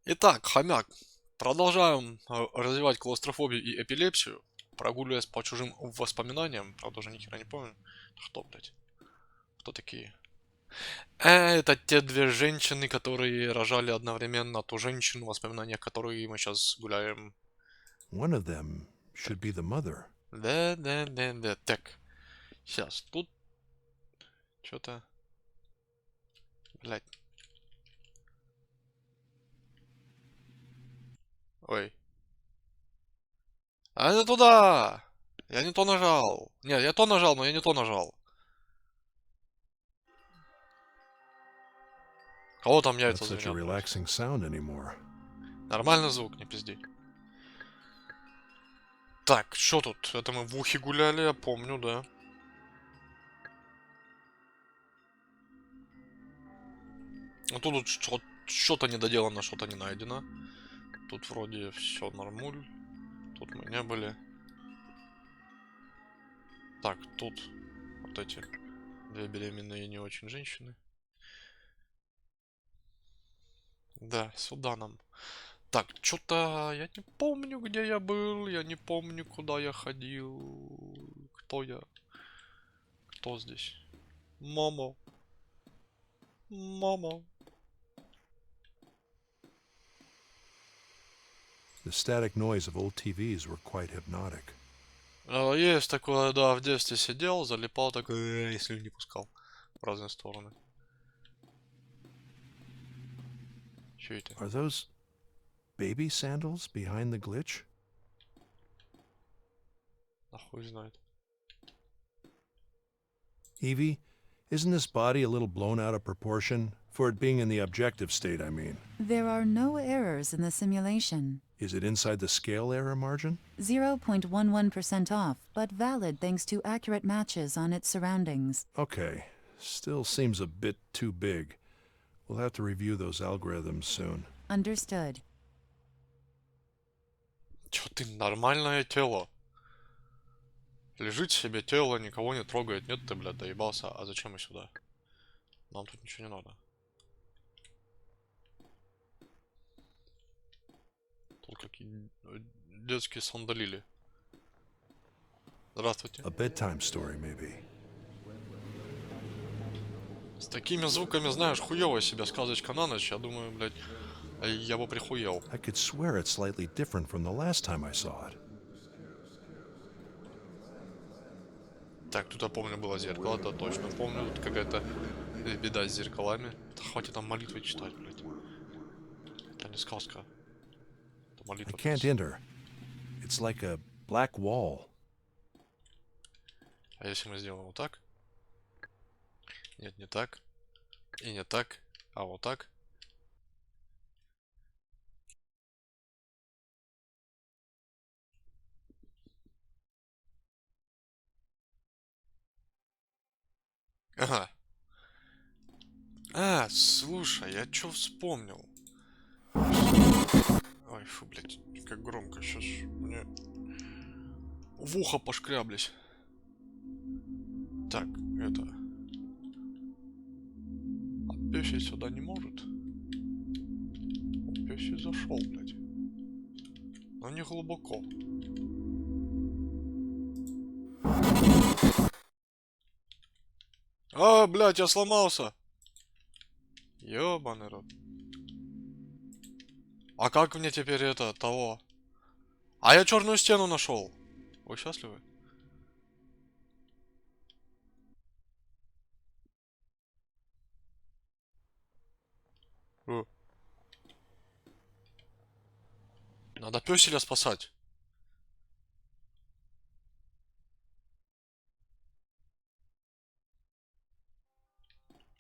Итак, хомяк. Продолжаем развивать клаустрофобию и эпилепсию, прогуливаясь по чужим воспоминаниям. Правда, уже ни хера не помню. Кто, блядь? Кто такие? Это те две женщины, которые рожали одновременно ту женщину, воспоминания которой мы сейчас гуляем. One of them Так. should be the mother. Да. Так. Сейчас. Тут что-то... Блядь. Ой. А не туда! Я не то нажал. Нет, я то нажал, но я не то нажал. Кого там Not яйца such a звенят, блядь? relaxing sound anymore. Нормальный звук, не пизди. Так, что тут? Это мы в ухе гуляли, я помню, да. Ну тут что-то недоделано, что-то не найдено. Тут вроде все нормуль. Тут мы не были. Так, тут вот эти две беременные и не очень женщины. Да, сюда нам. Так, что-то я не помню, где я был, я не помню, куда я ходил. Кто я? Кто здесь? Момо. Момо. The static noise of old TVs were quite hypnotic. Есть такое, да, в детстве сидел, залипал так, если не пускал в разные стороны. Чё это? Are those baby sandals behind the glitch? А хуй знает. Evie, isn't this body a little blown out of proportion? For it being in the objective state, I mean. There are no errors in the simulation. Is it inside the scale error margin? 0.11% off, but valid thanks to accurate matches on its surroundings. Okay. Still seems a bit too big. We'll have to review those algorithms soon. Understood. Чё ты, нормальное тело. Лежит себе тело, никого не трогает. Нет, ты, блядь, доебался. А зачем мы сюда? Нам тут ничего не надо. Тут какие детские сандалили. Здравствуйте. A bedtime story, maybe. С такими звуками, знаешь, хуёвая себе сказочка на ночь. Я думаю, блядь, я бы прихуел. I could swear it's slightly different from the last time I saw it. Так, тут я помню было зеркало, да, точно помню. Тут какая-то беда с зеркалами. Да хватит там молитвы читать, блядь. Это не сказка. Это I молитва. can't enter. It's like a black wall. А если мы сделаем вот так? Нет, не так. И не так. А вот так. Ага. А, слушай, я чё вспомнил? Ой, фу, блядь, как громко. Сейчас мне в ухо пошкряблись. Так, это... А пёсий сюда не может? Пёсий зашел, блядь. Но не глубоко. А, блядь, я сломался. Ёбаный рот. А как мне теперь это, того? А я черную стену нашел. Вы счастливы? О. Надо пёселя спасать.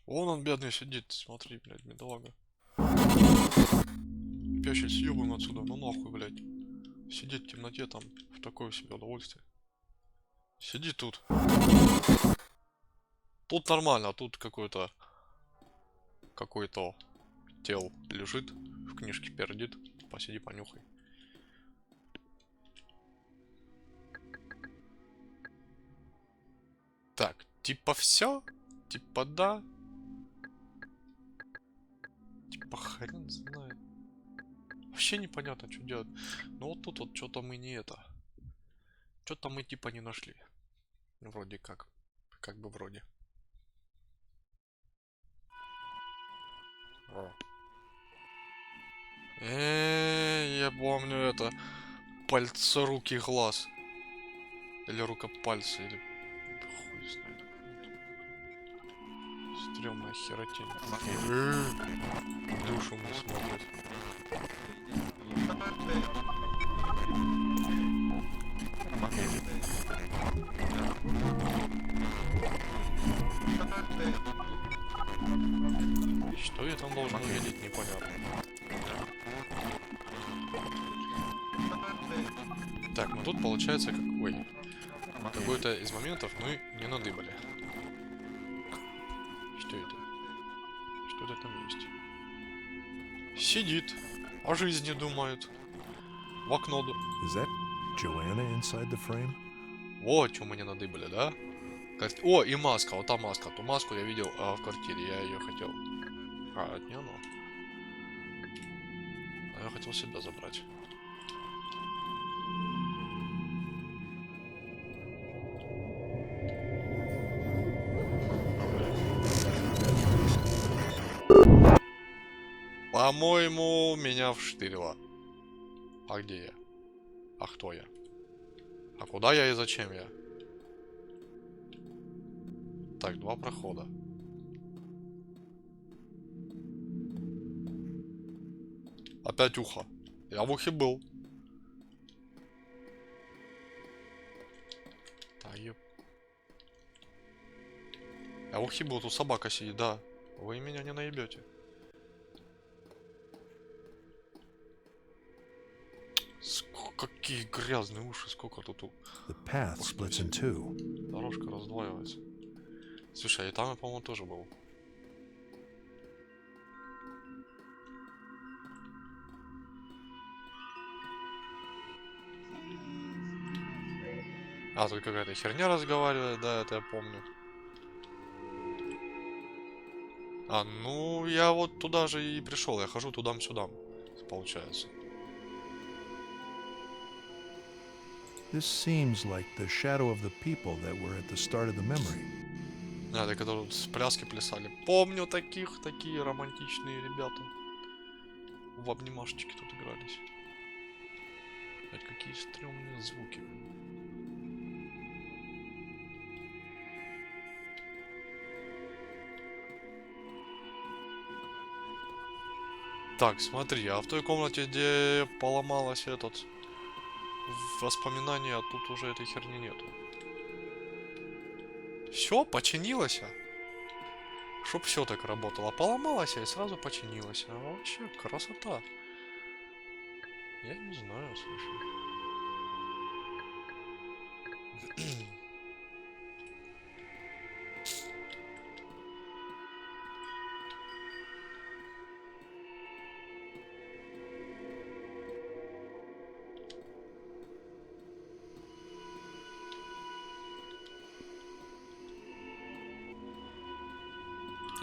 Вон он бедный сидит, смотри, блядь, бедолага. Пёсель, съёбан отсюда, ну нахуй, блядь. Сидит в темноте там, в такое себе удовольствие. Сиди тут. Тут нормально, а тут какой-то тел лежит, в книжке пердит. Посиди, понюхай. Так, типа все? Типа да? Типа хрен знает. вообще непонятно, что делать. Ну вот тут вот что-то мы не это. Что-то мы типа не нашли. Вроде как. Как бы вроде. О. Я помню это. Пальцы, руки, глаз. Или рукопальцы, или... Хуй знает. Стрёмная херотень. Душу мне смотрит. Что я там должен увидеть, непонятно. Так, ну тут получается как... Ой. Какой-то из моментов мы не надыбали. Что это? Что-то там есть. Сидит. О жизни думает. В окно. Is that Joanna inside the frame? Вот, что мы не надыбали, да? О, и маска. Вот та маска. Ту маску я видел в квартире. Я ее хотел. А, это не оно. А я хотел себя забрать. По-моему, меня вштырило. А где я? А кто я? А куда я и зачем я? Так, 2 прохода. Опять ухо. Я в ухе был. Да, еб. Я в ухе был, тут собака сидит, да. Вы меня не наебете. Какие грязные уши, сколько тут... The path splits in two. Дорожка раздваивается. Слушай, и там я, по-моему, тоже был. А, тут какая-то херня разговаривает, да, это я помню. А, ну, я вот туда же и пришел, я хожу туда-сюда, получается. This seems like the shadow of the people that were at the start of the memory. А, это которые с пляски плясали. Помню таких, такие романтичные ребята. В обнимашечки тут игрались. Блять, какие стрёмные звуки. Так, смотри, а в той комнате, где поломалась этот воспоминание, тут уже этой херни нету. Все, починилось. Чтоб все так работало. Поломалось и сразу починилось. А вообще красота. Я не знаю, слушай.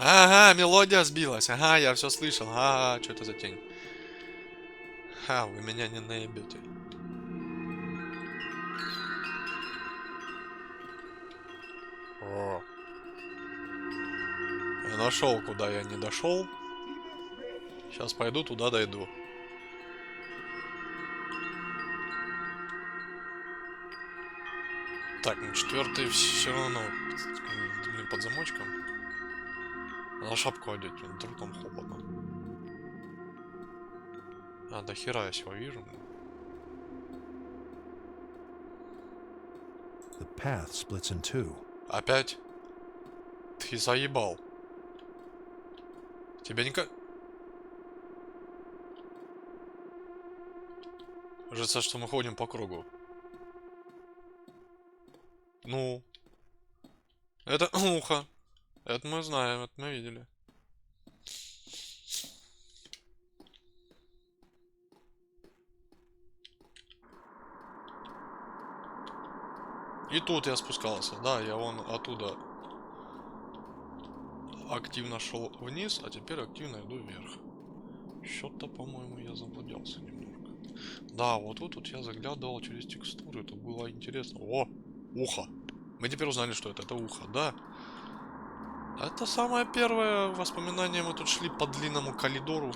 Ага, мелодия сбилась. Ага, я все слышал. Ага, что это за тень? Ха, вы меня не наебете. О. Я нашел, куда я не дошел. Сейчас пойду туда дойду. Так, ну 4-й все равно блин, под замочком. Надо шапку одеть, вдруг там холодно. А, до хера я всего вижу. The path splits in two. Опять? Ты заебал. Тебя никак... Кажется, что мы ходим по кругу. Ну. Это ухо. Это мы знаем, это мы видели. И тут я спускался. Да, я вон оттуда активно шел вниз, а теперь активно иду вверх. Что-то, по-моему, я заблудился немножко. Да, вот тут я заглядывал через текстуры. Это было интересно. О, ухо. Мы теперь узнали, что это. Это ухо, да. Это самое первое воспоминание. Мы тут шли по длинному коридору.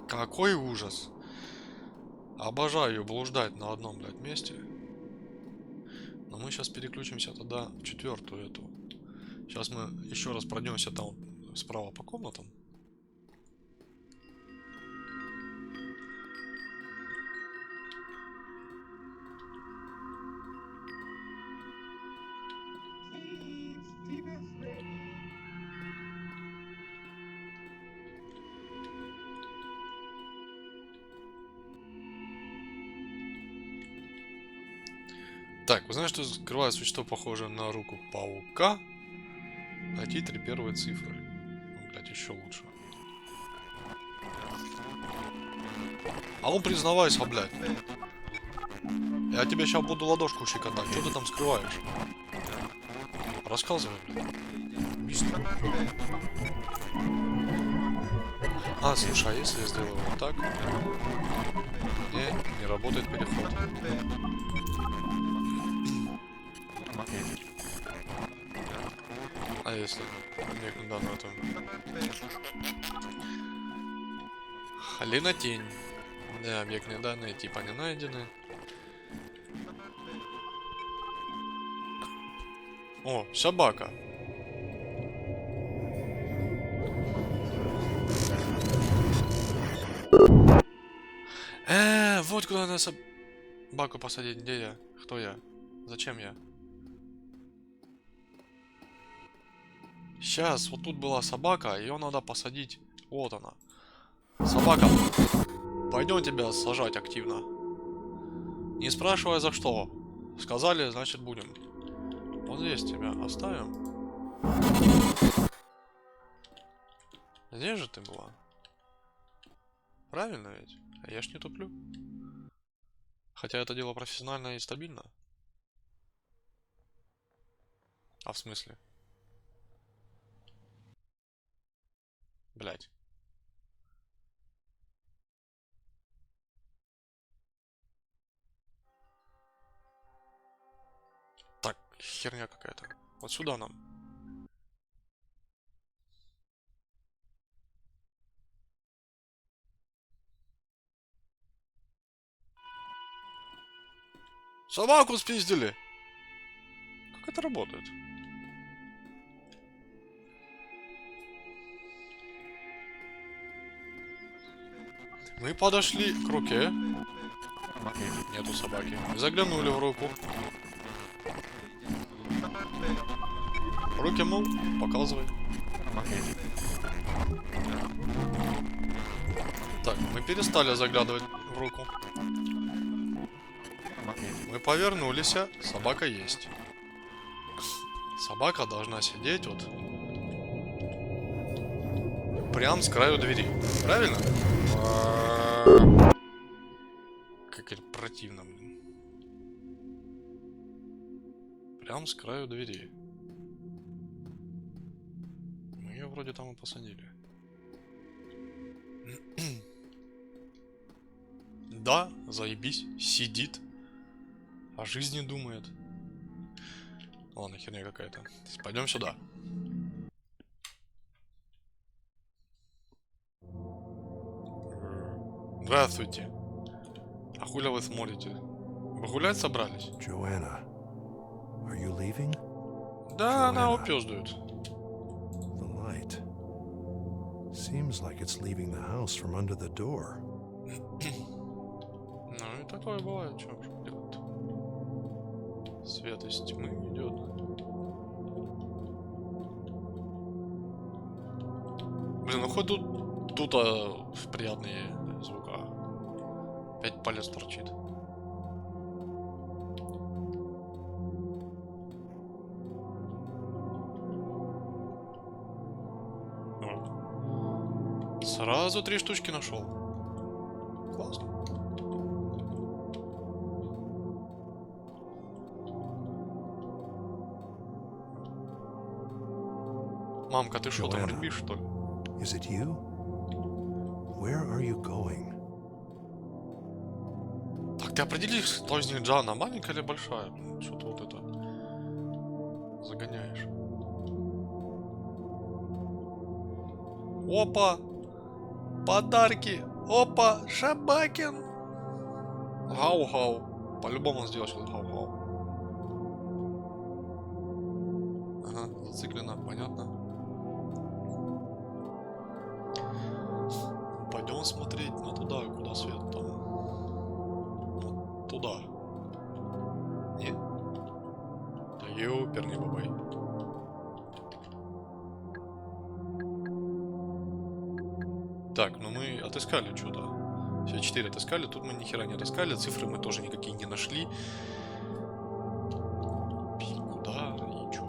Какой ужас. Обожаю блуждать на одном, блядь, месте. Но мы сейчас переключимся тогда в четвертую эту. Сейчас мы еще раз пройдемся там справа по комнатам. Так, вы знаете, что скрывает существо, похожее на руку паука? Найти 3 первые цифры. Ну, блядь, еще лучше. А ну признавайся, блядь. Я тебе сейчас буду ладошку щекотать. Что ты там скрываешь? Рассказывай, блядь. Объясни. А, слушай, а если я сделаю вот так? Не работает переход. А если мне данную эту... Халина тень. Да, объектные данные типа не найдены. О, собака. Вот куда надо собаку посадить. Где я? Кто я? Зачем я? Сейчас, вот тут была собака, ее надо посадить. Вот она. Собака. Пойдем тебя сажать активно. Не спрашивай за что. Сказали, значит будем. Вот здесь тебя оставим. Здесь же ты была. Правильно ведь? А я ж не туплю. Хотя это дело профессионально и стабильно. А в смысле? Блять. Так, херня какая-то. Вот сюда нам. Собаку спиздили! Как это работает? Мы подошли к руке. Нету собаки. Заглянули в руку. Руки, мол, показывай. Так, мы перестали заглядывать в руку. Мы повернулись, собака есть. Собака должна сидеть вот прям с краю двери. Правильно? Как это противно, блин. Прям с краю двери. Мы ее вроде там и посадили. Да, заебись, сидит. О жизни думает. Ладно, херня какая-то. Пойдем сюда. Здравствуйте. А хуля вы смотрите? Вы гулять собрались? Joanna, are you leaving? Да, она Joanna. упёздует. The light seems like it's leaving the house from under the door. Ну и такое бывает, что делать? Свет из тьмы идет. Блин, ну хоть тут приятные звука. Опять палец торчит. Вот. Сразу 3 штучки нашел. Классно. Мамка, ты что там Joanna. рыбишь, что ли? Is it you? Where are you going? Так, ты определишь, кто из них Джана, маленькая или большая? Что ты вот это загоняешь? Опа! Подарки! Опа! Шабакин! Гау-гау. По-любому он сделал что-то гау-гау. Ага, зациклено, понятно. Пойдем смотреть на туда, куда свет там. Вот туда. Не? Да ёперный бабай. Так, ну мы отыскали что-то. Все 4 отыскали, тут мы ни хера не отыскали, цифры мы тоже никакие не нашли. Куда и чё?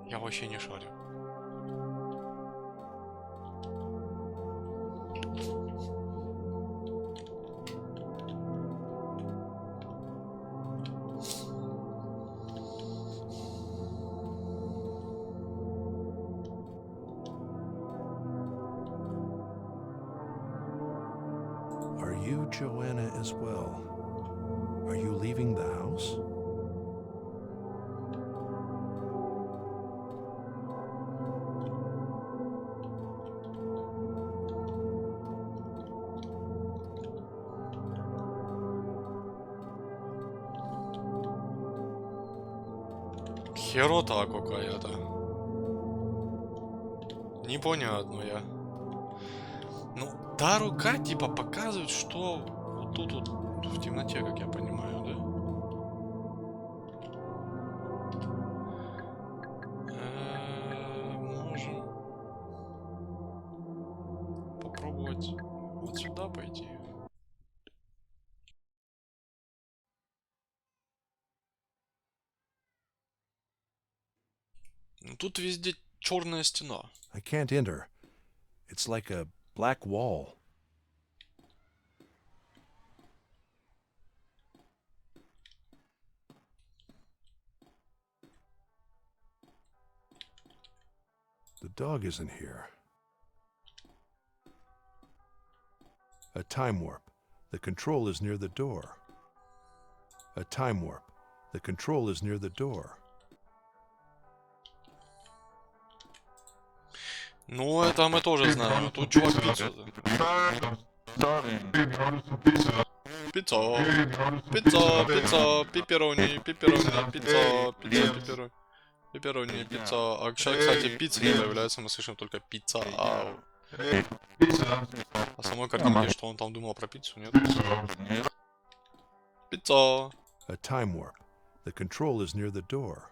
Я вообще не шарю. Are you Joanna as well? Are you leaving the house? Херота какая-то. Непонятно я. Ну, та рука типа показывает, что вот тут вот в темноте, как я понимаю, да? Можем попробовать вот сюда пойти. Ну, тут везде черная стена. I can't enter. It's like a black wall. The dog isn't here. A time warp. The control is near the door. A time warp. The control is near the door. Ну, это мы тоже знаем. Тут чувак пиццу. Пицца. Пицца, пицца, пепперони, пепперони, пицца, пицца, пепперони. Пепперони, пицца. А сейчас, кстати, пицца не появляется, мы слышим только пицца. А самой картинке, что он там думал про пиццу, нет? Пицца. A time warp. The control is near the door.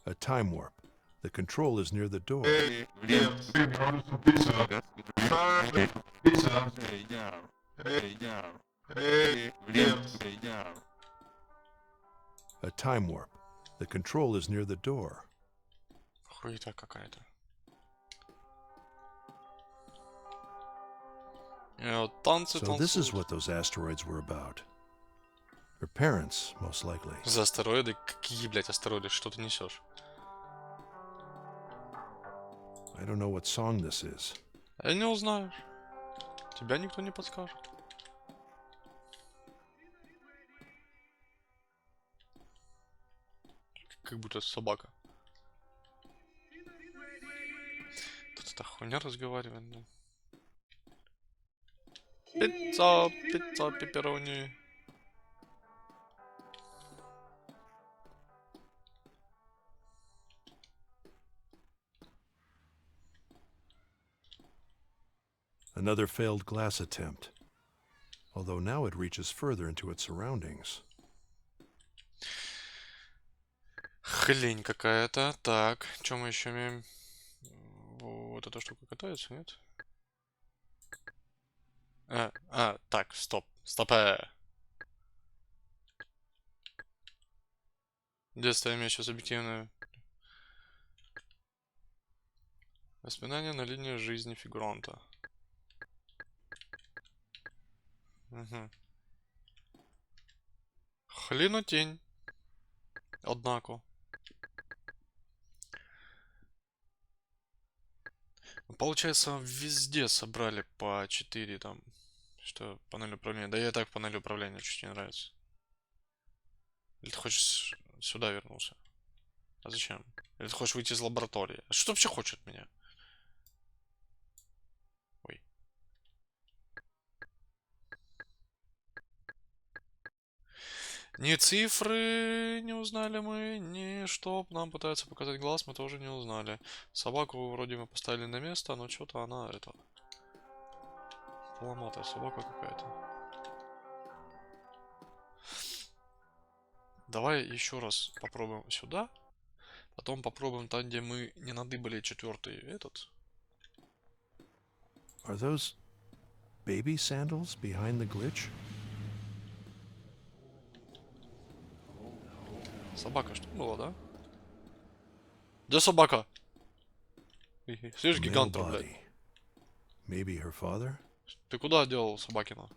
A time warp. The control is near the door. A time warp. The control is near the door. Хуета какая-то. Танцы So this is танцуют. what those asteroids were about. Her parents, most likely. За астероиды? Какие, блядь, астероиды? Что ты несешь? I don't know what song this is. Я не узнаешь. Тебя никто не подскажет. Как будто собака. Тут эта хуйня разговаривает, да. Пицца, пицца, пепперони. Another failed glass attempt. Although now it reaches further into its surroundings. Хрень какая-то. Так, что мы еще имеем? Вот эта штука катается, нет? Так, стоп. Стопэ. Детство имеет сейчас объективную. Воспоминания на линии жизни фигуранта. Угу. Хлинотень. Однако. Получается, везде собрали по 4 там. Что панель управления. Да я и так панель управления чуть не нравится. Или ты хочешь сюда вернулся? А зачем? Или ты хочешь выйти из лаборатории? А что вообще хочет от меня? Ой. Ни цифры не узнали мы, ни что нам пытаются показать глаз, мы тоже не узнали. Собаку вроде мы поставили на место, но что-то она это... Поломатая собака какая-то. Давай еще раз попробуем сюда. Потом попробуем там, где мы не надыбали четвертый этот. Are those baby sandals behind the glitch? Собака что было, да? Где собака? Слышь, Male гигантер, блядь. body. Maybe her father? Ты куда делал собакина?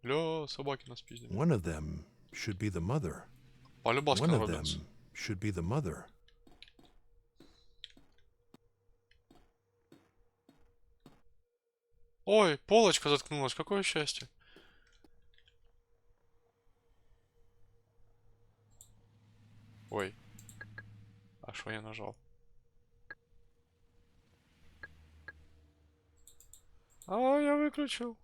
Ля, собакина спиздили. One of them should be the mother. Полю One Баскин of Робинс. them should be the mother. Ой, полочка заткнулась, какое счастье. Ой. А что я нажал? А, я выключил.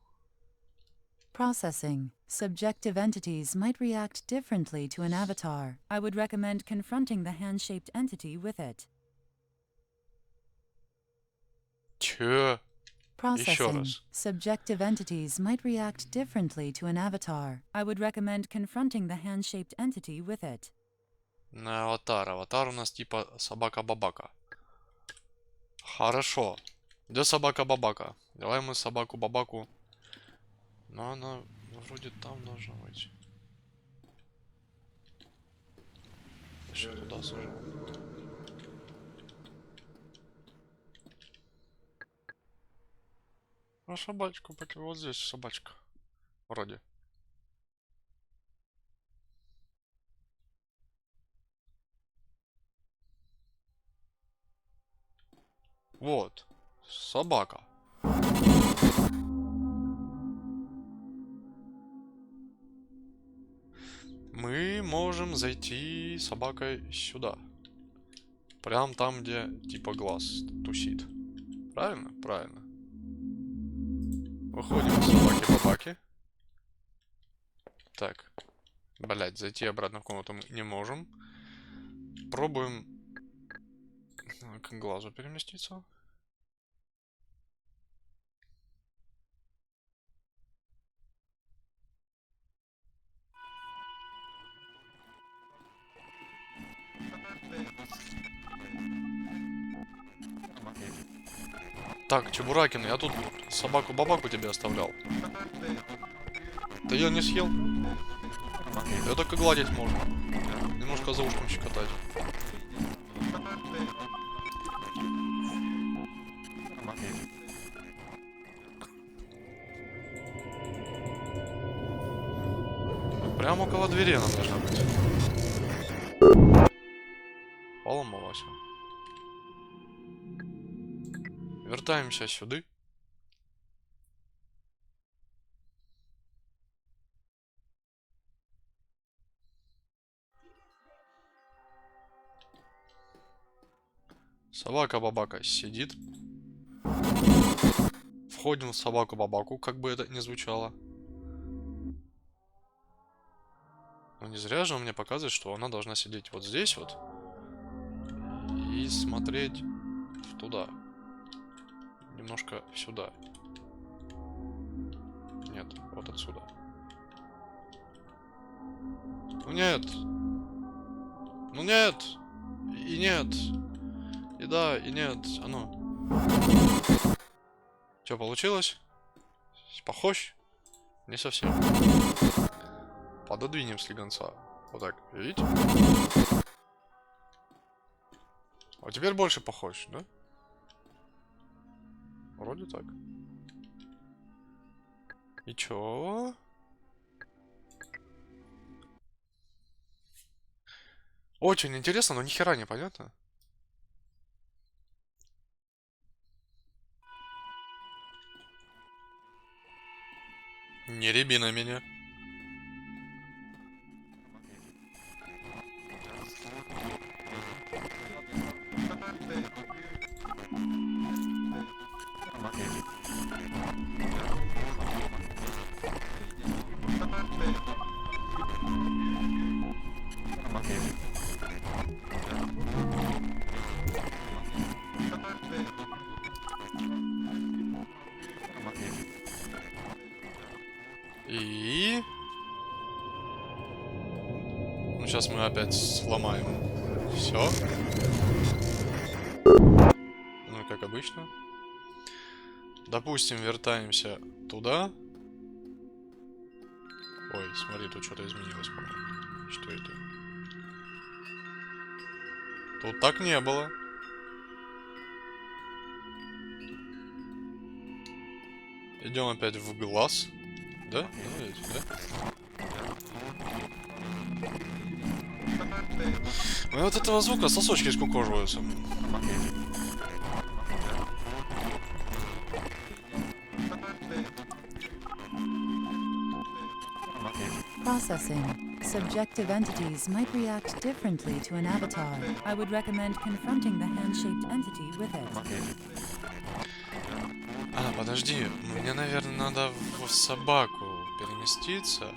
Processing. Subjective entities might react differently to an avatar. I would recommend confronting the hand-shaped entity with it. Чё? Processing. раз. Subjective entities might react differently to an avatar. I would recommend confronting the hand-shaped entity with it. На аватар. Аватар у нас типа собака-бабака. Хорошо. Где собака-бабака? Давай мы собаку-бабаку. Но она вроде там должна быть. Еще туда сажу. А собачку, вот здесь собачка. Вроде. Вот. Собака. Мы можем зайти собакой сюда. Прям там, где типа глаз тусит. Правильно? Правильно. Выходим из собаки-бабаки. Так. Блять, зайти обратно в комнату мы не можем. Пробуем к глазу переместиться. Так, Чебуракин, я тут собаку-бабаку тебе оставлял. Ты ее не съел? Ее только гладить можно. Немножко за ушком щекотать. Прямо около двери она должна быть. Поломалась. Вертаемся сюда. Собака-бабака сидит. Входим в собаку-бабаку, как бы это ни звучало. Но не зря же он мне показывает, что она должна сидеть вот здесь вот. И смотреть туда. Немножко сюда. Нет, вот отсюда. Ну нет. Ну нет. И нет. И да, и нет. А ну. Что, получилось? Похож? Не совсем. Пододвинем слегонца. Вот так, видите? А теперь больше похож, да? Вроде так. И чё? Очень интересно, но ни хера не понятно. Не реби на меня. И... Ну, сейчас мы опять сломаем. Все. Ну, как обычно. Допустим, вертаемся туда. Ой, смотри, тут что-то изменилось, по-моему. Что это? Тут так не было. Идем опять в глаз. Да? Да, ведь, да? Ну, и от этого звука сосочки скукоживаются. Processing. Subjective entities might react differently to an avatar. I would recommend confronting the hand-shaped entity with it. А, подожди. Мне, наверное, надо в собаку переместиться.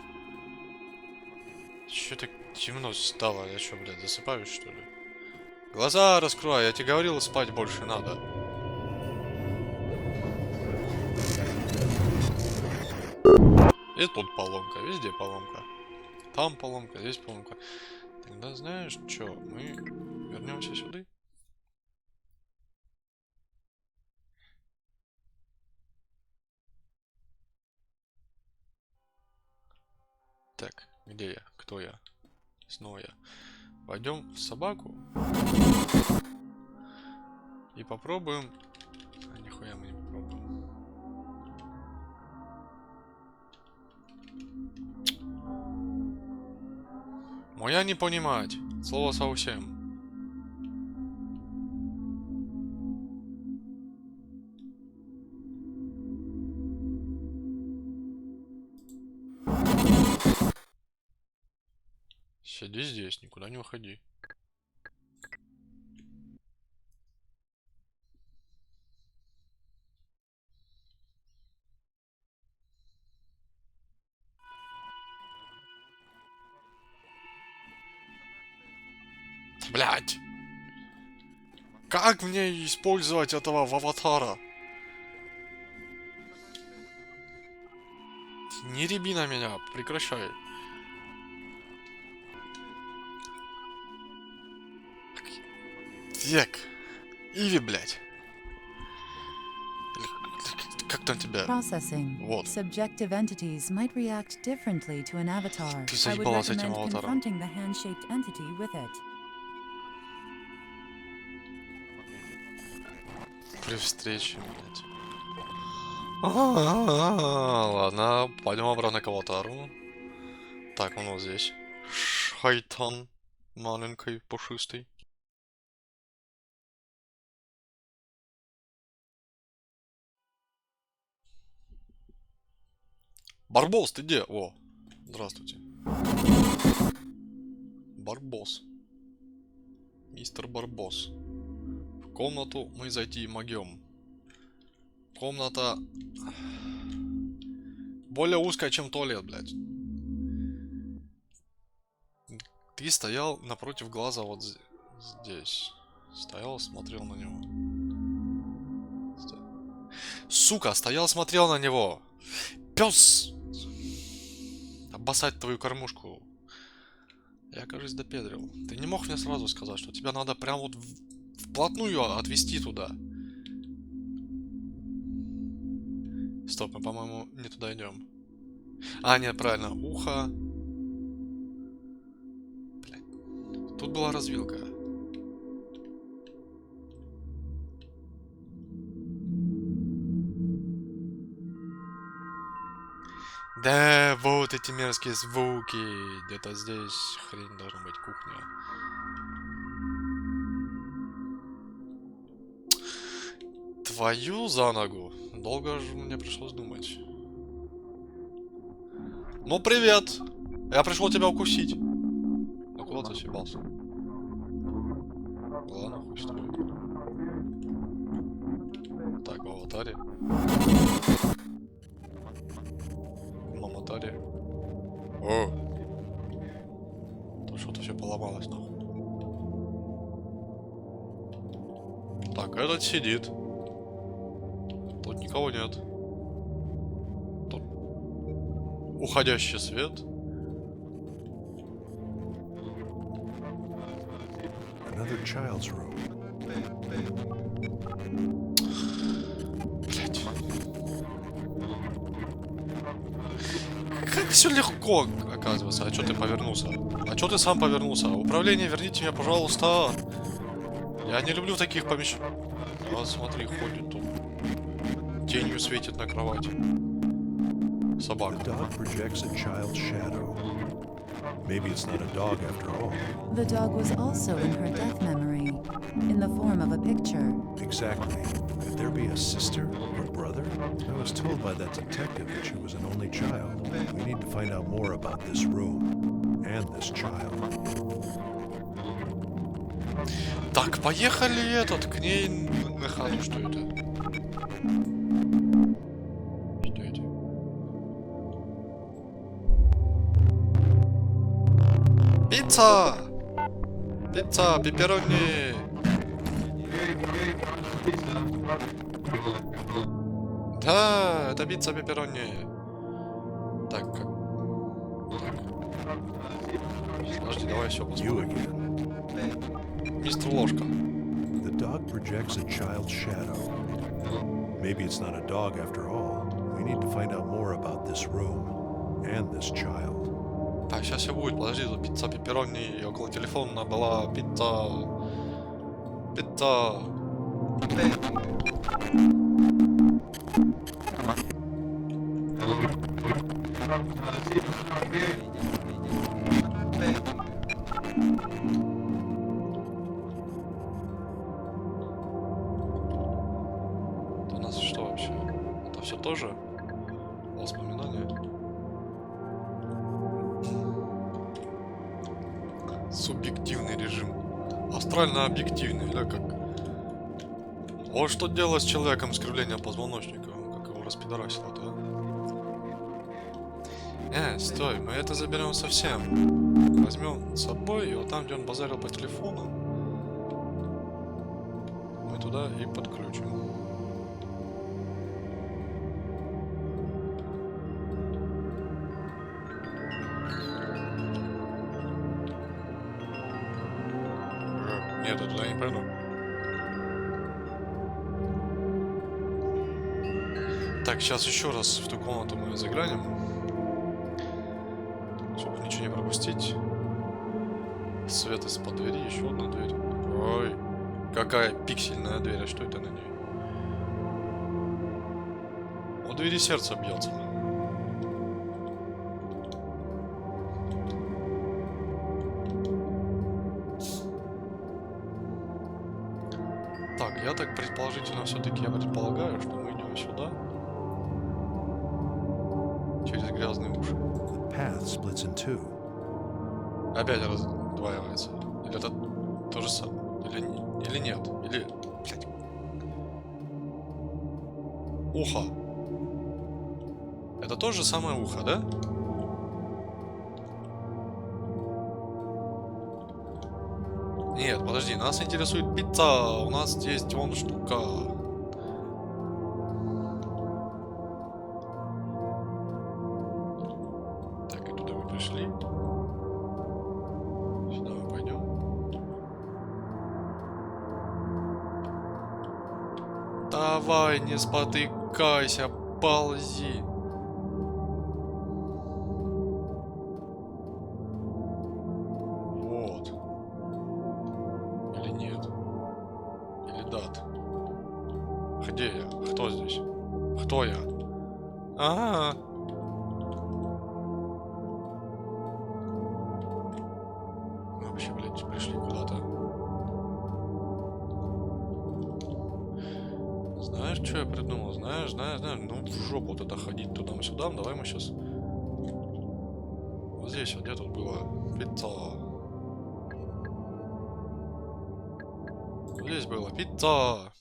Чё так темно стало? Я что, блядь, засыпаюсь, что ли? Глаза раскрой, я тебе говорил, спать больше надо. И тут поломка, везде поломка. Там поломка, здесь поломка. Тогда знаешь что, мы вернемся сюда. Так, где я? Кто я? Снова я. Пойдем в собаку. И попробуем... А, нихуя мы не попробуем. Моя не понимать. Слово совсем. Сиди здесь, никуда не уходи. Блять! Как мне использовать этого в аватара? Не реби на меня, прекращай. Так. Или, блядь. Как там тебя? Processing. Вот. Subjective entities might react differently to an avatar. Ты I would заебала с этим recommend аватаром. confronting the hand-shaped entity with it. При встрече, блядь. Ладно, пойдем обратно к аватару. Так, он вот здесь. Шайтан. Маленький, пушистый. Барбос, ты где? О, здравствуйте. Барбос. Мистер Барбос. В комнату мы зайти могем. Комната более узкая, чем туалет, блядь. Ты стоял напротив глаза вот здесь. Стоял, смотрел на него. Сука, стоял, смотрел на него. Пес! Обоссать твою кормушку. Я, кажется, допедрил. Ты не мог мне сразу сказать, что тебя надо прям вот вплотную отвести туда. Стоп, мы, по-моему, не туда идем. А, нет, правильно. Ухо. Тут была развилка. Да, вот эти мерзкие звуки. Где-то здесь хрень должна быть кухня. Твою за ногу. Долго же мне пришлось думать. Ну, привет. Я пришел тебя укусить. Ну, куда ты съебался? Ладно, хуй с тобой. Так, в аватаре. Маматаре. О! Тут что-то все поломалось, нахуй. Так, этот сидит. Тут никого нет. Тут уходящий свет. Another child's room. Блять. Как все легко, оказывается. А чё ты повернулся? А чё ты сам повернулся? Управление, верните меня, пожалуйста. Я не люблю таких помещений. А, смотри, ходит тут. Тенью светит на кровати. The Собака. dog projects a child's shadow. Maybe it's not a dog after all. The dog was also in her death memory, in the form of a picture. Exactly. Could there be a sister or brother? I was told by that detective that she was an only child. We need to find out more about this room and this child. Так, поехали этот, к ней на хату. Что это? Что это? Пицца! Пицца, пепперони! Да, это пицца пепперони. Так, как? Так. Подожди, давай все You посмотрим. again. Мистер Ложка. The dog projects a child's shadow. Maybe it's not a dog after all. We need to find out more about this room and this child. Так, сейчас все будет. Подожди, тут пицца пепперони. И около телефона была пицца. Пицца. Это у нас что вообще? Это все тоже воспоминания? Субъективный режим. Астрально-объективный, или как? Вот что делать с человеком с кривлением позвоночника? Как его распидорасило, да? Стой, мы это заберем совсем. Возьмем с собой, и вот там, где он базарил по телефону, мы туда и подключим. Нет, я туда не пойду. Так, сейчас еще раз в ту комнату мы заглянем. Чтобы ничего не пропустить. Свет из-под двери, еще одна дверь. Ой, какая пиксельная дверь, а что это на ней? У двери сердце бьется. Так, я так предположительно все-таки я предполагаю, что мы идем сюда. Через грязные уши. The path splits in two. Опять раздваивается. Или это то же самое? Или нет? Или... Блядь. Ухо. Это то же самое ухо, да? Нет, подожди, нас интересует пицца. У нас есть вон штука. Так, и туда мы пришли. Сюда мы пойдем. Давай, не спотыкайся, ползи. Вот. кандидат. Где я? Кто здесь? Кто я? А, мы вообще, блядь, пришли куда-то. Знаешь, что я придумал? Знаешь. Ну, в жопу тогда ходить туда-сюда. Давай мы сейчас... Вот здесь, вот где тут было? Пицца. Вот здесь было пицца.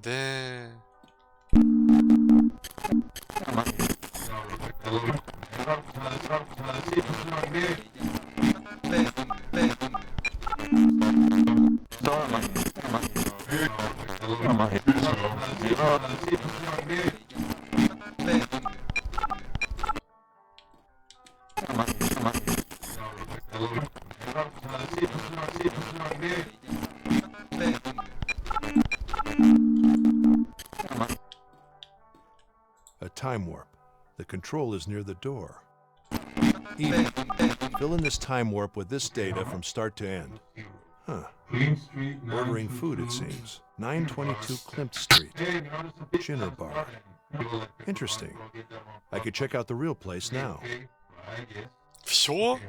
Да. A time warp. The control is near the door. Easy. Fill in this time warp with this data from start to end. Huh. Ordering food, it seems. 922 Klimt Street. Chinner Bar. Interesting. I could check out the real place now. Все?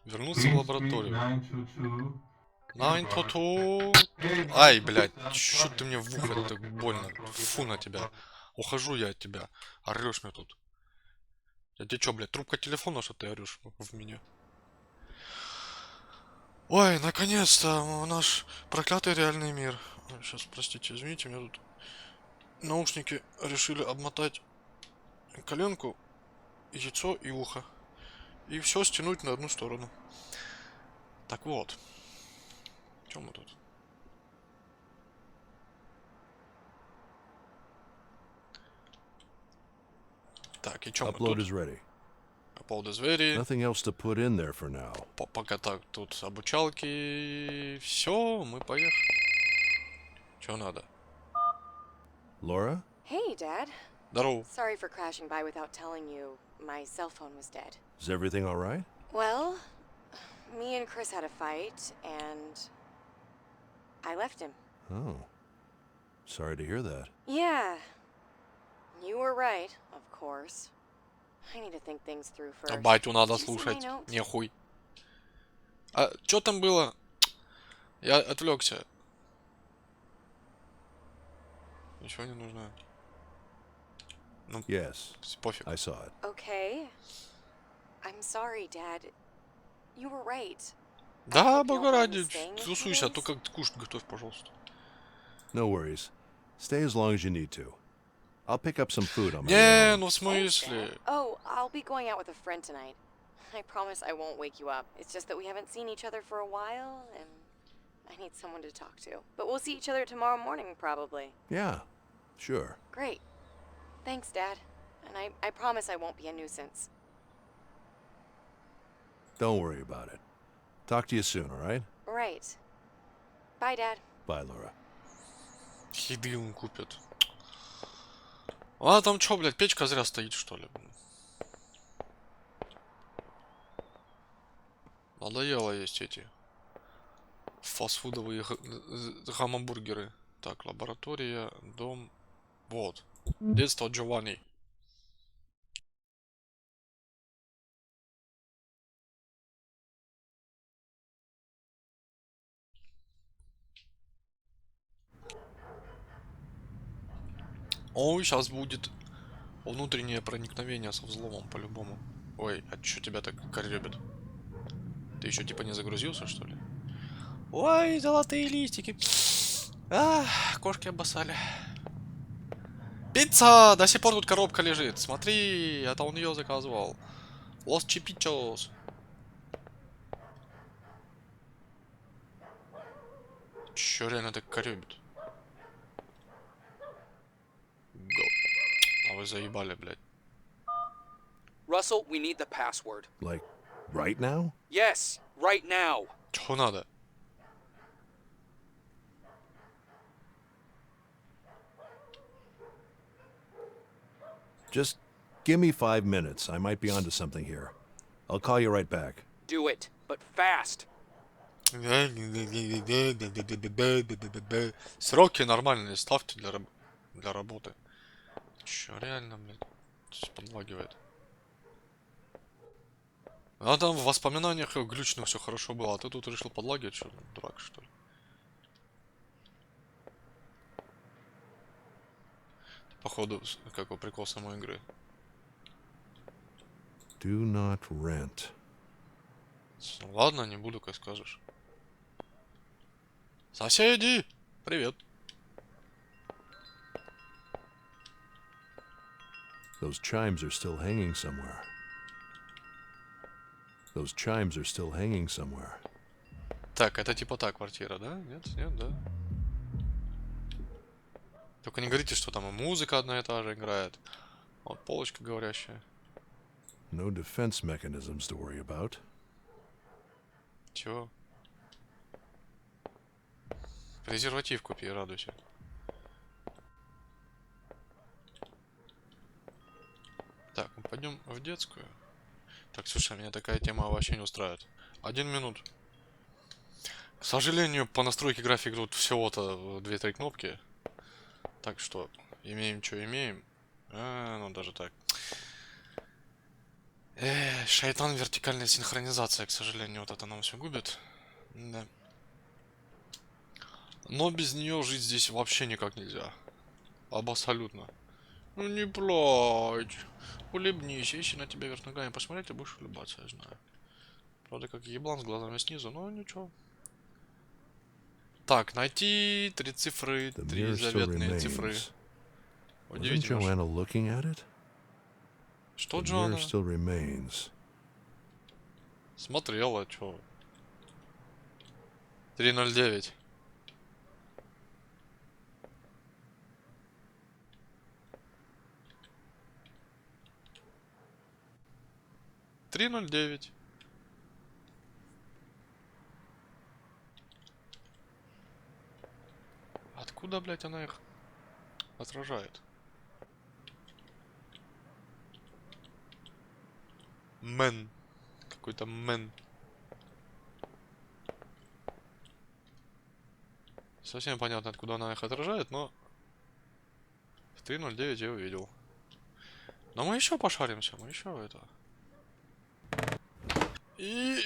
Вернуться в лабораторию. 922. Ай, блядь, чё ты мне в ухо так больно? Фу на тебя. Ухожу я от тебя. Орёшь мне тут. Я тебе чё, блядь, трубка телефона, что ты орёшь в меня? Ой, наконец-то наш проклятый реальный мир. Сейчас, простите, извините, мне тут наушники решили обмотать коленку, яйцо и ухо. И все стянуть на одну сторону. Так вот. Чем мы тут? Так, и чё мы Upload тут? is ready. Upload is ready. Nothing else to put in there for now. Пока так, тут обучалки. Все, мы поехали. Чё надо? Laura? Hey, Dad. Здорово. Sorry for crashing by without telling you. My cell phone was dead. Is everything all right? Well, me and Chris had a fight, and I left him. Oh. Sorry to hear that. Yeah. You were right, of course. I need to think things through А first. батю надо Did you see my слушать. note? Нехуй. А чё там было? Я отвлекся. Ничего не нужно. Ну, Yes, пофиг. I saw it. Okay. I'm sorry, Dad. You were right. Да, hope you don't бога mind me ради. staying a few Тусуйся, а то days. как кушать готовь, пожалуйста. No worries. Stay as long as you need to. I'll pick up some food on my Не, own. ну в Thanks, смысле? Dad. Oh, I'll be going out with a friend tonight. I promise I won't wake you up. It's just that we haven't seen each other for a while, and I need someone to talk to. But we'll see each other tomorrow morning, probably. Yeah, sure. Great. Thanks, Dad. And I promise I won't be a nuisance. Don't worry about it. Talk to you soon, all right? Right. Bye, Dad. Bye, Laura. Еды ему купят. А там чё, блядь, печка зря стоит, что ли? Надоело есть эти фастфудовые гамбургеры. Так, лаборатория, дом. Вот. Детство Джованни. Ой, сейчас будет внутреннее проникновение со взломом по-любому. Ой, а чё тебя так корёбит? Ты еще типа не загрузился, что ли? Ой, золотые листики. Кошки обоссали. Пицца! До сих пор тут коробка лежит. Смотри, это он ее заказывал. Лос Чипичос. Чё реально так корёбит? А вы заебали, блядь. Russell, we need the password. Like, right now? Yes, right now. Чего надо? Just give me 5 minutes. I might be onto something here. I'll call you right back. Do it, but fast. Сроки нормальные ставьте для работы. Чё, реально, блядь, подлагивает. А там в воспоминаниях глючно все хорошо было, а ты тут решил подлагивать, что, дурак, что ли? Походу, как его прикол самой игры. Do not rent. Ладно, не буду, как скажешь. Соседи! Привет. Those chimes are still hanging somewhere. Those chimes are still hanging somewhere. Так, это типа та квартира, да? Нет, нет, да. Только не говорите, что там и музыка одна и та же играет. Вот полочка говорящая. No defense mechanisms to worry about. Чего? Презерватив купи, радуйся. Так, мы пойдем в детскую. Так, слушай, меня такая тема вообще не устраивает. 1 минут. К сожалению, по настройке графики тут всего-то 2-3 кнопки. Так что, имеем, что имеем. Ну даже так. Шайтан, вертикальная синхронизация, к сожалению, вот это нам все губит. Да. Но без нее жить здесь вообще никак нельзя. Абсолютно. Ну не плачь. Улыбнись, если на тебя вверх ногами посмотреть, ты будешь улыбаться, я знаю. Правда, как еблан с глазами снизу, но ничего. Так, найти 3 цифры, The 3 mirror still заветные цифры. remains. Wasn't Удивительно. Joanna looking at it? Что The Джоанна? mirror still remains. Смотрела, чё. 309. $309. Откуда, блядь, она их отражает? Мэн. Какой-то мэн. Совсем понятно, откуда она их отражает, но... В 309 я увидел. Но мы еще пошаримся, мы еще это... И...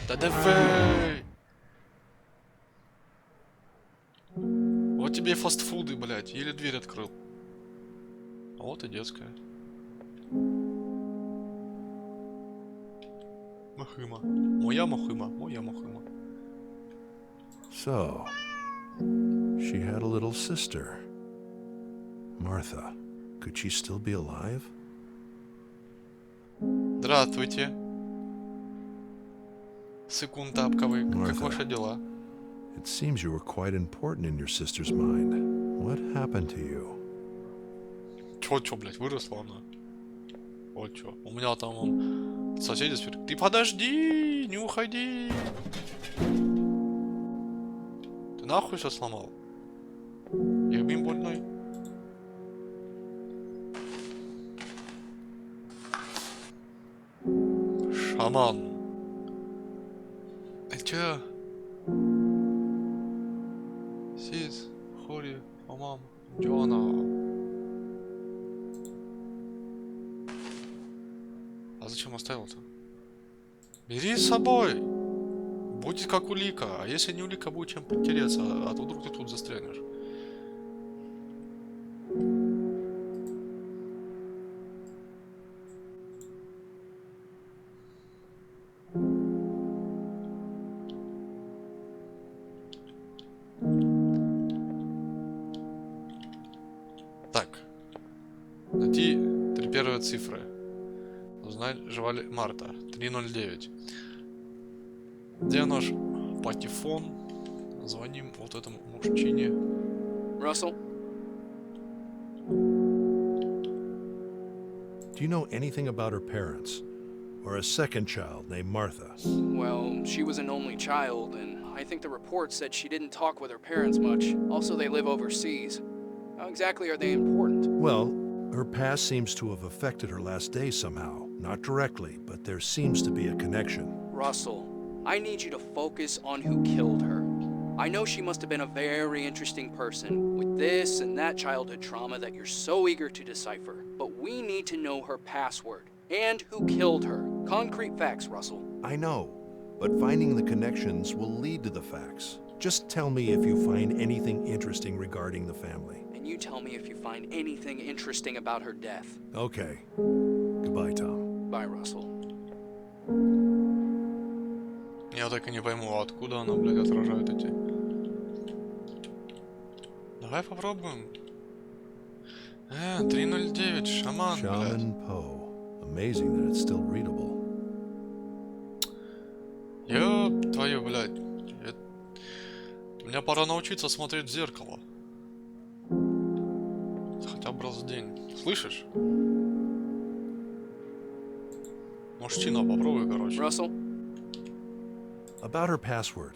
Да давай! Вот тебе и фастфуды, блядь, еле дверь открыл. А вот и детская. Махыма. Моя махыма, моя махыма. So, she had a little sister. Martha. Could she still be alive? Здравствуйте. Сын тапковый, как Марта. ваши дела? It seems you were quite important in your sister's mind. What happened to you? Чё, блядь, выросла она? Вот чё. У меня там вон соседи спят. Ты подожди, не уходи. Ты нахуй все сломал? Я бим больной. Шаман. Чё? Сис, Хори, Омам, Джоанна. А зачем оставил-то? Бери с собой. Будет как улика. А если не улика, будет чем притереться. А то вдруг ты тут застрянешь. Так. Найти 3 первые цифры. Узнать, жива ли Марта. 309. Где наш патефон? Звоним вот этому мужчине. Russell? Do you know anything about her parents? Or a second child named Martha? Well, she was an only child, and I think the report said she didn't talk with her parents much. Also, they live overseas. How exactly are they important? Well, her past seems to have affected her last days somehow. Not directly, but there seems to be a connection. Russell, I need you to focus on who killed her. I know she must have been a very interesting person with this and that childhood trauma that you're so eager to decipher. But we need to know her password and who killed her. Concrete facts, Russell. I know, but finding the connections will lead to the facts. Just tell me if you find anything interesting regarding the family. And you tell me if you find anything interesting about her death. Okay. Goodbye, Tom. Bye, Russell. Я так и не пойму, откуда она, блядь, отражает эти. Давай попробуем. 309, шаман, блядь. Shaman Poe. Amazing that it's still readable. Ёб твою, блядь. Мне пора научиться смотреть в зеркало. Хотя бы раз в день. Слышишь? Мужчина, попробуй, короче. Russell? About her password.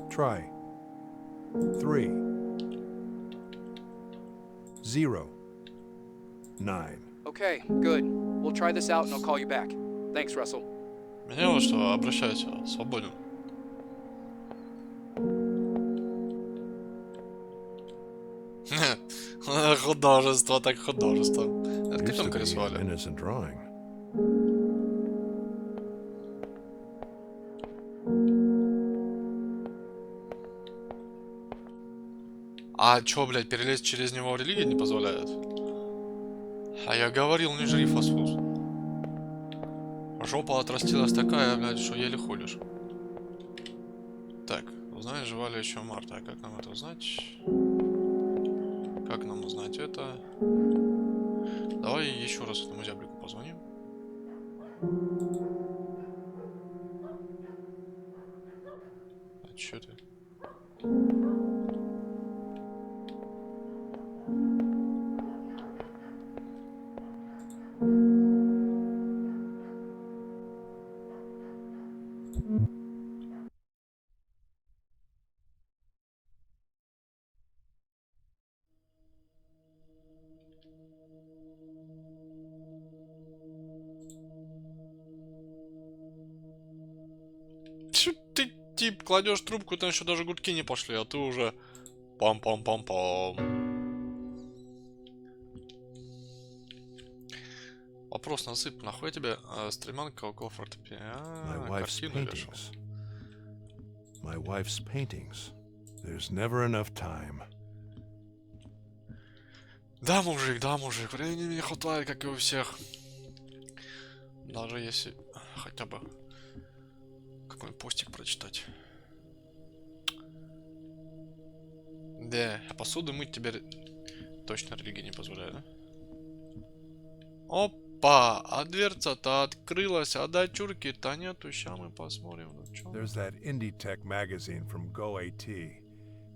Try. 3 0 9. Okay, good. We'll try this out and I'll call you back. Thanks, Russell. Меня вот что, обращайся, свободен. Художество, так художество. Это Used to как be рисовали? an innocent drawing. А чё, блядь, перелезть через него религия не позволяет? А я говорил, не жри фастфуд. Жопа отрастилась такая, блядь, что еле ходишь. Так, узнай, жива ли еще Марта. А как нам это узнать? Как нам узнать это? Давай еще раз этому зяблику позвоним. А чё ты? Чё ты, тип, кладешь трубку, там еще даже гудки не пошли, а ты уже пам-пам-пам-пам. Вопрос насыпь, нахуй тебе стремянка около фортепиано, My wife's картину вешал. paintings. My wife's paintings. There's never enough time. Да, мужик, времени не хватает, как и у всех. Даже если хотя бы какой постик прочитать. Да, а посуду мыть тебе точно религия не позволяет, да? Опа, а дверца-то открылась, а дочурки-то нету, ща мы посмотрим, ну чё. There's that Indie Tech magazine from GoAT.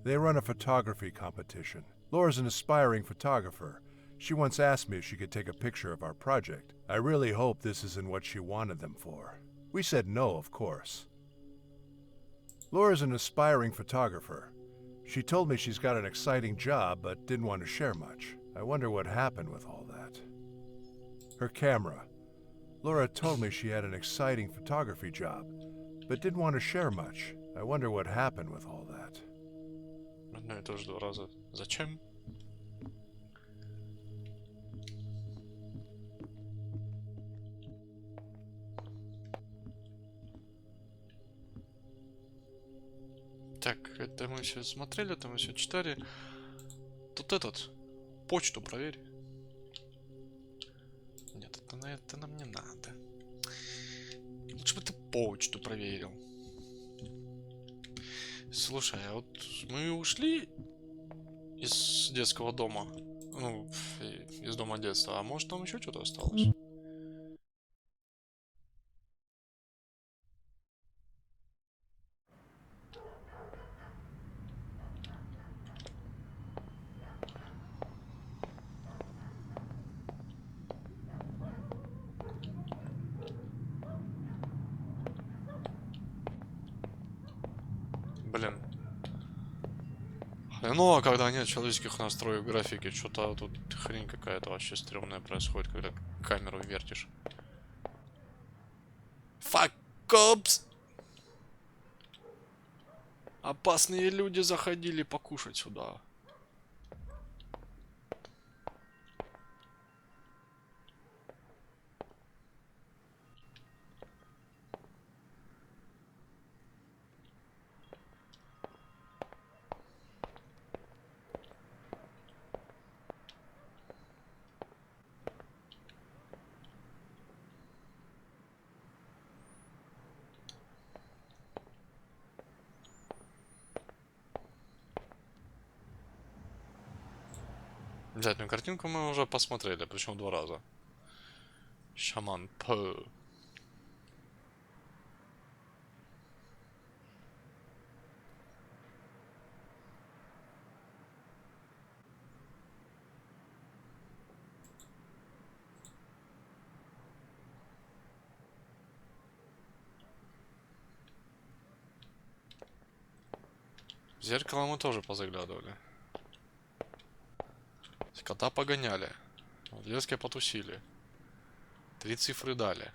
They run a photography competition. Laura's an aspiring photographer. She once asked me if she could take a picture of our project. I really hope this isn't what she wanted them for. We said no, of course. Laura's an aspiring photographer. She told me she's got an exciting job, but didn't want to share much. I wonder what happened with all that. Her camera. Laura told me she had an exciting photography job, but didn't want to share much. I wonder what happened with all that. Одно и то же два раза. Зачем? Так, это мы все смотрели, это мы все читали. Тут этот, почту проверь. Нет, это нам не надо. Лучше бы ты почту проверил. Слушай, а вот мы ушли из детского дома. Ну, из дома детства. А может там еще что-то осталось? Блин. Ну, а когда нет человеческих настроек графики, что-то тут хрень какая-то вообще стрёмная происходит, когда камеру вертишь. Fuck cops! Опасные люди заходили покушать сюда. Взятную картинку мы уже посмотрели, причем 2 раза. Шаман П. В зеркало мы тоже позаглядывали. Кота погоняли. В леске потусили. 3 цифры дали.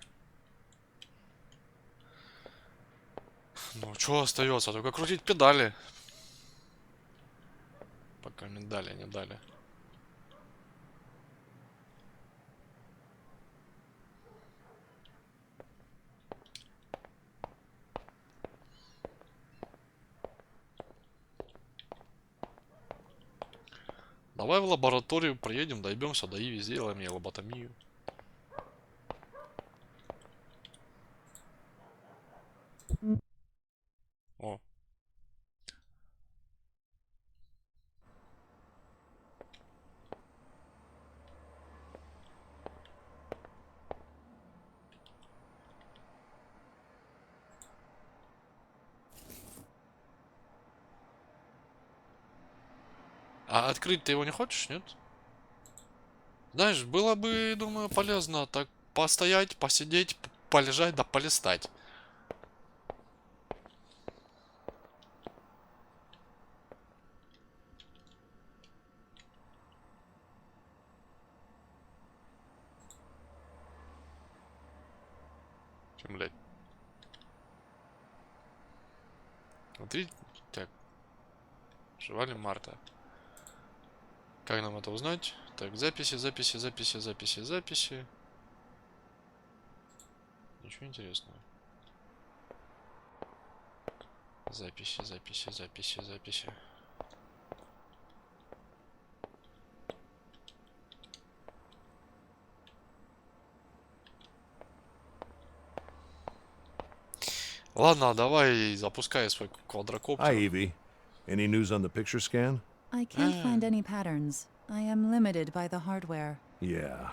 Ну, что остается? Только крутить педали. Пока медали не дали. Давай в лабораторию приедем, дойдемся до Иви, сделаем ей лоботомию. О. А открыть ты его не хочешь, нет? Знаешь, было бы, думаю, полезно так постоять, посидеть, полежать да полистать. Чем, блядь? Смотри, так. Жива ли Марта? Как нам это узнать? Так, записи, записи, записи, записи, записи. Ничего интересного. Записи, записи, записи, записи. Ладно, давай запускай свой Hi, квадрокоптер. Evie. Any news on the picture scan? I can't find any patterns. I am limited by the hardware. Yeah.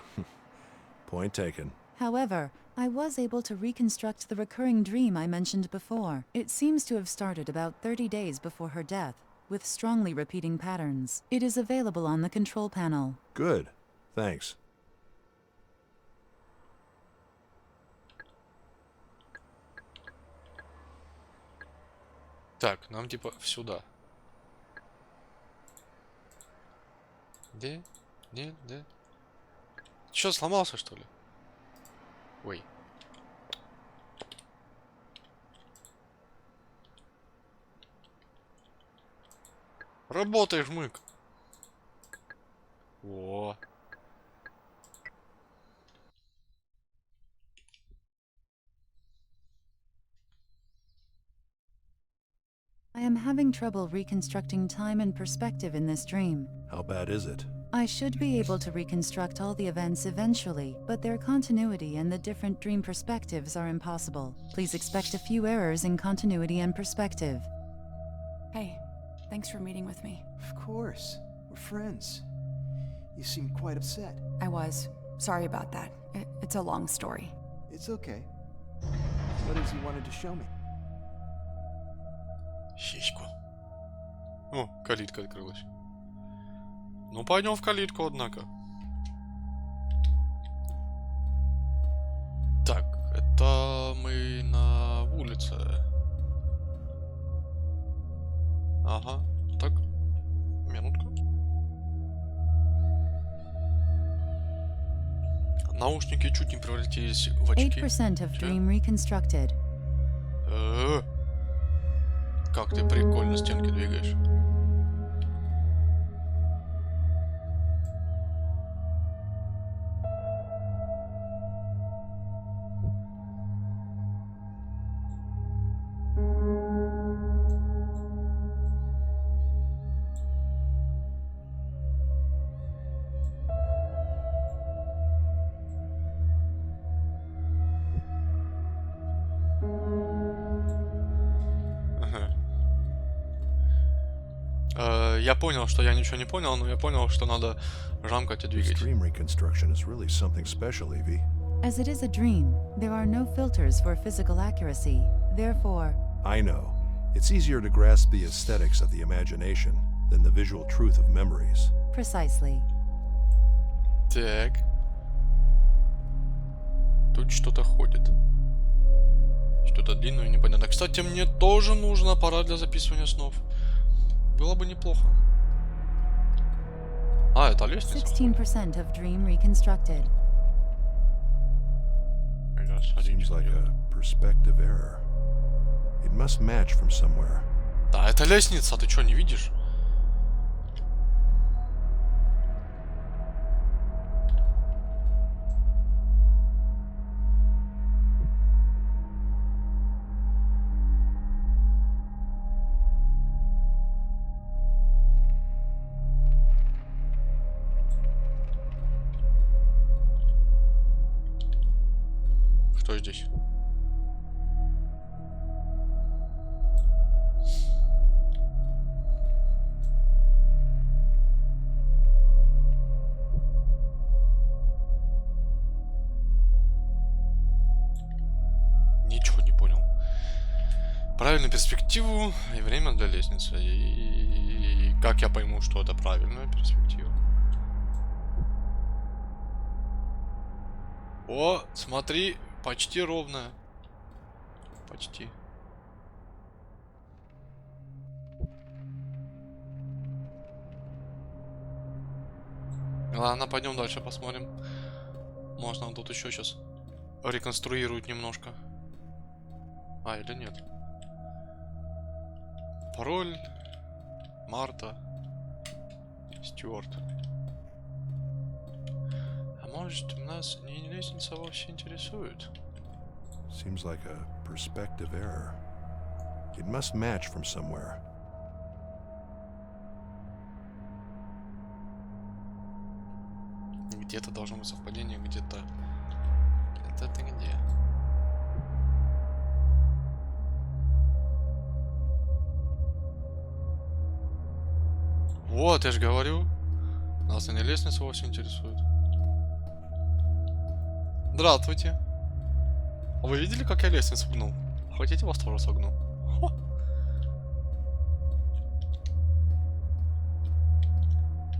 Point taken. However, I was able to reconstruct the recurring dream I mentioned before. It seems to have started about 30 days before her death, with strongly repeating patterns. It is available on the control panel. Good. Thanks. Так, нам типа сюда. Где? Нет, да? Чё, сломался, что ли? Ой. Работай, жмык. О. I am having trouble reconstructing time and perspective in this dream. How bad is it? I should be able to reconstruct all the events eventually, but their continuity and the different dream perspectives are impossible. Please expect a few errors in continuity and perspective. Hey, thanks for meeting with me. Of course. We're friends. You seem quite upset. I was. Sorry about that. It's a long story. It's okay. What is he wanted to show me? Сиську. О, калитка открылась. Ну, пойдем в калитку, однако. Так, это мы на улице. Ага, так. Наушники чуть не превратились в очки. 8% of Всё. dream reconstructed. Э, Как ты прикольно стенки двигаешь. Ага. Я понял, что я ничего не понял, но я понял, что надо жамкать и This двигать. dream reconstruction is really something special, Evie. As it is a dream, there are no filters for physical accuracy. Therefore, I know. It's easier to grasp the aesthetics of the imagination than the visual truth of memories. precisely. Так. Тут что-то ходит. Что-то длинное, непонятно. Кстати, мне тоже нужен аппарат для записывания снов. Было бы неплохо. А, это лестница? 16% of dream reconstructed. Seems like a perspective error. It must match from somewhere. Да, это лестница, ты что, не видишь? Что здесь? Ничего не понял. Правильную перспективу и время для лестницы. И как я пойму, что это правильная перспектива? О, смотри, почти ровная. Почти. Ладно, пойдем дальше посмотрим. Можно тут еще сейчас реконструировать немножко. А, или нет? Пароль. Марта. Стюарт. А может, нас не лестница вовсе интересует? Seems like a perspective error. It must match from somewhere. Где-то должно быть совпадение, где-то... Это где? Вот, я же говорю. Нас и не лестница вовсе интересует. Здравствуйте. А вы видели, как я лестницу гнул? Хотите, вас тоже согну? Хо.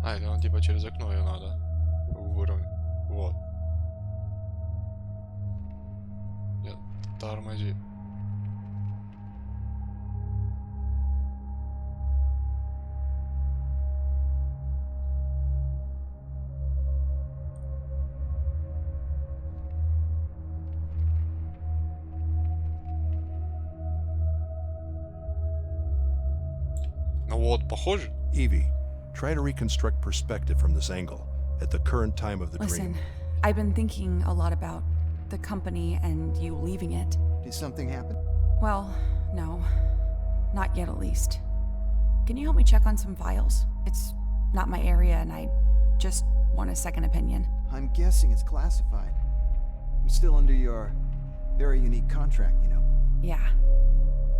А, или он типа через окно ее надо выровнять. Вот. Нет, тормози. Ну вот, похоже. Evie, try to reconstruct perspective from this angle at the current time of the Listen, dream. I've been thinking a lot about the company and you leaving it. Did something happen? Well, no. Not yet, at least. Can you help me check on some files? It's not my area and I just want a second opinion. I'm guessing it's classified. I'm still under your very unique contract, you know. Yeah.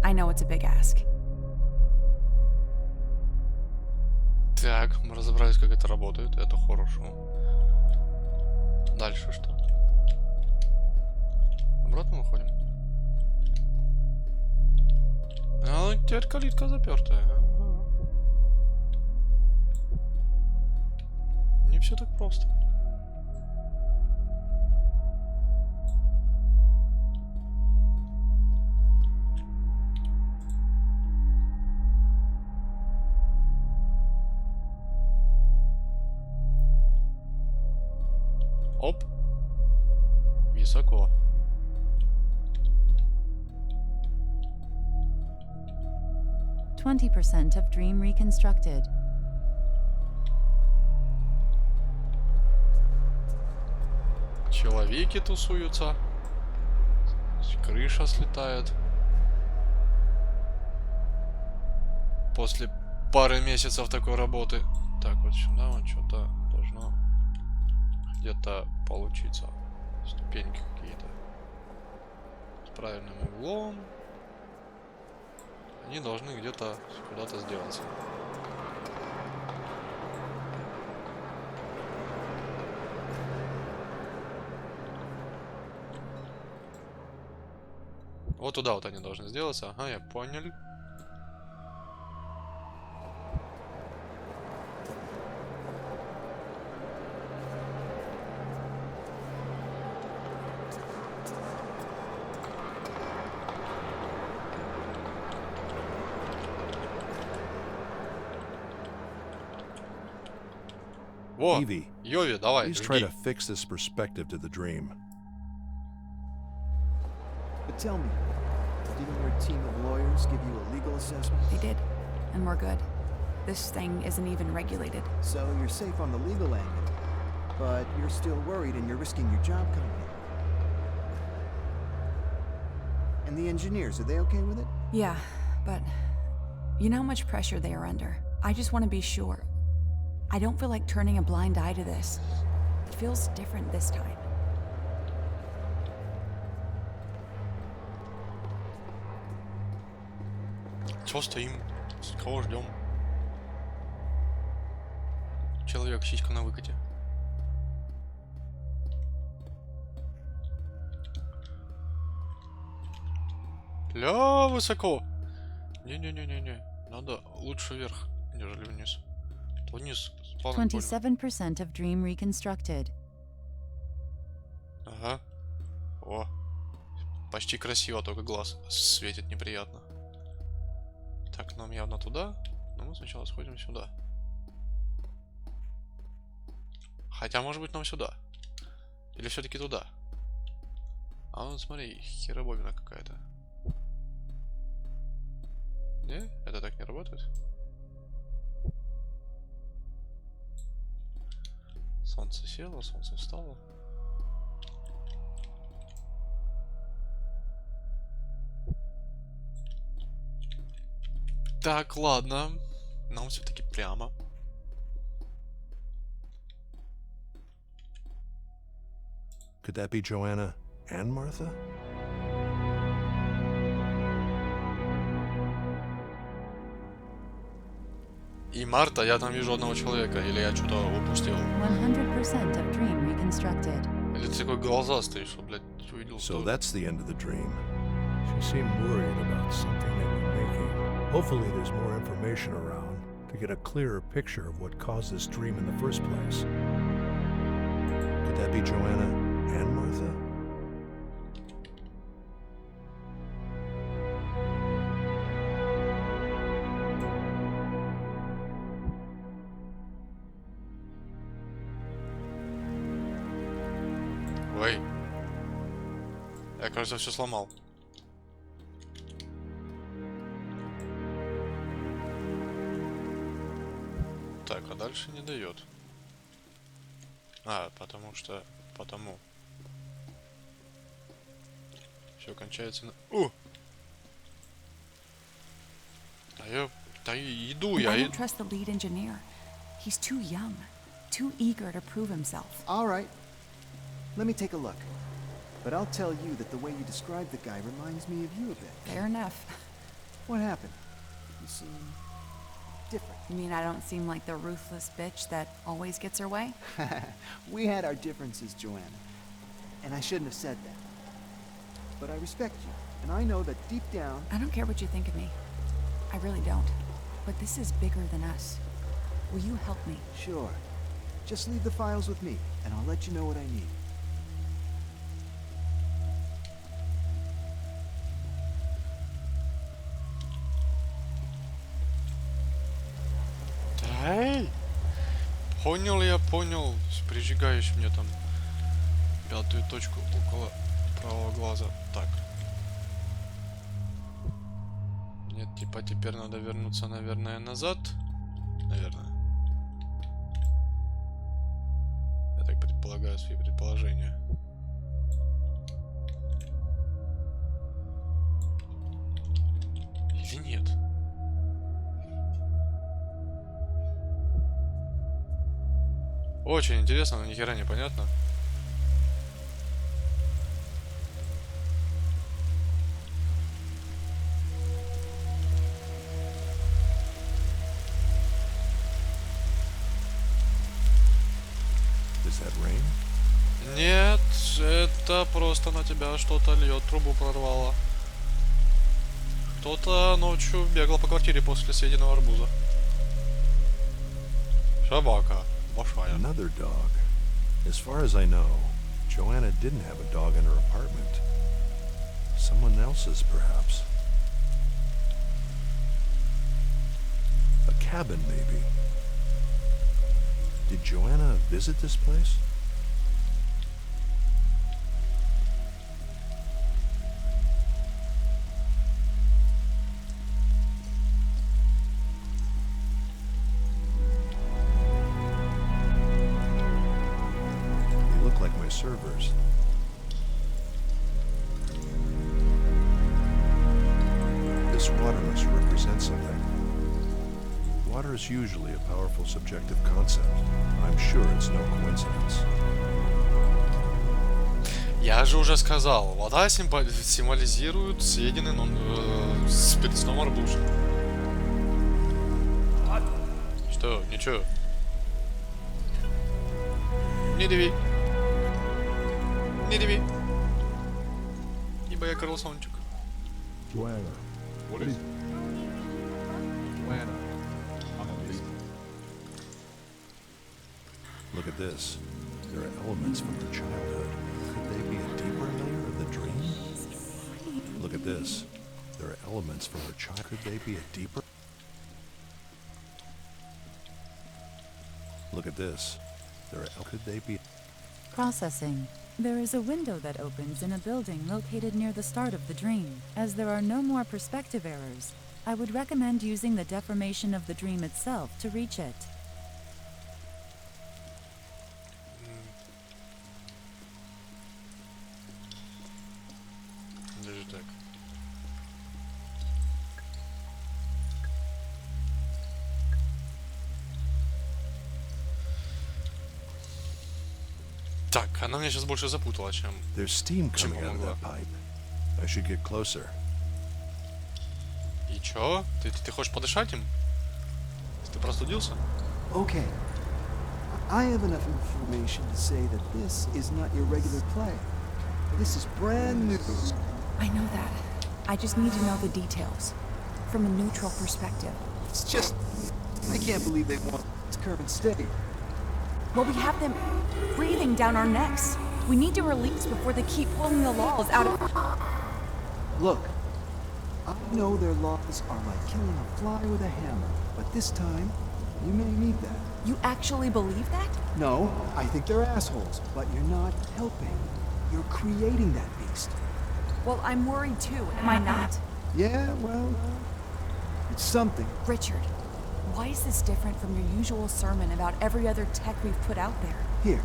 I know it's a big ask. Так, мы разобрались, как это работает. Это хорошо. Дальше что? Обратно выходим. А, теперь калитка запертая. Ага. Не все так просто. Оп. Высоко. %20 of dream reconstructed. Человеки тусуются. Крыша слетает. После пары месяцев такой работы. Так, вот сюда вот что-то должно где-то получиться. Ступеньки какие-то. С правильным углом. Они должны где-то куда-то сделаться. Вот туда вот они должны сделаться. Ага, я понял. Во! Evie, Йови, давай, please try жги. to fix this perspective to the dream. But tell me, didn't your team of lawyers give you a legal assessment? They did, and we're good. This thing isn't even regulated. So you're safe on the legal angle, but you're still worried and you're risking your job coming here. And the engineers, are they okay with it? Yeah, but you know how much pressure they are under. I just want to be sure. I don't feel like turning a blind eye to this. It feels different this time. Чего стоим? Кого ждем? Человек, сиська на выкате. Ля, высоко. Не-не-не-не-не. Надо лучше вверх, нежели вниз. То вниз спавн понял. 27% of dream reconstructed. Ага. О. Почти красиво, только глаз светит неприятно. Так, нам явно туда. Но мы сначала сходим сюда. Хотя, может быть, нам сюда. Или все-таки туда. А ну смотри, херобобина какая-то. Не? Это так не работает? Солнце село, солнце встало. Так, ладно. Нам все-таки прямо. Could that be Joanna and Martha? И Марта, я там вижу одного человека. Или я что-то упустил. 100% of dream reconstructed. Или ты такой глазастый, что, блядь, увидел, So что... that's the end of the dream. She seemed worried about something they were making. Hopefully there's more information around to get a clearer picture of what caused this dream in the first place. Could that be Joanna and Martha? Ой. Я, кажется, все сломал. Так, а дальше не дает. А, потому что... Потому. Все кончается на... О! Да я иду, я I don't иду. trust the lead engineer. He's too young, too eager to prove himself. All right. Let me take a look. But I'll tell you that the way you describe the guy reminds me of you a bit. Fair enough. What happened? You seem different. You mean I don't seem like the ruthless bitch that always gets her way? We had our differences, Joanna. And I shouldn't have said that. But I respect you, and I know that deep down... I don't care what you think of me. I really don't. But this is bigger than us. Will you help me? Sure. Just leave the files with me, and I'll let you know what I need. Эй! Понял, я понял. С прижигаешь мне там пятую точку около правого глаза. Так. Нет, типа теперь надо вернуться, наверное, назад. Наверное. Я так предполагаю свои предположения. Или нет? Очень интересно, но ни хера непонятно. Is that rain? Нет, это просто на тебя что-то льет, трубу прорвало. Кто-то ночью бегал по квартире после съеденного арбуза. Собака. Большая. Another dog. As far as I know, Joanna didn't have a dog in her apartment. Someone else's, perhaps. A cabin, maybe. Did Joanna visit this place? They look like my servers. This water must represent something. Water is usually a powerful subjective concept. I'm sure it's no coincidence. Я же уже сказал, вода символизирует съеденный с перцом арбуз. Что? Ничего. Не дави. Не дави. Ибо я красавчик. Joanna. What is Joanna? Look at this. There are elements from her childhood. Could they be a deeper layer of the dream? Look at this. There are elements from her child. Could they be a deeper? Look at this. Could they be? Processing. There is a window that opens in a building located near the start of the dream. As there are no more perspective errors, I would recommend using the deformation of the dream itself to reach it. Даже так. Так, она меня сейчас больше запутала, чем... There's steam Чем coming out of помогла. that pipe. I should get closer. И чё? Ты хочешь подышать им? Ты простудился? Okay. I have enough information to say that this is not your regular play. This is brand new. I know that. I just need to know the details. From a neutral perspective. It's just... I can't believe they want its current state. Well, we have them breathing down our necks. We need to release before they keep pulling the laws out of... Look, I know their laws are like killing a fly with a hammer, but this time, you may need that. You actually believe that? No, I think they're assholes, but you're not helping. You're creating that beast. Well, I'm worried too, am I not? Yeah, well, it's something. Richard, why is this different from your usual sermon about every other tech we've put out there? Here,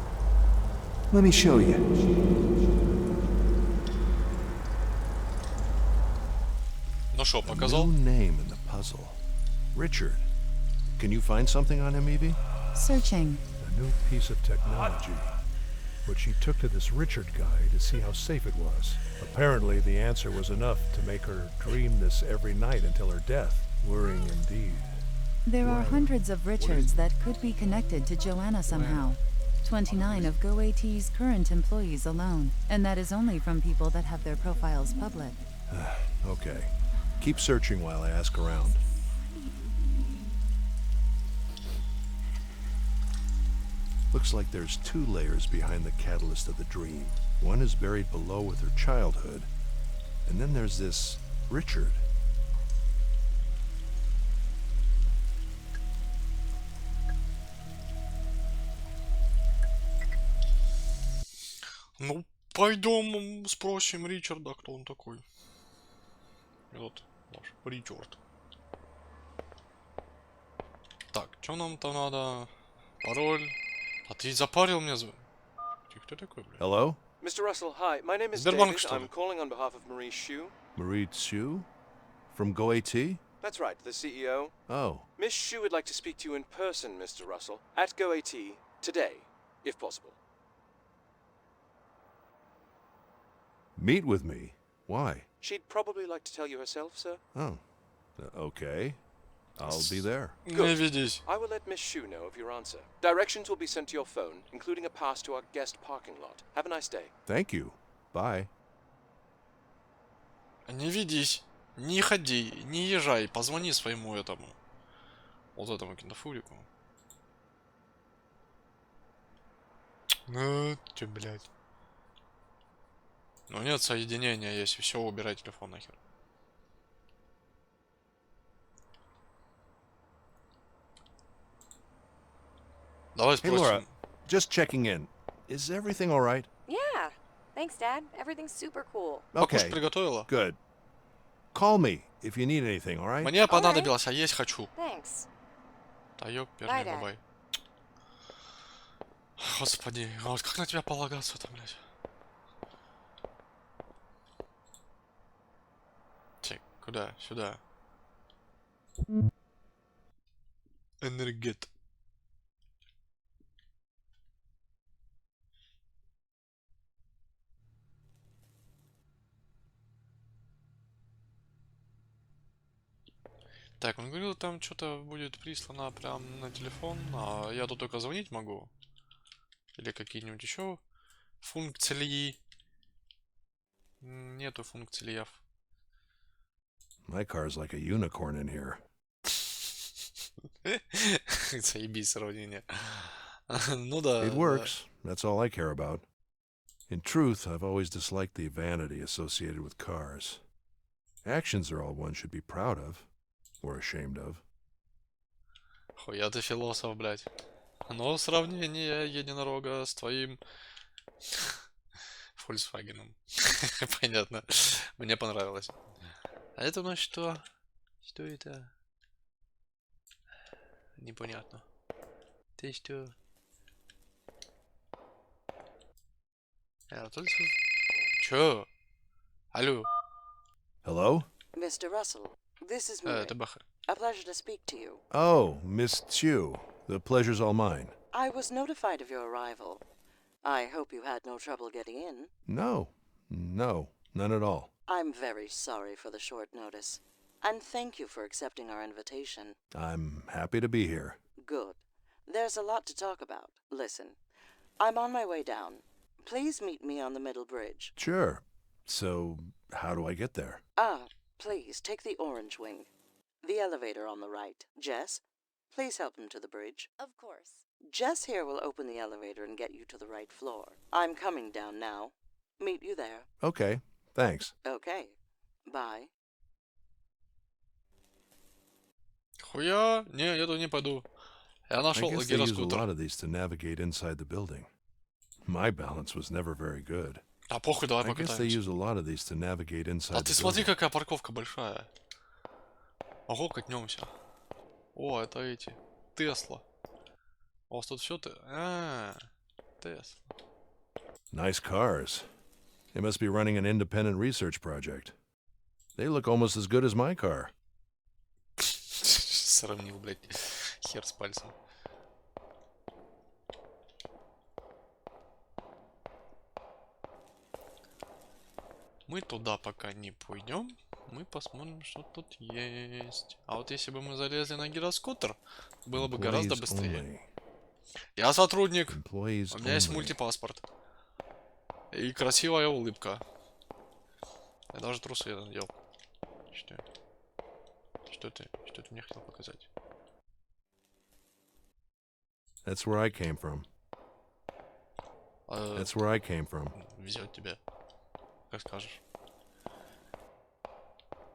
let me show you. Ну шо, A показал? new name in the puzzle. Richard. Can you find something on him, Evie? Searching. A new piece of technology, which she took to this Richard guy to see how safe it was. Apparently, the answer was enough to make her dream this every night until her death. Worrying indeed. There are hundreds of Richards that could be connected to Joanna somehow. 29 of GoAT's current employees alone, and that is only from people that have their profiles public. Okay. Keep searching while I ask around. Looks like there's two layers behind the catalyst of the dream. One is buried below with her childhood, and then there's this Richard. Ну, пойдем спросим Ричарда, кто он такой. Вот ваш Ричард. Так, что нам там надо? Пароль. А ты запарил мне Ты кто такой, блядь? Hello? Mr. Russell, hi. My name is Сбербанк, David. что ли? I'm calling on behalf of Marie Shu. Marie Chu? From GoAT? That's right, the CEO. Oh, Miss Shu would like to speak to you in person, Mr. Russell, at GoAT today, if possible. meet with me. Why? She'd probably like to tell you herself, sir. Oh, okay. I'll be there. Не ведись. I will let Miss Shu know of your answer. Directions will be sent to your phone, including a pass to our guest parking lot. Have a nice day. Thank you. Bye. Не ведись. Не ходи. Не езжай. Позвони своему этому. Вот этому кинофурику. Ну, чё, блядь. Ну нет соединения, если все, убирай телефон нахер. Давай Hey, Laura, спросим. just checking in. Is everything all right? Yeah. Thanks, Dad. Everything's super cool. Покушать Okay, приготовила? good. Call me if you need anything, all right? Мне понадобилось, а есть хочу. Thanks. Да ёп, Bye, перный Dad. бабай. Господи, а вот как на тебя полагаться-то, блядь? Так, куда? Сюда. Энергет. Так, он говорил, там что-то будет прислано прям на телефон, а я тут только звонить могу. Или какие-нибудь еще функции. Нету функций. My car's like a unicorn in here. Заебись сравнение. Ну да. It works. That's all I care about. In truth, I've always disliked the vanity associated with cars. Actions are all one should be proud of, or ashamed of. Хуя ты философ, блядь. Но сравнение единорога с твоим Volkswagen. Понятно. Мне понравилось. А это у нас что? Что это? Непонятно. Ты что? Чё? Алло. Hello? Mr. Russell, this is Marie. Это Баха. A pleasure to speak to you. Oh, Miss Chu. The pleasure's all mine. I was notified of your arrival. I hope you had no trouble getting in. No, none at all. I'm very sorry for the short notice. And thank you for accepting our invitation. I'm happy to be here. Good. There's a lot to talk about. Listen, I'm on my way down. Please meet me on the middle bridge. Sure. So, how do I get there? Please take the orange wing. The elevator on the right. Jess, please help him to the bridge. Of course. Jess here will open the elevator and get you to the right floor. I'm coming down now. Meet you there. Okay, thanks. Okay. Bye. Хуя? Не, я тут не пойду. Я I нашел guess they use a lot гироскутер. of these to navigate inside the building. My balance was never very good. А похуй, давай I guess they покатаемся. use a lot of these to navigate inside А the ты смотри, building. какая парковка большая. Ого, катнемся. О, это эти. Тесла. У вас тут все ты. Тесла. Nice cars. They must be running an independent research project. They look almost as good as my car. Сравнил, блядь. Хер с пальцем. Мы туда пока не пойдем. Мы посмотрим, что тут есть. А вот если бы мы залезли на гироскутер, было бы гораздо Employees быстрее. only. Я сотрудник. Employees У меня есть only. мультипаспорт. И красивая улыбка. Я даже трусы надел. Что? Что ты мне хотел показать? That's where I came from. That's where I came from. Везет тебе. Как скажешь.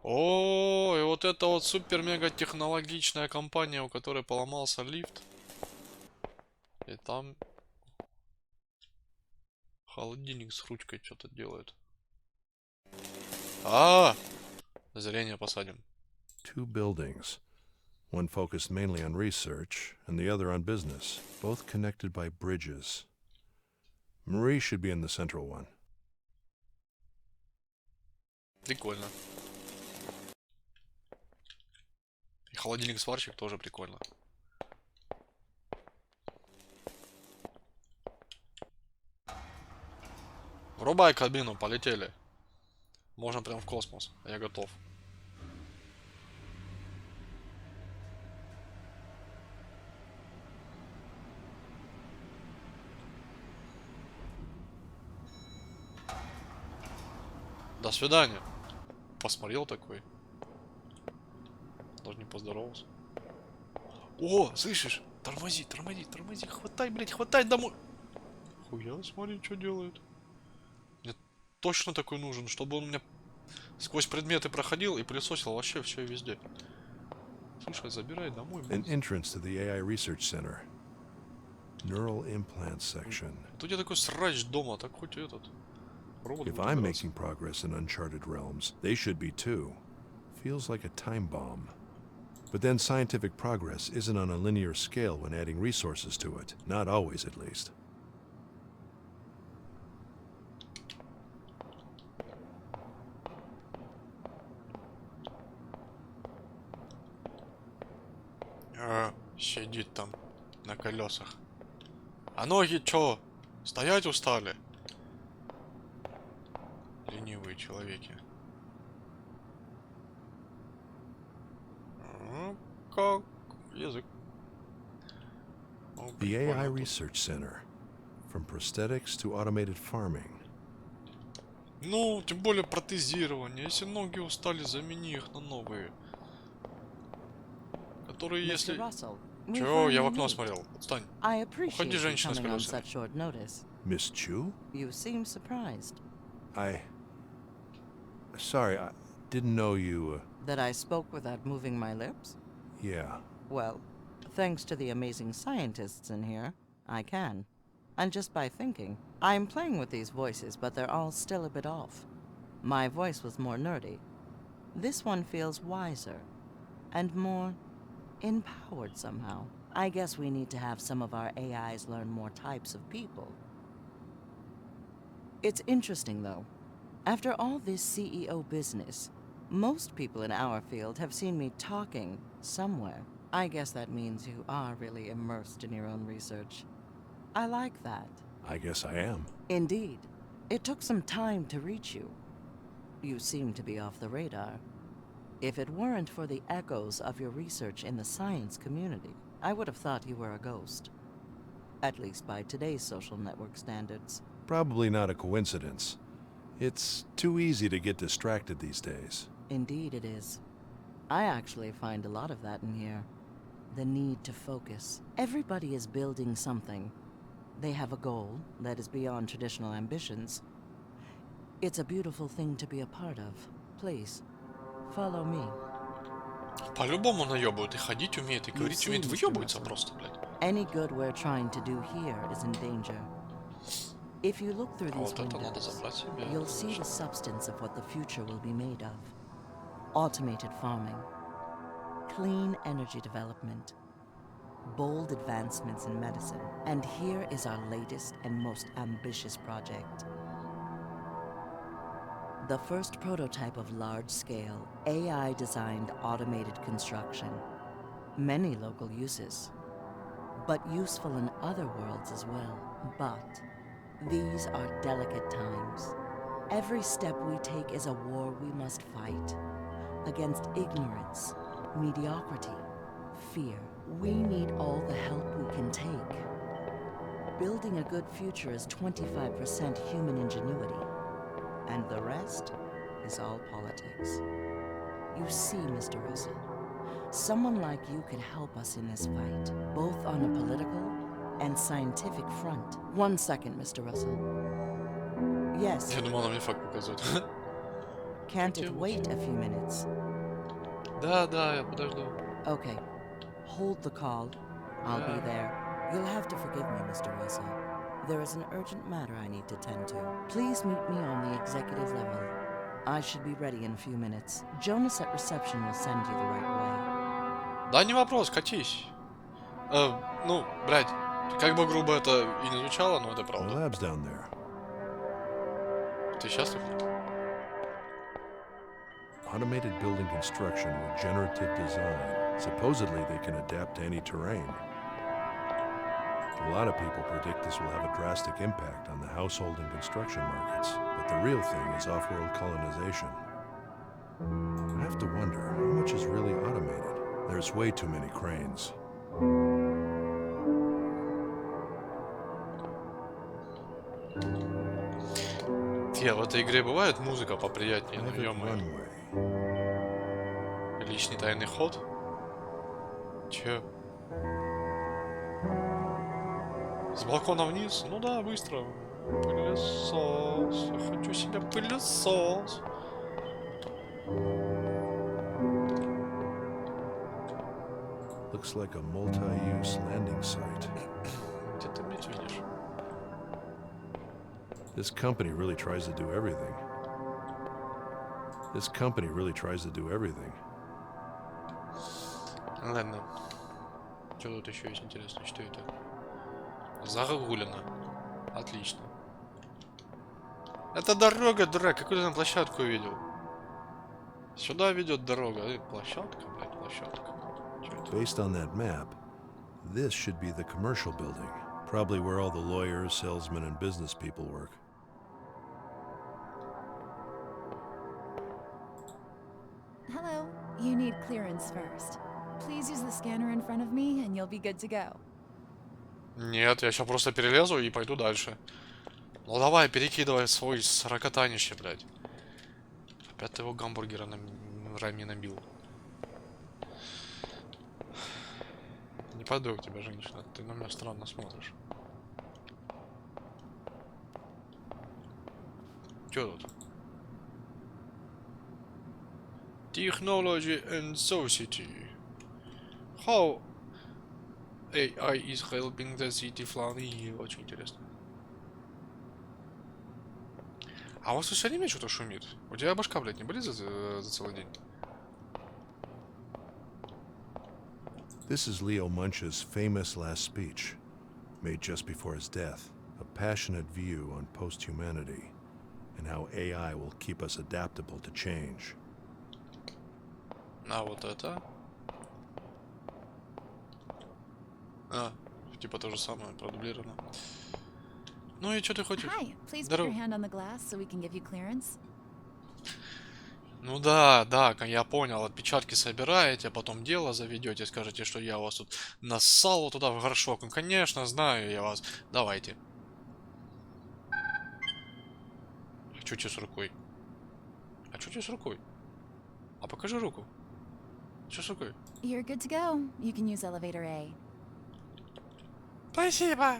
О, и вот это вот супер-мега технологичная компания, у которой поломался лифт. И там Холодильник с ручкой что-то делает. А, зрение посадим. Two buildings. One focused mainly on research, and the other on business, both connected by bridges. Marie should be in the central one. Прикольно. И холодильник-сварщик тоже прикольно. Врубай кабину, полетели. Можно прям в космос. Я готов. До свидания. Посмотрел такой. Даже не поздоровался. О, слышишь? Тормози, тормози, тормози. Хватай, блядь, хватай домой. Хуя, смотри, что делает. Мне точно такой нужен, чтобы он у меня сквозь предметы проходил и пылесосил вообще все и везде. Слушай, забирай домой. An entrance to the AI Research Center. Neural implant section. Тут я такой срач дома, так хоть этот. Робот If будет I'm убираться. making progress in uncharted realms, they should be too. Feels like a time bomb. But then scientific progress isn't on a linear scale when adding resources to it. Not always, at least. Сидит там на колесах. А ноги чё? Стоять устали? Ленивые человеки. Как язык. О, The AI прикольно тут. Research Center. From prosthetics to automated farming. Ну, тем более протезирование. Если ноги устали, замени их на новые. Которые, Mr. если... Russell, we Чё? Я в finally окно meet. смотрел. Отстань. I appreciate Уходи, you женщина с coming on колесами. such short notice. Miss Chu? You seem surprised Sorry, I didn't know you, that I spoke without moving my lips. yeah. Well, thanks to the amazing scientists in here, I can. And just by thinking. I'm playing with these voices, but they're all still a bit off. My voice was more nerdy. This one feels wiser. And more empowered somehow. I guess we need to have some of our AIs learn more types of people. It's interesting, though. After all this CEO business, most people in our field have seen me talking somewhere. I guess that means you are really immersed in your own research. I like that. I guess I am. Indeed. It took some time to reach you. You seem to be off the radar. If it weren't for the echoes of your research in the science community, I would have thought you were a ghost. At least by today's social network standards. Probably not a coincidence. It's too easy to get distracted these days. Indeed it is. I actually find a lot of that in here. The need to focus. Everybody is building something. They have a goal that is beyond traditional ambitions. It's a beautiful thing to be a part of. Please, follow me. По-любому наебывают. И ходить умеет, и You говорить see, умеет. Mr. Выебывается Russell, просто, блядь. Any good we're trying to do here is in danger. If you look through А these вот это надо windows, забрать себе. you'll see the substance of what the future will be made of. Automated farming, clean energy development, bold advancements in medicine. And here is our latest and most ambitious project. The first prototype of large-scale, AI-designed automated construction. Many local uses, but useful in other worlds as well. But these are delicate times. Every step we take is a war we must fight. Against ignorance, mediocrity, fear. We need all the help we can take. Building a good future is 25% human ingenuity, and the rest is all politics. You see, Mr. Russell, someone like you could help us in this fight, both on a political and scientific front. 1 second, Mr. Russell. Yes, Я думал, она мне факт показывает. can't it wait a few minutes? Да, да, я подожду. Okay, hold the call. I'll be there. You'll have to forgive me, Mr. Russell. There is an urgent matter I need to tend to. Please meet me on the executive level. I should be ready in a few minutes. Jonas at reception will send you the right way. Да не вопрос, катись. Ну, блядь, как бы грубо это и не звучало, но это My правда. lab's down there. Ты счастлив? Automated building construction with generative design. Supposedly they can adapt to any terrain. A lot of people predict this will have a drastic impact on the household and construction markets, but the real thing is off-world colonization. I have to wonder, how much is really automated? There's way too many cranes. Те, в этой игре бывает музыка поприятнее, ну Private ё-моё. runway. Личный тайный ход? Чё? С балкона вниз? Ну да, быстро. Пылесос. Я хочу себе пылесос. Looks like a multi-use landing site. Где ты меня видишь? This company really tries to do everything. This company really tries to do everything. Ладно. Что тут еще есть интересно? Что это? Загогулено. Отлично. Это дорога, дурак. Какую ты там площадку видел? Сюда ведет дорога. Площадка, блядь, площадка. Чё это? Based on that map, this should be the commercial building. Probably where all the lawyers, salesmen, and business people work. Hello. You need clearance first. Please use the scanner in front of me and you'll be good to go. Нет, я сейчас просто перелезу и пойду дальше. Ну давай, перекидывай свой сорокотанище, блядь. Опять ты его гамбургера рами набил. Не пойду к тебе, женщина. Ты на меня странно смотришь. Чё тут? Technology and society. How AI is helping the city flourish. Очень интересно. А у вас все время что-то шумит? У тебя башка, блядь, не болит за целый день? This is Leo Munch's famous last speech, made just before his death. A passionate view on post-humanity and how AI will keep us adaptable to change. А вот это? А, типа то же самое, продублировано. Ну и что ты хочешь? Hi. Please put Здорово. your hand on the glass so we can give you clearance. Ну да, да, я понял. Отпечатки собираете, а потом дело заведете, скажете, что я вас тут нассал вот туда в горшок. Ну конечно, знаю я вас. Давайте. А чё тебе с рукой? А чё тебе с рукой? А покажи руку. Чё с рукой? You're good to go. You can use elevator A. Спасибо.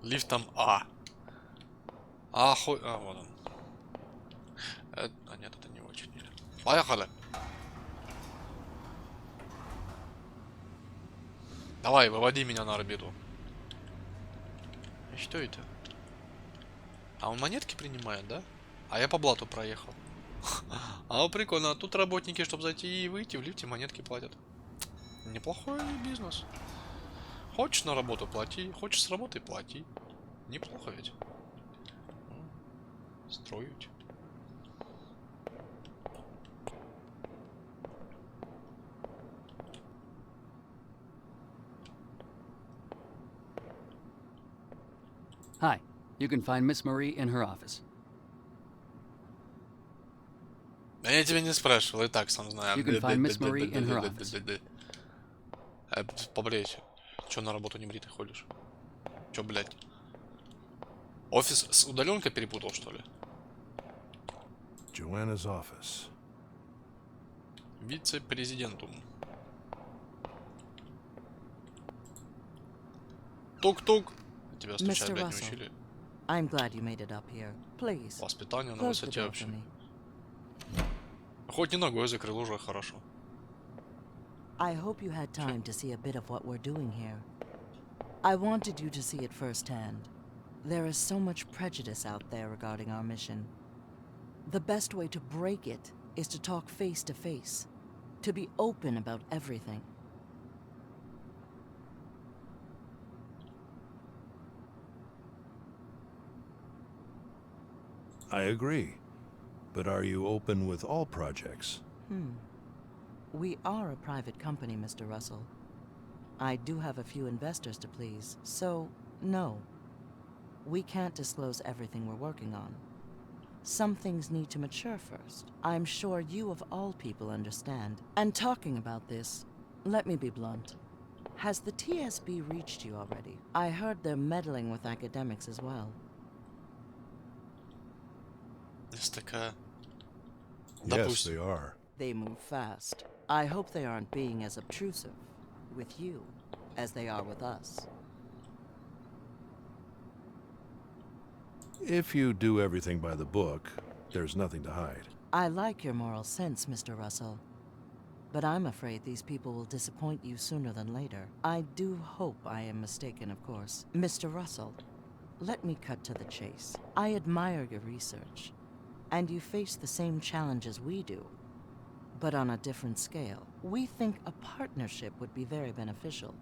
Лифтом А. А, вот он. А нет, это не очень. Поехали. Давай, выводи меня на орбиту. Что это? А он монетки принимает, да? А я по блату проехал. А, прикольно. Тут работники, чтобы зайти и выйти, в лифте монетки платят. Неплохой бизнес. Хочешь на работу плати, хочешь с работы плати. Неплохо ведь. Строить. Hi. You can find Miss Marie in her office. Да я тебя не спрашивал, и так сам знаю. You can find Miss Marie in her office. Побрейся. Чё на работу не бритый ходишь? Чё, блядь? Офис с удаленкой перепутал, что ли? Joanna's office. Вице-президентум. Тук-тук. Тебя стучать, Mr. блядь, не Russell. учили. I'm glad you made it up here. Please, Воспитание на close the высоте door for вообще. me. Хоть не ногой закрыл, уже хорошо. I hope you had time to see a bit of what we're doing here. I wanted you to see it firsthand. There is so much prejudice out there regarding our mission. The best way to break it is to talk face to face, to be open about everything. I agree. But are you open with all projects? We are a private company, Mr. Russell. I do have a few investors to please, so no. We can't disclose everything we're working on. Some things need to mature first. I'm sure you of all people understand. And talking about this, let me be blunt. Has the TSB reached you already? I heard they're meddling with academics as well. Есть такая. Yes, they are. They move fast. I hope they aren't being as obtrusive with you as they are with us. If you do everything by the book, there's nothing to hide. I like your moral sense, Mr. Russell. But I'm afraid these people will disappoint you sooner than later. I do hope I am mistaken, of course. Mr. Russell, let me cut to the chase. I admire your research, and you face the same challenges we do, but on a different scale. We think a partnership would be very beneficial.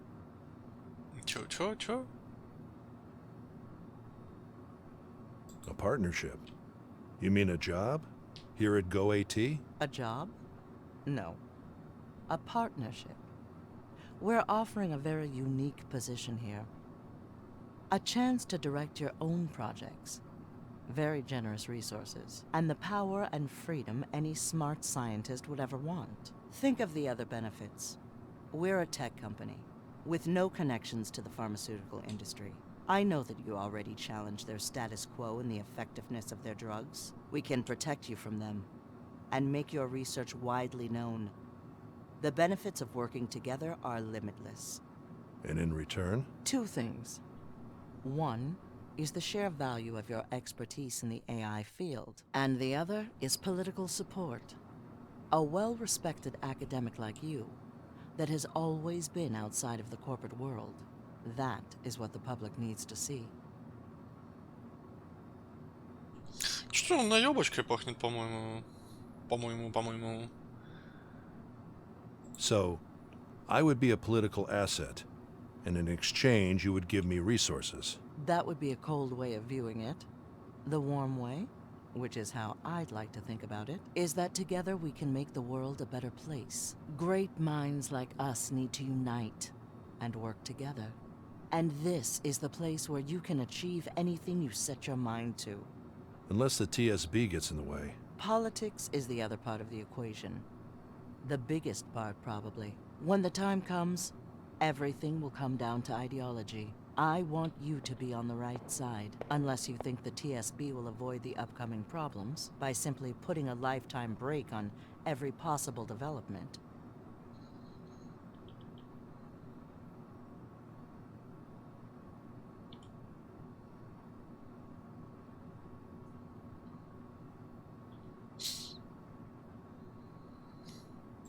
Чё? A partnership? You mean a job? Here at GoAT? A job? No. A partnership. We're offering a very unique position here. A chance to direct your own projects. Very generous resources. And the power and freedom any smart scientist would ever want. Think of the other benefits. We're a tech company, with no connections to the pharmaceutical industry. I know that you already challenge their status quo in the effectiveness of their drugs. We can protect you from them, and make your research widely known. The benefits of working together are limitless. And in return? Two things. One is the sheer value of your expertise in the AI field, and the other is political support. A well-respected academic like you that has always been outside of the corporate world. That is what the public needs to see. Что-то он наёбочкой пахнет, по-моему. По-моему. So, I would be a political asset, and in exchange you would give me resources. That would be a cold way of viewing it. The warm way, which is how I'd like to think about it, is that together we can make the world a better place. Great minds like us need to unite and work together. And this is the place where you can achieve anything you set your mind to. Unless the TSB gets in the way. Politics is the other part of the equation. The biggest part, probably. When the time comes, everything will come down to ideology. I want you to be on the right side, unless you think the TSB will avoid the upcoming problems by simply putting a lifetime brake on every possible development.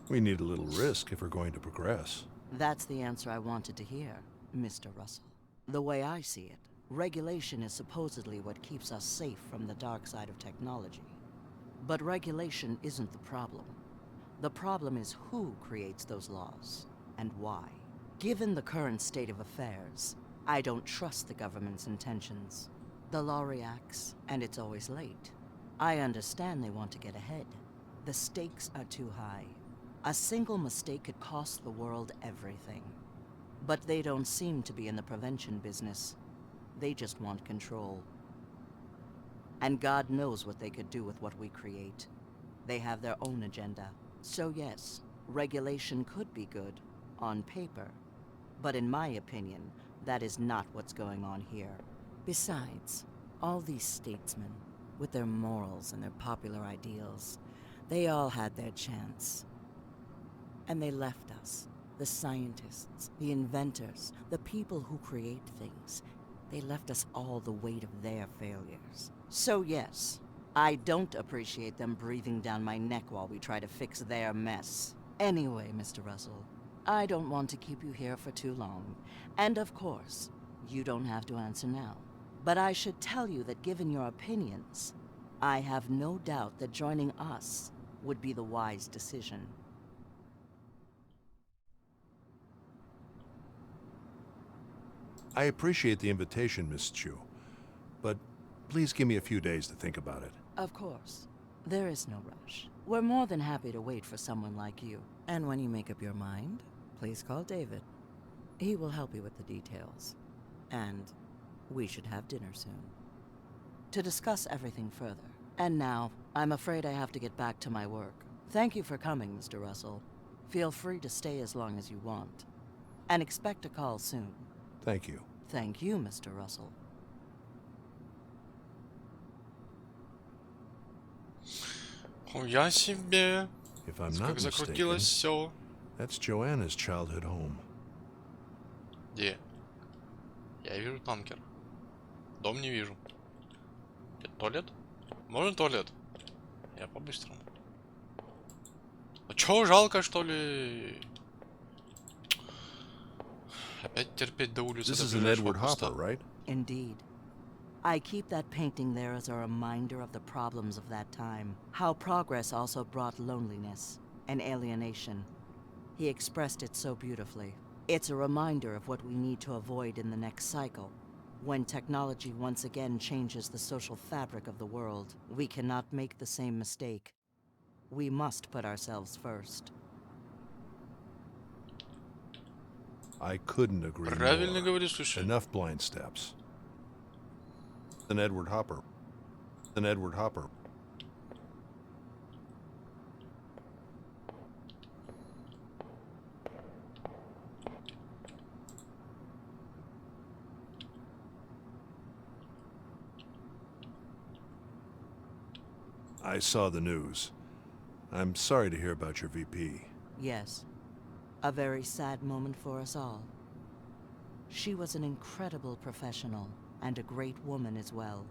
We need a little risk if we're going to progress. That's the answer I wanted to hear, Mr. Russell. The way I see it, regulation is supposedly what keeps us safe from the dark side of technology. But regulation isn't the problem. The problem is who creates those laws, and why. Given the current state of affairs, I don't trust the government's intentions. The law reacts, and it's always late. I understand they want to get ahead. The stakes are too high. A single mistake could cost the world everything. But they don't seem to be in the prevention business. They just want control. And God knows what they could do with what we create. They have their own agenda. So yes, regulation could be good, on paper. But in my opinion, that is not what's going on here. Besides, all these statesmen, with their morals and their popular ideals, they all had their chance. And they left us, the scientists, the inventors, the people who create things. They left us all the weight of their failures. So yes, I don't appreciate them breathing down my neck while we try to fix their mess. Anyway, Mr. Russell, I don't want to keep you here for too long. And of course, you don't have to answer now. But I should tell you that given your opinions, I have no doubt that joining us would be the wise decision. I appreciate the invitation, Miss Chu, but please give me a few days to think about it. Of course. There is no rush. We're more than happy to wait for someone like you. And when you make up your mind, please call David. He will help you with the details. And we should have dinner soon to discuss everything further. And now, I'm afraid I have to get back to my work. Thank you for coming, Mr. Russell. Feel free to stay as long as you want. And expect a call soon. Thank you. Thank you, Mr. Russell. Хуя себе. If I'm Как not mistaken, закрутилось все. that's Joanna's childhood home. Где? Я вижу танкер. Дом не вижу. Это туалет? Можно туалет? Я по-быстрому. А чё, жалко, что ли? Опять терпеть до улицы. This до is an ближайшего Edward куста. Hopper, right? Indeed. I keep that painting there as a reminder of the problems of that time. How progress also brought loneliness and alienation. He expressed it so beautifully. It's a reminder of what we need to avoid in the next cycle. When technology once again changes the social fabric of the world, we cannot make the same mistake. We must put ourselves first. I couldn't agree Правильно more. говоришь, слушай. Enough blind steps. An Edward Hopper. An Edward Hopper. I saw the news. I'm sorry to hear about your VP. Yes, a very sad moment for us all. She was an incredible professional and a great woman as well.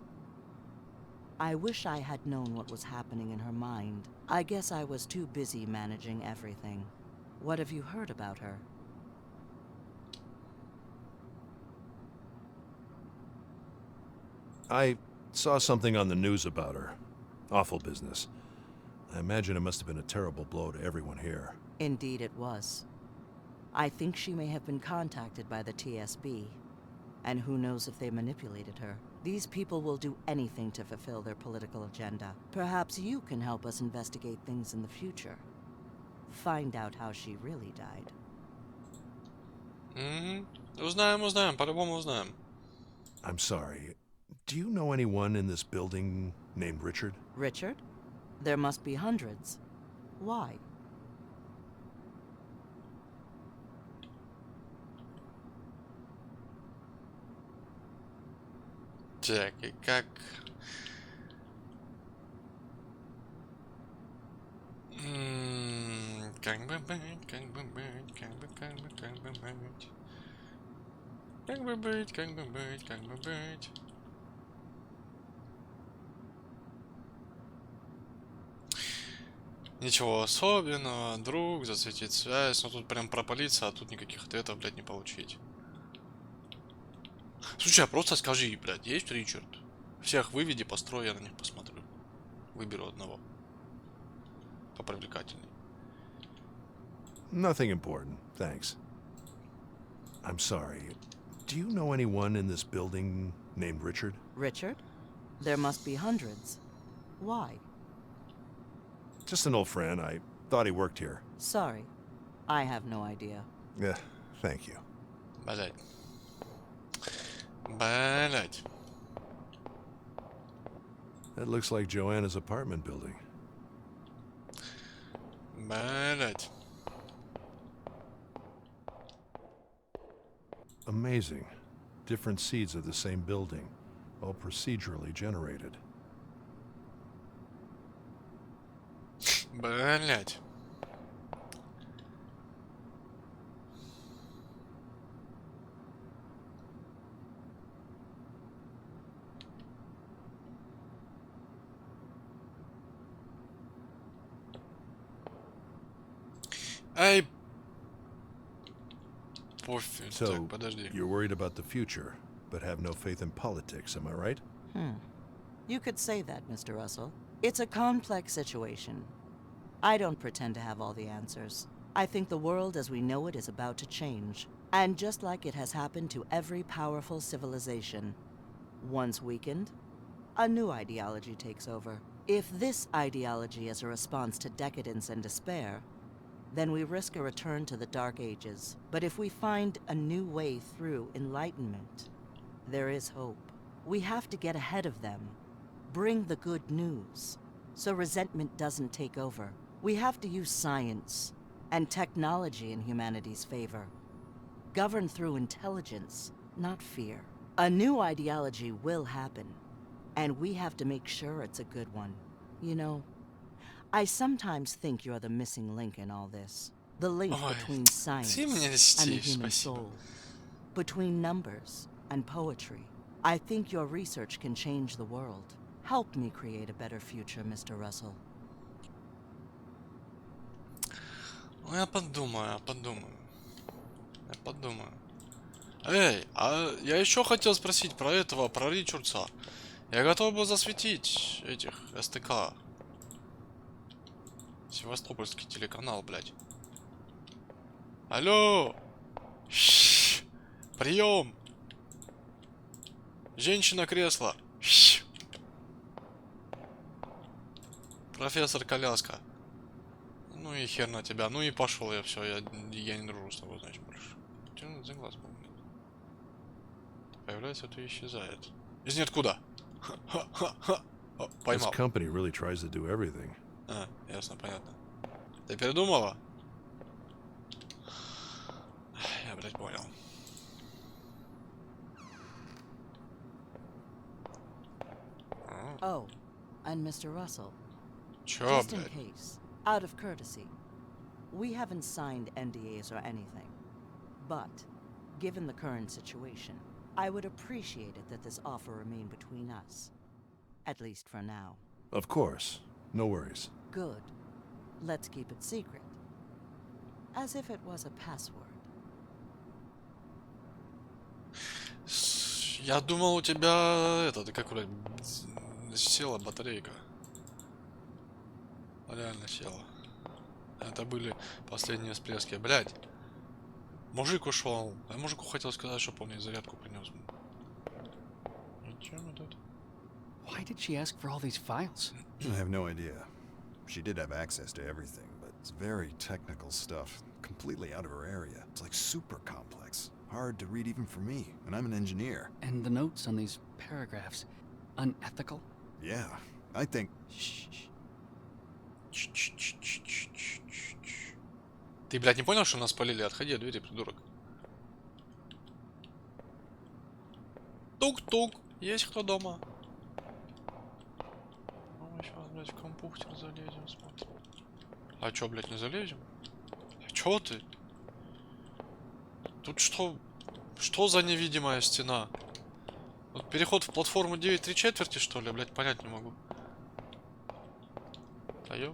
I wish I had known what was happening in her mind. I guess I was too busy managing everything. What have you heard about her? I saw something on the news about her. Awful business. I imagine it must have been a terrible blow to everyone here. Indeed it was. I think she may have been contacted by the TSB. And who knows if they manipulated her. These people will do anything to fulfill their political agenda. Perhaps you can help us investigate things in the future. Find out how she really died. Узнаем, по-любому узнаем. I'm sorry. Do you know anyone in this building named Richard? Richard? There must be hundreds. Why? Так, и как... Как бы быть, как бы быть, как бы быть. Как бы быть, как бы быть, как бы быть. Ничего особенного, друг, засветить связь, но тут прям пропалиться, а тут никаких ответов, блядь, не получить. Слушай, а просто скажи, блядь, есть Ричард? Всех выведи, построй, я на них посмотрю. Выберу одного. Попривлекательней. Nothing important, thanks. I'm sorry. Do you know anyone in this building named Richard? Richard? There must be hundreds. Why? Just an old friend. I thought he worked here. Sorry. I have no idea. Yeah, thank you. Блядь. Блядь. That looks like Joanna's apartment building. Блядь. Amazing. Different seeds of the same building, all procedurally generated. Блядь. Эй! Пофиг. So, Так, подожди. you're worried about the future, but have no faith in politics, am I right? You could say that, Mr. Russell. It's a complex situation. I don't pretend to have all the answers. I think the world as we know it is about to change. And just like it has happened to every powerful civilization, once weakened, a new ideology takes over. If this ideology is a response to decadence and despair, then we risk a return to the Dark Ages. But if we find a new way through enlightenment, there is hope. We have to get ahead of them. Bring the good news, so resentment doesn't take over. We have to use science and technology in humanity's favor. Govern through intelligence, not fear. A new ideology will happen, and we have to make sure it's a good one. You know, I sometimes think you're the missing link in all this. The link Ой, between science ты меня and the льстишь, human спасибо. soul. Between numbers and poetry. I think your research can change the world. Help me create a better future, Mr. Russell. Ну, я подумаю. Я подумаю. Эй, а я еще хотел спросить про этого, про Ричардса. Я готов был засветить этих СТК. Севастопольский телеканал, блядь. Алло! Прием! Женщина-кресло! Профессор Коляска. Ну и хер на тебя. Ну и пошел я, все, я не дружу с тобой, значит, больше. Тянуть за глаз был. Появляется, то исчезает. Из ниоткуда. О, This поймал. company really tries to do everything. А, ясно, понятно. Ты передумала? Я, блядь, понял. Oh, and Mr. Russell, Чё, just in блядь? case, out of courtesy, we haven't signed NDAs or anything. But, given the current situation, I would appreciate it that this offer remain between us. At least for now. Of course. No worries. Good. Let's keep it secret. As if it was a password. Я думал, у тебя это, как, блядь, села батарейка. Реально села. Это были последние всплески. Блядь. Мужик ушел. Я мужику хотел сказать, чтобы он мне зарядку принес. Ничего тут. Why did she ask for all these files? I have no idea. She did have access to everything, but it's very technical stuff. Completely out of her area. It's like super complex. Hard to read even for me, and I'm an engineer. And the notes on these paragraphs, unethical? Yeah, I think... Ты, блядь, не понял, что нас спалили? Отходи от двери, придурок. Тук-тук. Есть кто дома? Ну, мы сейчас, блядь, в компьютер залезем, смотрим. А чё, блядь, не залезем? А чё ты? Тут что? Что за невидимая стена? Вот переход в платформу 9/3/4, что ли? Блядь, понять не могу. Да ё.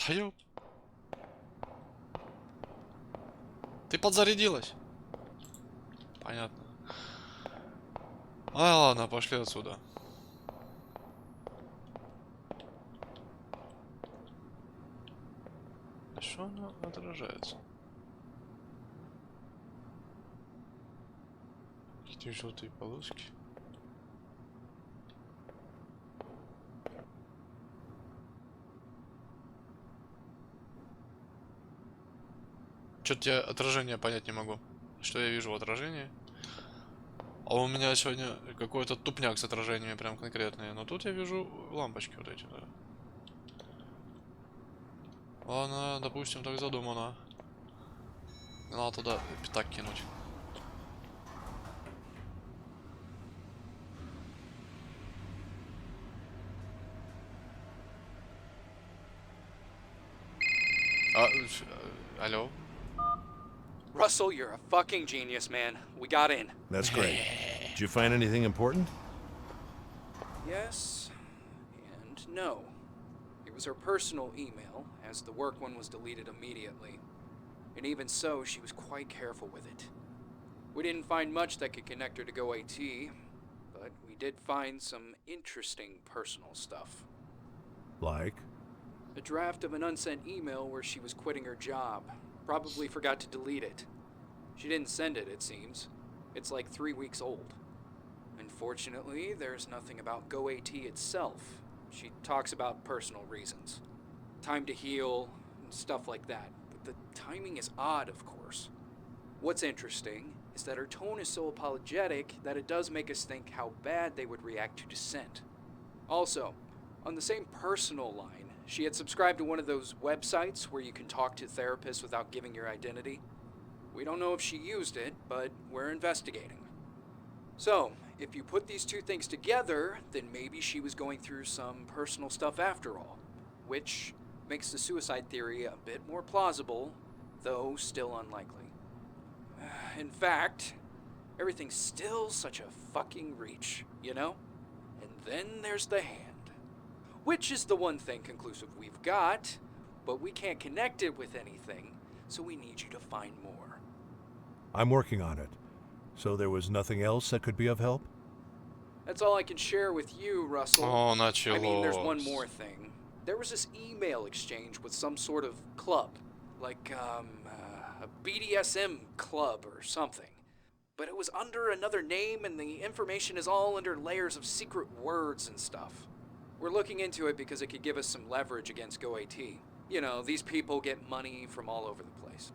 Да ё. Ты подзарядилась? Понятно. А, ладно, пошли отсюда. Что она отражается? Какие желтые полоски. Что-то я отражение понять не могу. Что я вижу в отражении? А у меня сегодня какой-то тупняк с отражениями прям конкретные. Но тут я вижу лампочки вот эти, да. Ладно, допустим, так задумано. Надо туда пятак кинуть. Алло? Russell, you're a fucking genius, man. We got in. That's great. Did you find anything important? Yes and no. It was her personal email, as the work one was deleted immediately. And even so, she was quite careful with it. We didn't find much that could connect her to GoAT, but we did find some interesting personal stuff. Like? A draft of an unsent email where she was quitting her job. Probably forgot to delete it. She didn't send it, it seems. It's like 3 weeks old. Unfortunately, there's nothing about GoAT itself. She talks about personal reasons. Time to heal, and stuff like that. But the timing is odd, of course. What's interesting is that her tone is so apologetic that it does make us think how bad they would react to dissent. Also, on the same personal line, she had subscribed to one of those websites where you can talk to therapists without giving your identity. We don't know if she used it, but we're investigating. So, if you put these two things together, then maybe she was going through some personal stuff after all, which makes the suicide theory a bit more plausible, though still unlikely. In fact, everything's still such a fucking reach, you know? And then there's the hand. Which is the one thing conclusive we've got, but we can't connect it with anything, so we need you to find more. I'm working on it. So there was nothing else that could be of help? That's all I can share with you, Russell. О, I mean, there's one началось. more thing. There was this email exchange with some sort of club, like a BDSM club or something. But it was under another name, and the information is all under layers of secret words and stuff. We're looking into it because it could give us some leverage against GoAT. You know, these people get money from all over the place.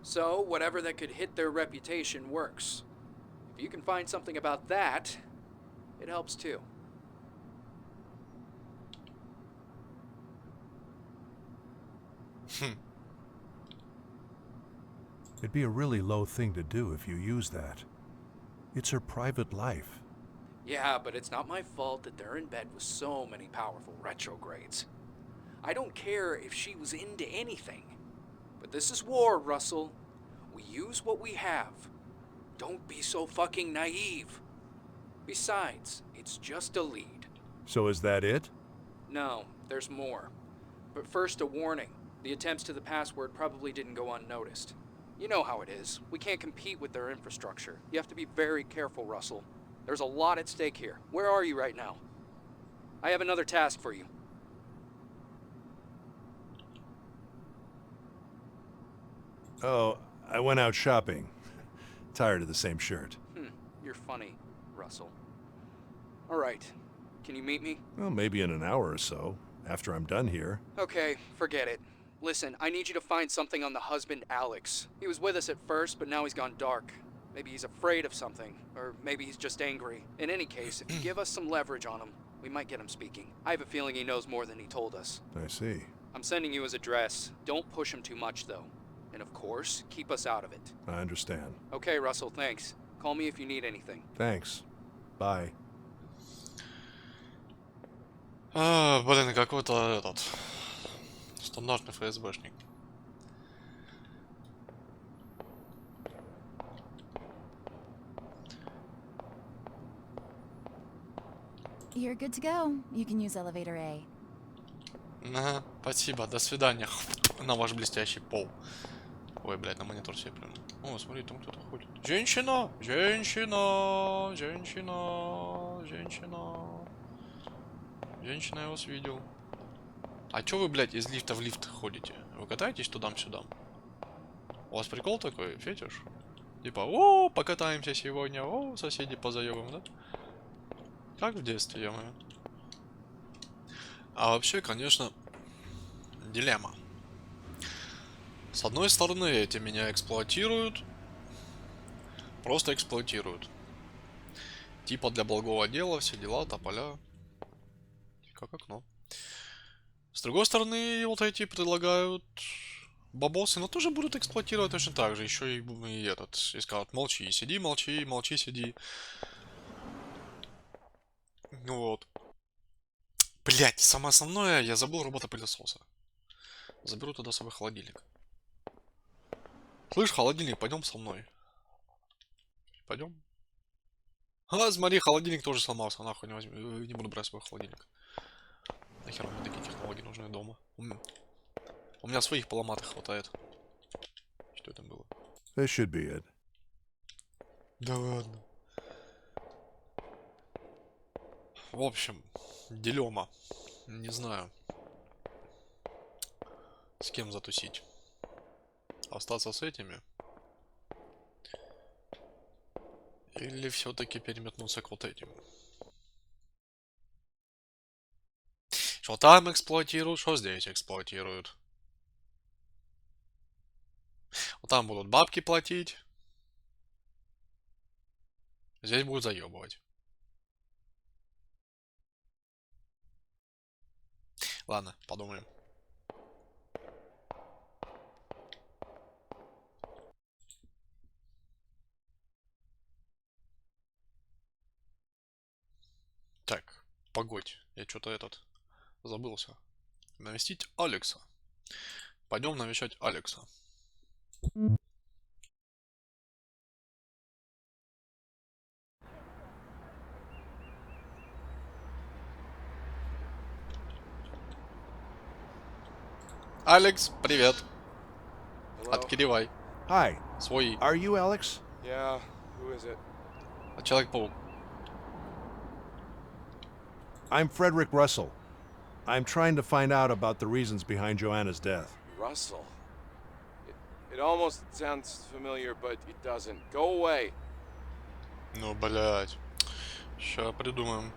So, whatever that could hit their reputation works. If you can find something about that, it helps too. It'd be a really low thing to do if you use that. It's her private life. Yeah, but it's not my fault that they're in bed with so many powerful retrogrades. I don't care if she was into anything. But this is war, Russell. We use what we have. Don't be so fucking naive. Besides, it's just a lead. So is that it? No, there's more. But first, a warning. The attempts to the password probably didn't go unnoticed. You know how it is. We can't compete with their infrastructure. You have to be very careful, Russell. There's a lot at stake here. Where are you right now? I have another task for you. Oh, I went out shopping. Tired of the same shirt. You're funny, Russell. All right. Can you meet me? Well, maybe in an hour or so, after I'm done here. Okay, forget it. Listen, I need you to find something on the husband, Alex. He was with us at first, but now he's gone dark. Maybe he's afraid of something, or maybe he's just angry. In any case, if you give us some leverage on him, we might get him speaking. I have a feeling he knows more than he told us. I see. I'm sending you his address. Don't push him too much, though. And of course, keep us out of it. I understand. Okay, Russell, thanks. Call me if you need anything. Thanks. Bye. Блин, какой-то этот стандартный ФСБшник. You're good to go. You can use elevator A. Ага, спасибо, до свидания. На ваш блестящий пол. Ой, блядь, на монитор себе прям. О, смотри, там кто-то ходит. Женщина! Женщина! Женщина! Женщина! Женщина, я вас видел. А чё вы, блядь, из лифта в лифт ходите? Вы катаетесь туда-сюда? У вас прикол такой, фетиш? Типа, о, покатаемся сегодня, о, соседи позовем, да? Как в детстве, ё-моё. А вообще, конечно, дилемма. С одной стороны, эти меня эксплуатируют. Просто эксплуатируют. Типа для благого дела, все дела, тополя. Как окно. С другой стороны, вот эти предлагают бабосы, но тоже будут эксплуатировать точно так же. Еще и этот, и скажут, молчи, сиди, молчи, молчи, сиди. Ну вот. Блять, самое основное, я забыл робота-пылесоса. Заберу туда с собой холодильник. Слышь, холодильник, пойдем со мной. Пойдем. А, смотри, холодильник тоже сломался. Нахуй не возьму. Не буду брать свой холодильник. Нахер мне такие технологии нужны дома. У меня своих поломатых хватает. Что это было? This should be it. Да ладно. В общем, дилемма. Не знаю. С кем затусить. Остаться с этими? Или все-таки переметнуться к вот этим? Что там эксплуатируют, что здесь эксплуатируют. Вот там будут бабки платить. Здесь будут заебывать. Ладно, подумаем. Так, погодь. Я что-то забылся. Навестить Алекса. Пойдем навещать Алекса. Алекс, привет. Откидывай. Hi. Свой. Are you Alex? Yeah, who is it? Человек-паук. I'm Frederick Russell. I'm trying to find out about the reasons behind Joanna's death. Russell. It almost sounds familiar, but it doesn't. Go away. Ну, блядь. Ща придумаем.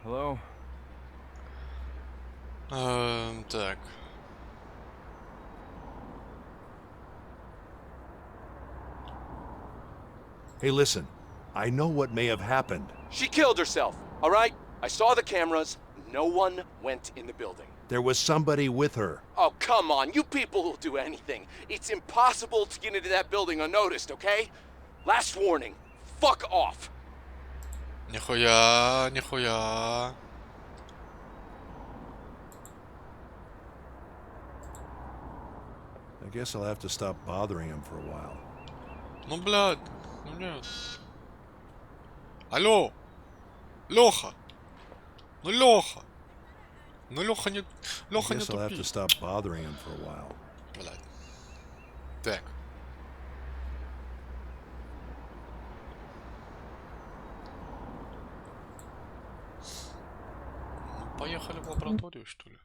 Hello? Так. Hey, listen. I know what may have happened. She killed herself, all right? I saw the cameras. No one went in the building. There was somebody with her. Oh, come on. You people will do anything. It's impossible to get into that building unnoticed, okay? Last warning. Fuck off. Нихуя, нихуя. I guess I'll have to stop bothering him for a while. Ну, блядь. Ну, нет. Алло. Леха. Ну, Леха. Ну, Леха не... I Леха не guess I'll have to тупи. stop bothering him for a while. Блядь. Так. Ну, поехали в лабораторию, что ли?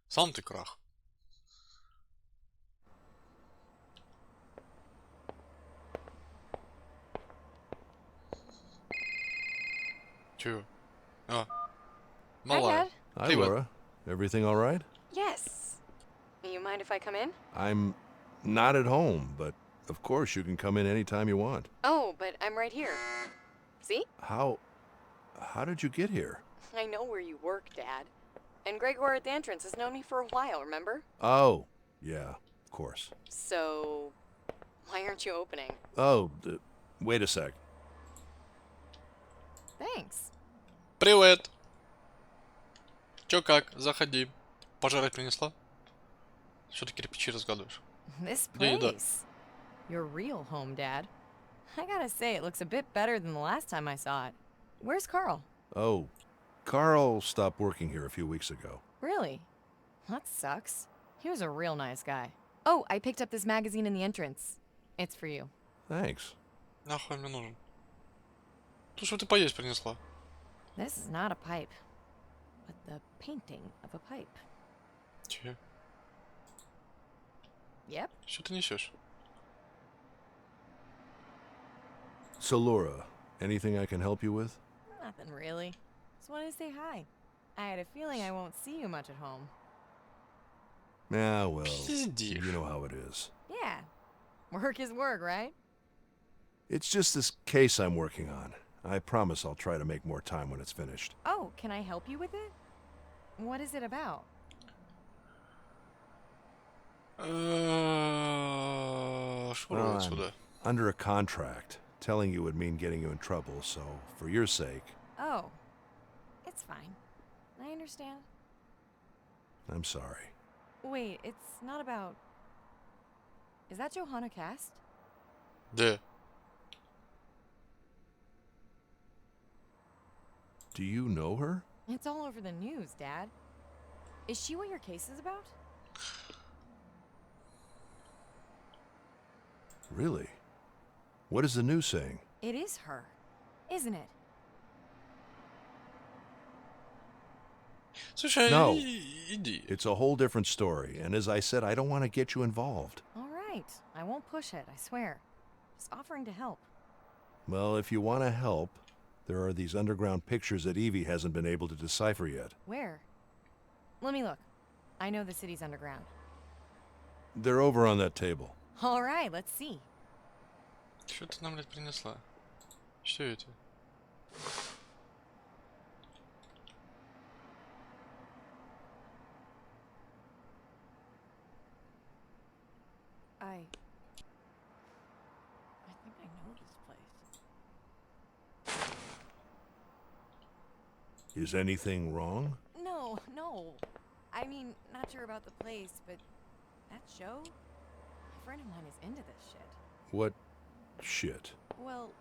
Сам ты крах. Чё? А. Hi, Малая. Dad. Hi, Привет. Laura. Everything all right? Yes. You mind if I come in? I'm not at home, but of course you can come in anytime you want. Oh, but I'm right here. See? How did you get here? I know where you work, Dad. And Gregor at the entrance has known me for a while, remember? Oh, yeah, of course. So, why aren't you opening? Oh, wait a sec. Thanks. Привет. Чё как? Заходи. Пожрать принесла? Что ты кирпичи разгадываешь? This Yeah, you do. place. Your real home, Dad. I gotta say, it looks a bit better than the last time I saw it. Where's Carl? Oh, Carl stopped working here a few weeks ago. Really? That sucks. He was a real nice guy. Oh, I picked up this magazine in the entrance. It's for you. Thanks. Нахуй мне нужен? То, что ты поесть принесла. This is not a pipe, but the painting of a pipe. Че? Yep. Что ты несешь? So, Laura, anything I can help you with? Nothing really. Just wanted to say hi. I had a feeling I won't see you much at home. Yeah, well, Пиздишь. you know how it is. Yeah. Work is work, right? It's just this case I'm working on. I promise I'll try to make more time when it's finished. Oh, can I help you with it? What is it about? Шуруй Well, I'm отсюда. under a contract. Telling you would mean getting you in trouble, so for your sake, Oh. It's fine. I understand. I'm sorry. Wait, it's not about... Is that Johanna Cast? Де? Do you know her? It's all over the news, Dad. Is she what your case is about? Really? What is the news saying? It is her, isn't it? Слушай, No. иди. It's a whole different story, and as I said, I don't want to get you involved. All right. I won't push it, I swear. Just offering to help. Well, if you want to help, there are these underground pictures that Evie hasn't been able to decipher yet. Where? Let me look. I know the city's underground. They're over on that table. All right, let's see. Что ты нам, блядь, принесла? Что это? I think I know this place. Is anything wrong? No. I mean, not sure about the place, but that show? A friend of mine is into this shit. What shit? Well,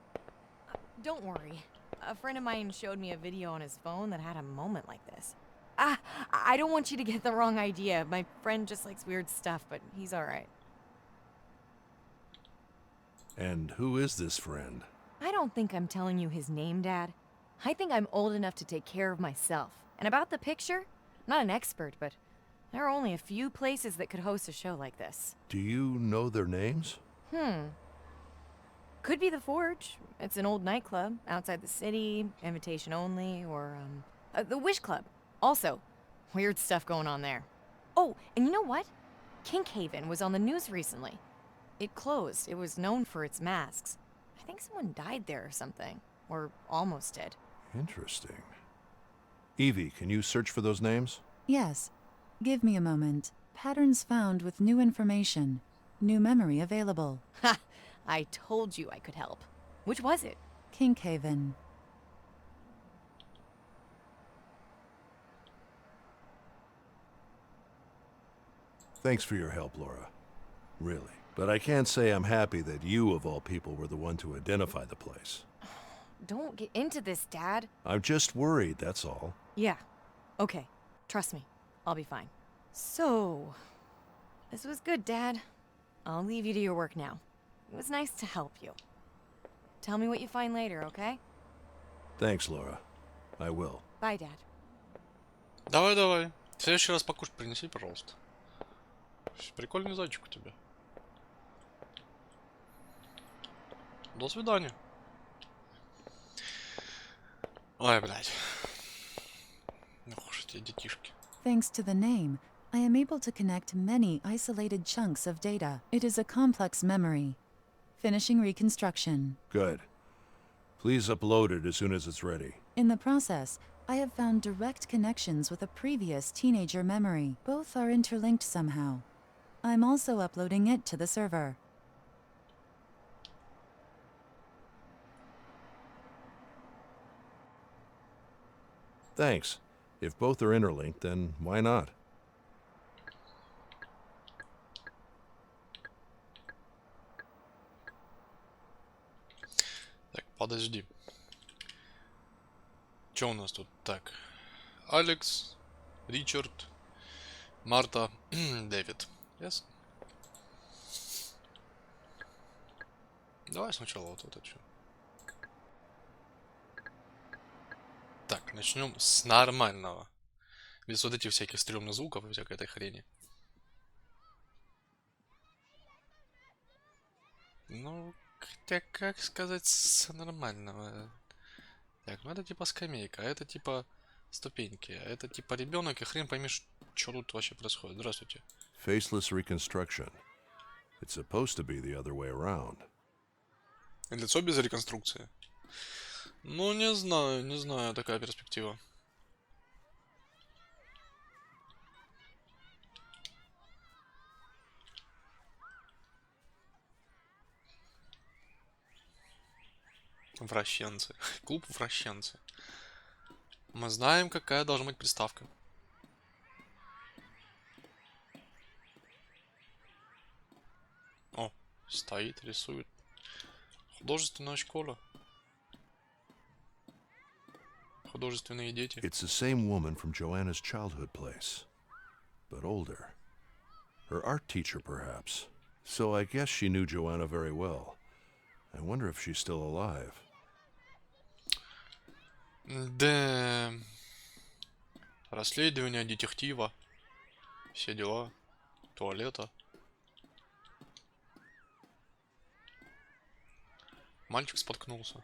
don't worry. A friend of mine showed me a video on his phone that had a moment like this. I don't want you to get the wrong idea. My friend just likes weird stuff, but he's alright. And who is this friend? I don't think I'm telling you his name, Dad. I think I'm old enough to take care of myself. And about the picture, I'm not an expert, but there are only a few places that could host a show like this. Do you know their names? Could be the Forge. It's an old nightclub outside the city, invitation only, or, the Wish Club. Also, weird stuff going on there. Oh, and you know what? Kinkhaven was on the news recently. It closed. It was known for its masks. I think someone died there or something. Or almost did. Interesting. Evie, can you search for those names? Yes. Give me a moment. Patterns found with new information. New memory available. Ha! I told you I could help. Which was it? Kinkhaven. Thanks for your help, Laura. Really. But I can't say I'm happy that you, of all people, were the one to identify the place. Don't get into this, Dad. I'm just worried, that's all. Yeah. Okay. Trust me. I'll be fine. So, this was good, Dad. I'll leave you to your work now. It was nice to help you. Tell me what you find later, okay? Thanks, Laura. I will. Bye, Dad. Давай. В следующий раз покушать принеси, пожалуйста. Прикольный зайчик у тебя. До свидания. Ой, блядь. Ох уж эти детишки. Thanks to the name, I am able to connect many isolated chunks of data. It is a complex memory. Finishing reconstruction. Good. Please upload it as soon as it's ready. In the process, I have found direct connections with a previous teenager memory. Both are interlinked somehow. I'm also uploading it to the server. Thanks. If both are interlinked, then why not? Так, подожди. Что у нас тут? Так. Алекс, Ричард, Марта, Дэвид. Ясно? Давай сначала вот это что. Так, начнем с нормального. Без вот этих всяких стрёмных звуков и всякой этой хрени. Ну, хотя как сказать с нормального? Так, ну это типа скамейка, а это типа ступеньки, а это типа ребенок, и хрен поймешь, что тут вообще происходит. Здравствуйте. Faceless reconstruction. It's supposed to be the other way around. Лицо без реконструкции. Ну, не знаю, такая перспектива. Вращенцы. Клуб вращенцы. Мы знаем, какая должна быть приставка. О, Стоит, рисует. Художественная школа. Художественные дети. It's the same woman from Joanna's childhood place, but older. Her art teacher, perhaps. So I guess she knew Joanna very well. I wonder if she's still alive. Да. Расследование детектива. Все дела. Туалета. Мальчик споткнулся.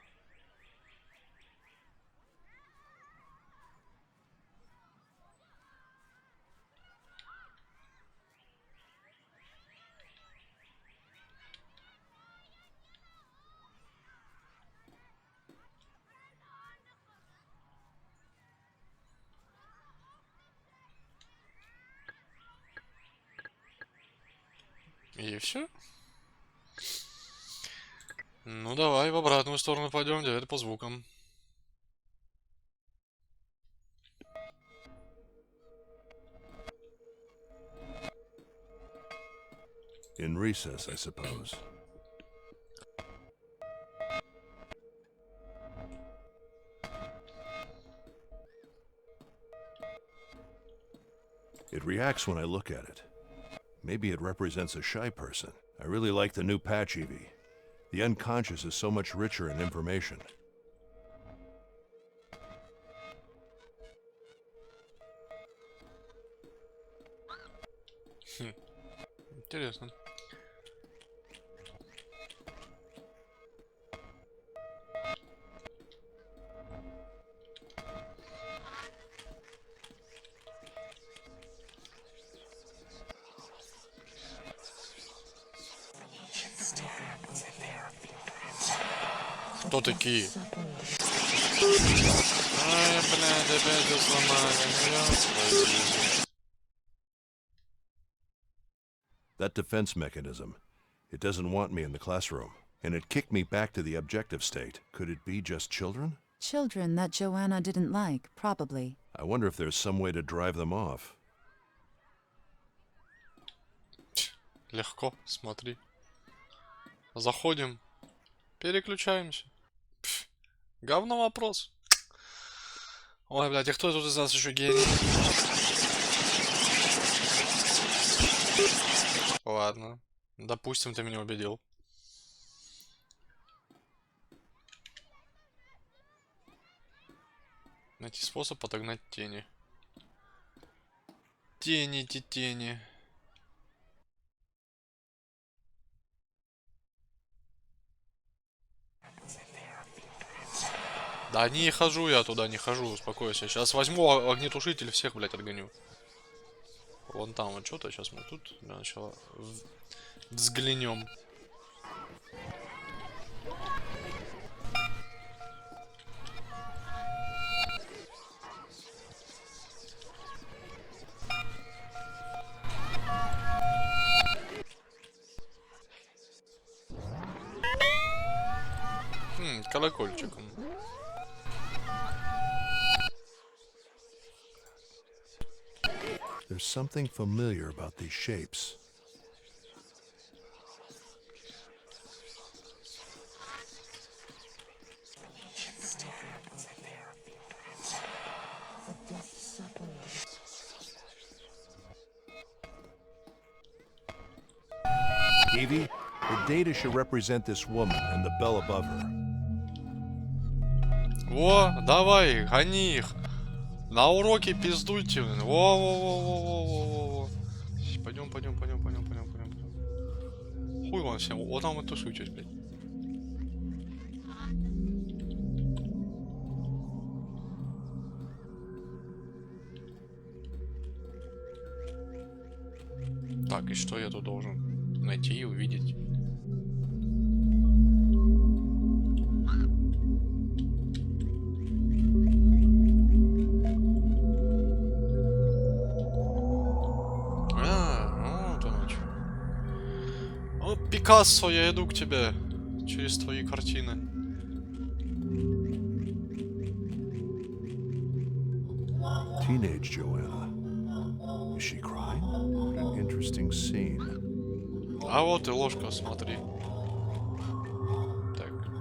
И все? Ну давай в обратную сторону пойдем, теперь по звукам. In recess, I suppose. It reacts when I look at it. Maybe it represents a shy person. I really like the new patch, Evie. The unconscious is so much richer in information. Интересно. Кто такие? Ай, блядь, опять все сломали. That defense mechanism. It doesn't want me in the classroom. And it kicked me back to the objective state. Could it be just children? Children that Joanna didn't like, probably. I wonder if there's some way to drive them off. Легко, смотри. Заходим. Переключаемся. Пф, говно вопрос. Ой, блядь, и кто тут из нас еще гений? Ладно. Допустим, ты меня убедил. Найти способ отогнать тени. Тени. Да не хожу я туда, не хожу, успокойся. Сейчас возьму огнетушитель, всех, блядь, отгоню. Вон там вот что-то, сейчас мы тут для начала взглянем. Колокольчиком. There's something familiar about these shapes. Evie, the data should represent this woman and the bell above her. Во, давай, гони их. На уроке пиздуйте. Во. Пойдем. Хуй вам всем. Вот там вот тусуйтесь, блядь. Так, и что я тут должен найти и увидеть? Пикассо, я иду к тебе через твои картины. Teenage Joanna. Is she crying? What an interesting scene. А вот и ложка, смотри.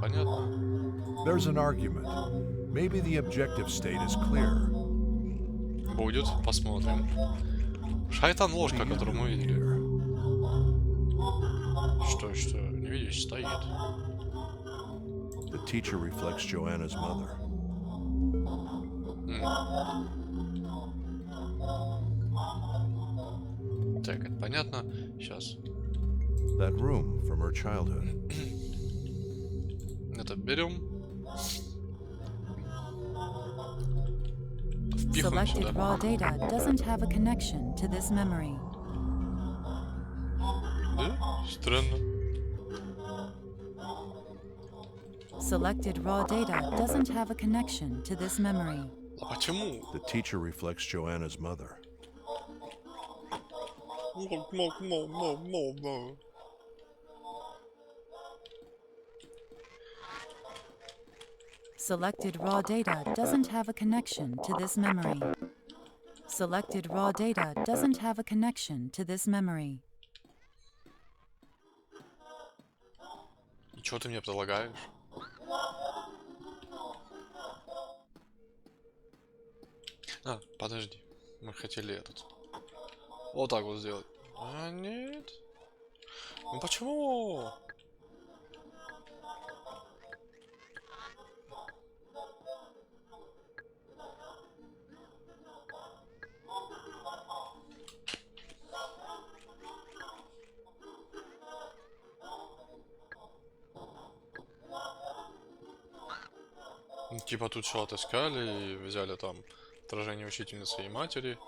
понятно. There's an argument. Maybe the objective state is clear. Будет, посмотрим. Шайтан-ложка, которую мы видели. Что, не видишь, стоит. The teacher reflects Joanna's mother. Так, это понятно. Сейчас. That room from her childhood. Это берем. Впихиваем Selected сюда. raw data doesn't have a connection to this memory. Да? Странно. Selected raw data doesn't have a connection to this memory. А почему? The teacher reflects Joanna's mother. Selected raw data doesn't have a connection to this memory. Selected raw data doesn't have a connection to this memory. И что ты мне предлагаешь? А, подожди. Мы хотели этот. Вот так вот сделать. А, нет. Ну почему? Ну, типа тут все отыскали и взяли там отражение учительницы и матери.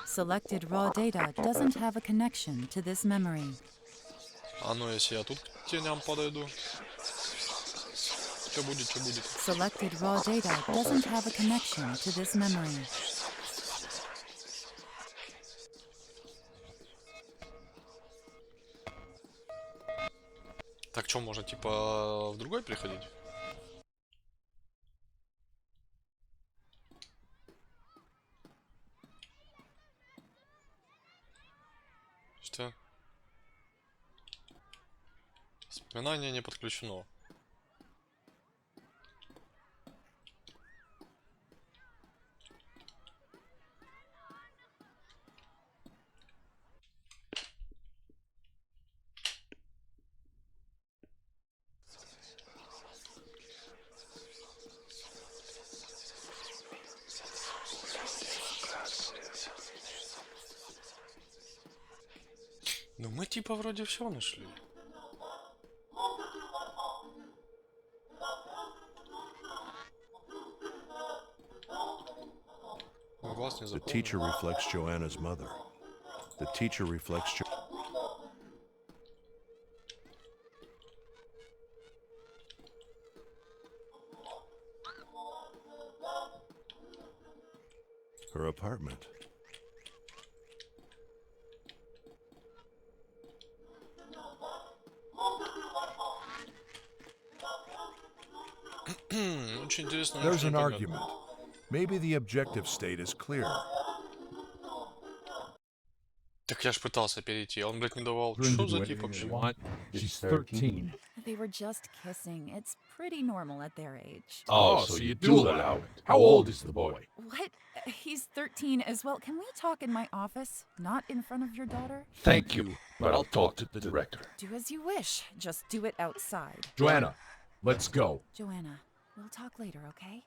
Selected raw data doesn't have a connection to this memory. А ну если я тут к теням подойду. Что будет, что будет? Selected raw data doesn't have a connection to this memory. Так что, можно типа в другой приходить? Что? Вспоминание не подключено. Ну мы типа вроде все нашли. Глаз не The запомнил. teacher reflects Joanna's mother. The teacher reflects her apartment. Очень интересно. There's an argument. Maybe the objective state is clear. Так я ж пытался перейти, а он, блядь, не давал. Что за тип вообще? She's 13. They were just kissing. It's pretty normal at their age. Oh, so you do allow it. How old is the boy? What? He's 13 as well. Can we talk in my office? Not in front of your daughter? Thank you, but I'll talk to the director. Do as you wish. Just do it outside. Joanna, let's go. Joanna, we'll talk later, okay?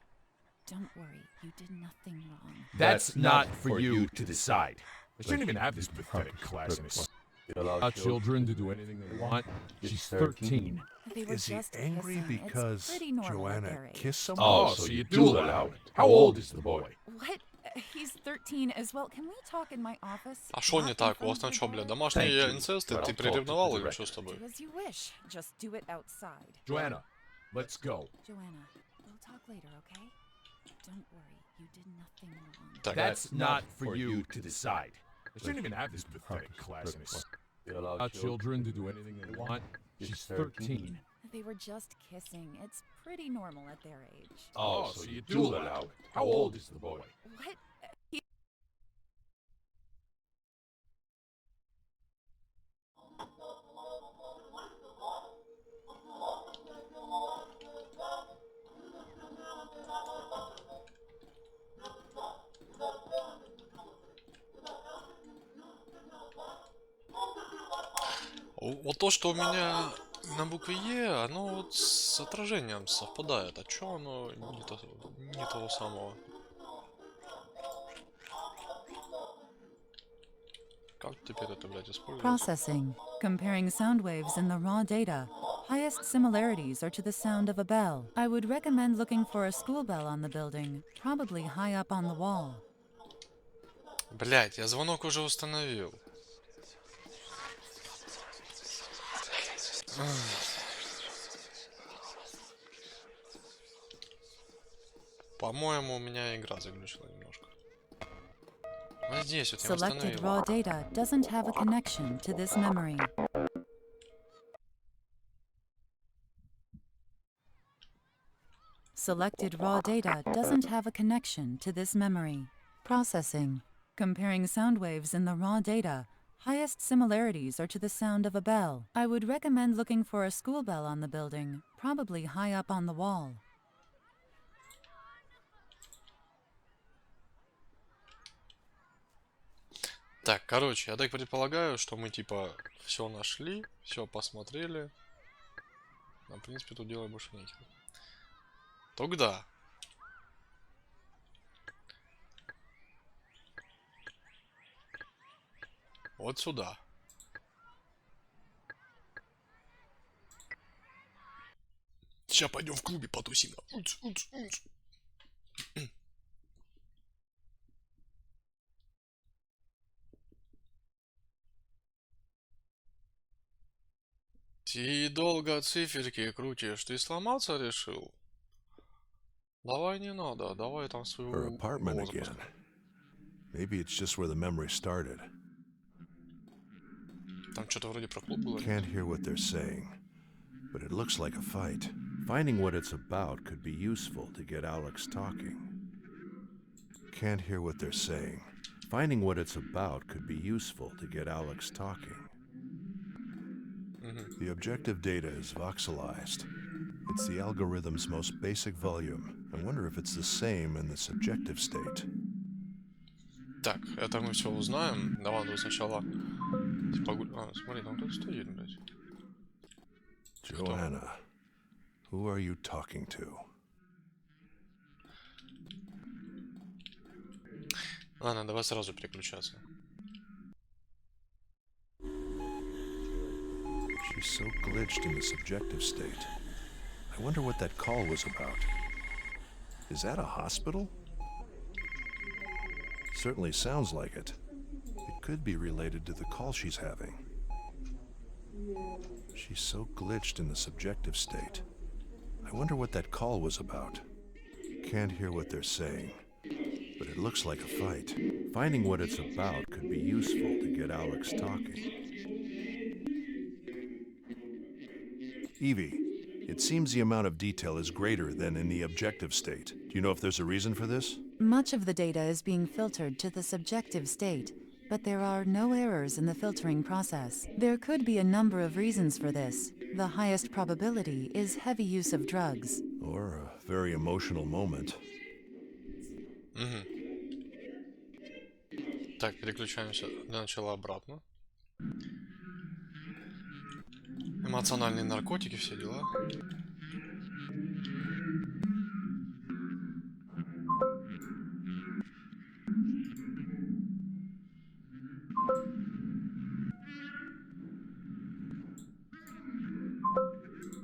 Don't worry. You did nothing wrong. That's not for you to decide. I shouldn't even have this pathetic class in this. Allow children to do anything they want. She's 13. They were Is he just angry kissing. because It's pretty normal at Joanna their age. kissed someone? Oh, so you do allow it. How old is the boy? What? He's 13 as well. Can we talk in my office? А шо Not не in так? У front вас of там your что, бля, daughter? домашние Thank you, инцесты? but Ты I'll talk to the приревновал или director. что с тобой? Do as you wish. Just do it outside. Joanna, let's go. Joanna, we'll talk later, okay? Don't worry. You did nothing wrong. Так, That's not for you to decide. I shouldn't even have this pathetic class in this. You allow children to do anything they want? She's 13. They were just kissing. It's pretty normal at their age. Oh, so you do allow it. How old is the boy? What? Вот то, что у меня на букве Е, оно вот с отражением совпадает. А чё оно не того самого? Как теперь это, блядь, использовать? Processing. Comparing sound waves in the raw data. Highest similarities are to the sound of a bell. I would recommend looking for a school bell on the building, probably high up on the wall. Блядь, я звонок уже установил. По-моему, у меня игра заглючила немножко. Вот здесь вот я Selected установил. raw data doesn't have a connection to this memory. Selected raw data doesn't have a connection to this memory. Processing. Comparing sound waves in the raw data. Highest similarities are to the sound of a bell. I would recommend looking for a school bell on the building, probably high up on the wall. Так, короче, я так предполагаю, что мы типа все нашли, все посмотрели. А, в принципе, тут делать больше нечего. Тогда. Вот сюда. Сейчас пойдем в клубе потусим. Уц, уц, уц. Ты долго циферки крутишь. Ты сломаться решил? Давай не надо. Давай там Her свою apartment голову again. запускай. Maybe it's just where the memory started. Там что-то вроде про клуб было. Can't hear what they're saying, but it looks like a fight. Finding what it's about could be useful to get Alex talking. Can't hear what they're saying. Finding what it's about could be useful to get Alex talking. The objective data is voxelized. It's the algorithm's most basic volume. I wonder if it's the same in the subjective state. Так, это мы все узнаем. Давай ну, сначала... А, смотри, там кто-то стоит, блядь. Joanna, who are you talking to? Ладно, давай сразу переключаться. She's so glitched in the subjective state. I wonder what that call was about. Is that a hospital? Certainly sounds like it. It could be related to the call she's having. She's so glitched in the subjective state. I wonder what that call was about. Can't hear what they're saying, but it looks like a fight. Finding what it's about could be useful to get Alex talking. Evie, it seems the amount of detail is greater than in the objective state. Do you know if there's a reason for this? Much of the data is being filtered to the subjective state, but there are no errors in the filtering process. There could be a number of reasons for this. The highest probability is heavy use of drugs. Or a very emotional moment. Так, переключаемся для начала обратно. Эмоциональные наркотики, все дела.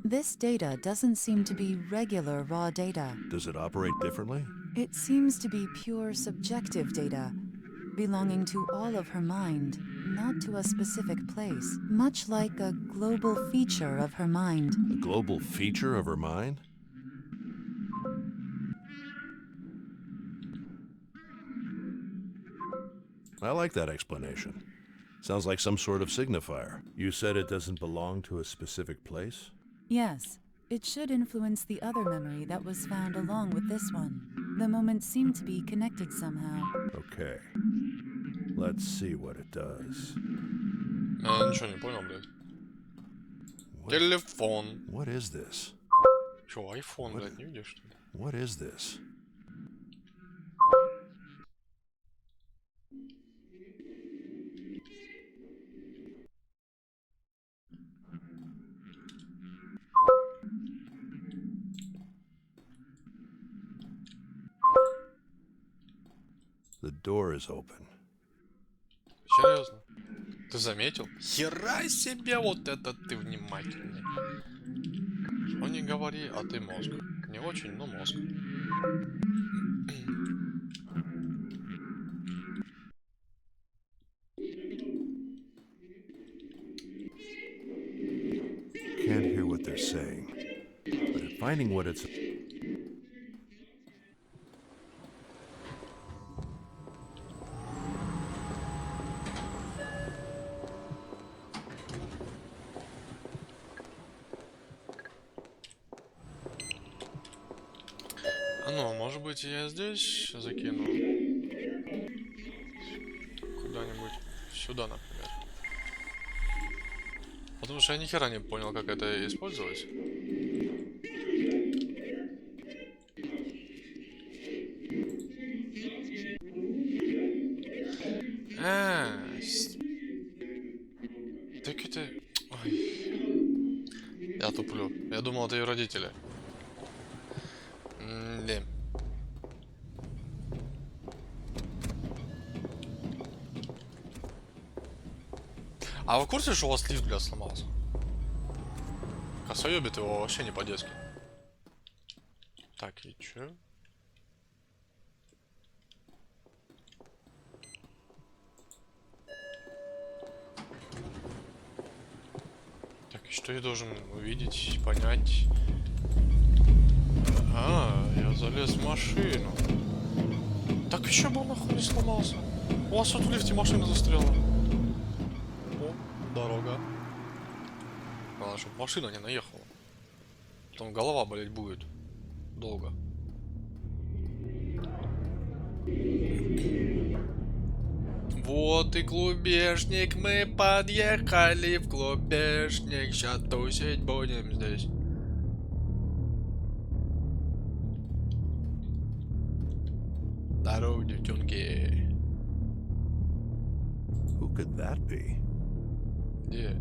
This data doesn't seem to be regular raw data. Does it operate differently? It seems to be pure subjective data, belonging to all of her mind, not to a specific place, much like a global feature of her mind. A global feature of her mind? I like that explanation. Sounds like some sort of signifier. You said it doesn't belong to a specific place? Yes, it should influence the other memory that was found along with this one. The moments seem to be connected somehow. Okay. Let's see what it does. Я ничего не понял, блядь. Телефон. What is this? Чё, айфон, блядь, не видишь, что ли? What is this? The door is open. Серьезно? Ты заметил? Хера себе, вот это ты внимательный. Что не говори, а ты мозг. Не очень, но мозг. Can't hear what they're saying, but finding what it's... Ну, может быть, я здесь закину. Куда-нибудь сюда, например. Потому что я ни хера не понял, как это использовать. Так это... Ой. Я туплю. Я думал, это ее родители. Да. А вы в курсе, что у вас лифт, бля, сломался? Косоебит его вообще не по-детски. Так, и чё? Так, и что я должен увидеть, понять? Я залез в машину. Так еще бы нахуй не сломался. У вас тут в лифте машина застряла. О, дорога. Главное, чтобы машина не наехала. Потом голова болеть будет. Долго. Вот и клубешник, мы подъехали в клубешник. Сейчас тусить будем здесь. Здорово, девчонки. Who could that be? Где?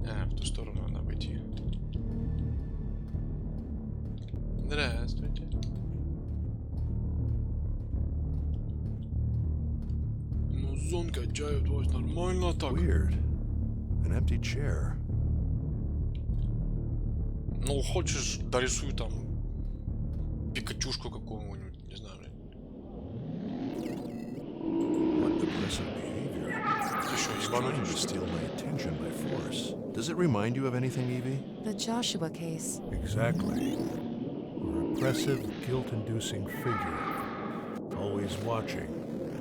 В ту сторону надо выйти. Здравствуйте. Музон качают вас нормально так. Weird. An empty chair. Ну, хочешь, дорисуй там Пикачушку какого-нибудь, не знаю. What aggressive behavior. It's trying to steal my attention by force. Does it remind you of anything, Evie? The Joshua case. Exactly. A repressive, guilt-inducing figure. Always watching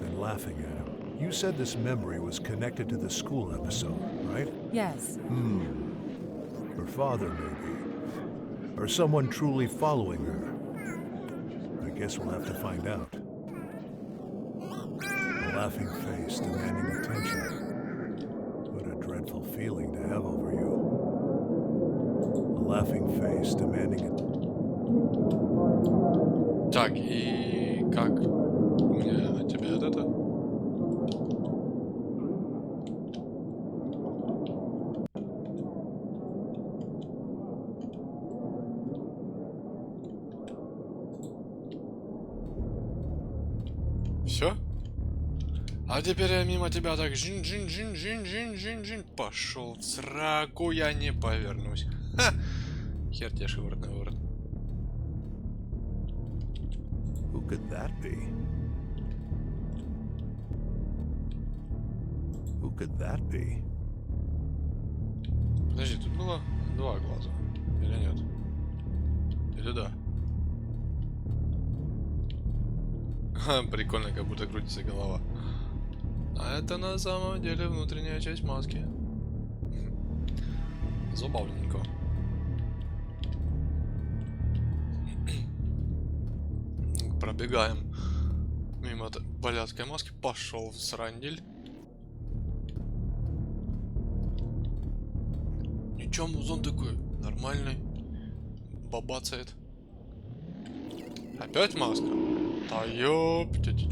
and laughing at him. You said this memory was connected to the school episode, right? Yes. Her father, maybe. Or someone truly following her. I guess we'll have to find out. A laughing face demanding attention. What a dreadful feeling to have over you. A laughing face demanding attention. Так, и как мне тебе от это? Все? А теперь я мимо тебя так жин-жин-жин-жин-жин-жин-жин пошел в сраку, я не повернусь. Ха! Хер тебе шиворот на ворот. Who could that be? Who could that be? Подожди, тут было два глаза. Или нет? Или да? Ха, прикольно, как будто крутится голова. А это на самом деле внутренняя часть маски. Забавненько. Пробегаем мимо этой блядской маски. Пошел в срандель. Ничего, музон такой нормальный. Бабацает. Опять маска? Да ёптить.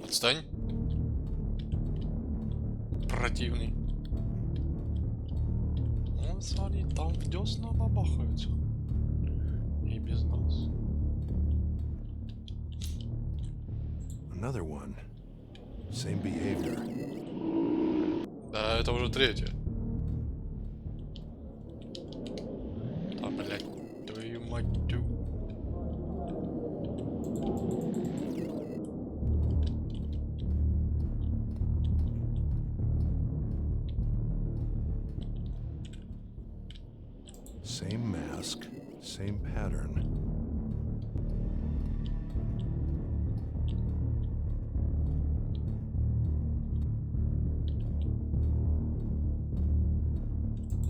Отстань. Противный. Ну, смотри, там в десна бабахаются. И без нас. Another one. Same behavior. Да, это уже третья. Да, блядь, твою мать. Same mask, same pattern.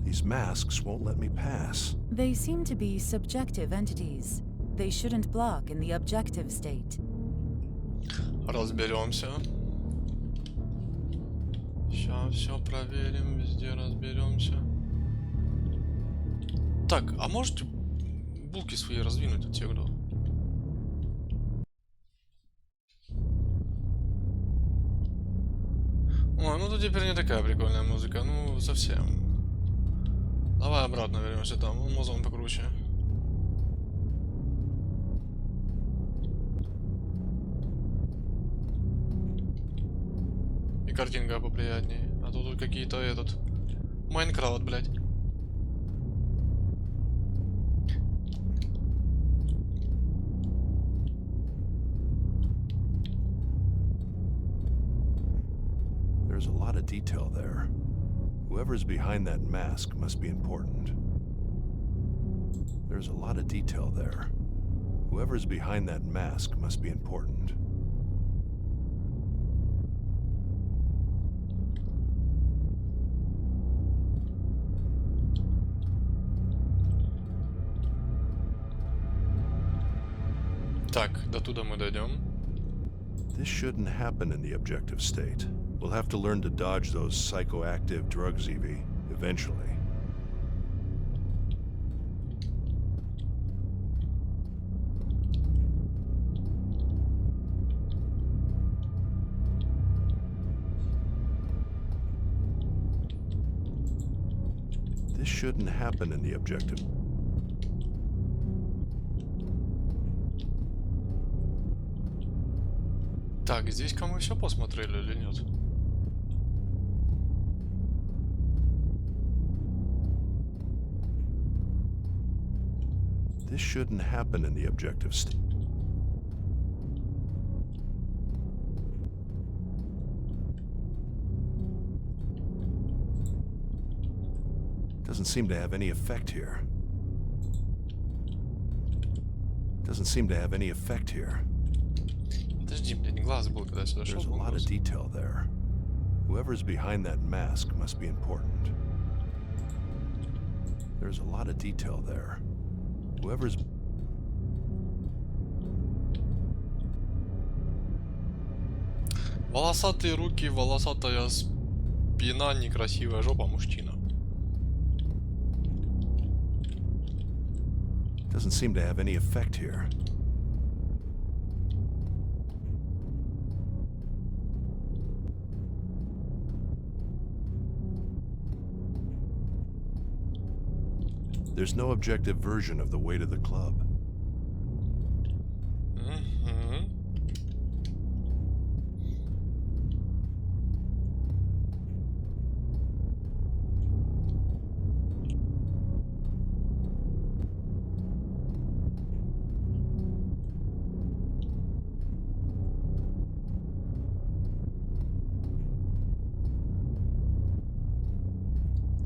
These masks won't let me pass. They seem to be subjective entities. They shouldn't block in the objective state. Разберемся. Сейчас все проверим, везде разберемся. Так, а можете булки свои раздвинуть от тех, кто? Ой, ну тут теперь не такая прикольная музыка, ну совсем. Давай обратно вернемся там, музон покруче. И картинка поприятнее. А то тут какие-то этот... Майнкрафт, блядь. There's a lot of detail there. Whoever's behind that mask must be important. There's a lot of detail there. Whoever's behind that mask must be important. Так, до туда мы дойдем. This shouldn't happen in the objective state. We'll have to learn to dodge those psychoactive drugs, Evie, eventually. This shouldn't happen in the objective. Так, здесь-ка мы все посмотрели или нет? This shouldn't happen in the objective state. Doesn't seem to have any effect here. Doesn't seem to have any effect here. Подожди, блядь, глаз был, когда я сюда шел. There's a lot of detail there. Whoever's behind that mask must be important. There's a lot of detail there. Whoever's... Волосатые руки, волосатая спина, некрасивая жопа мужчина. Doesn't seem to have any effect here. There's no objective version of the way to the club.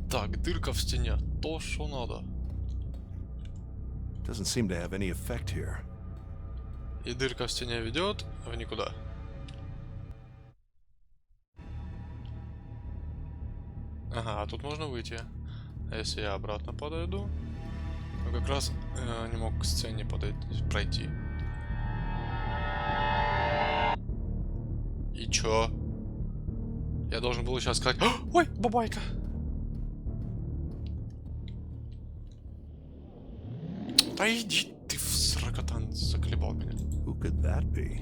Так, дырка в стене. То, что надо. Doesn't seem to have any effect here. И дырка в стене ведет в никуда. Ага, а тут можно выйти. А если я обратно подойду? Ну, как раз не мог к сцене пройти. И чё? Я должен был сейчас сказать... Ой, бабайка! Да иди ты в сракотан, заколебал меня. Who could that be?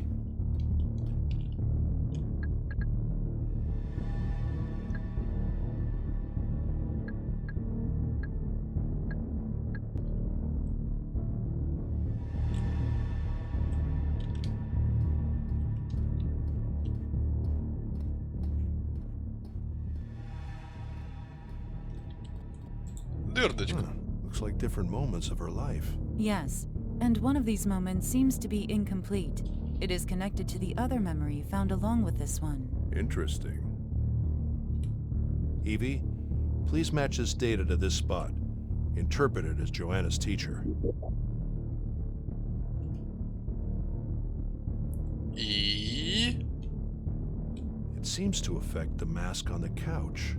Дырдочка. Looks like different moments of her life. Yes, and one of these moments seems to be incomplete. It is connected to the other memory found along with this one. Interesting. Evie, please match this data to this spot. Interpret it as Joanna's teacher. И... It seems to affect the mask on the couch.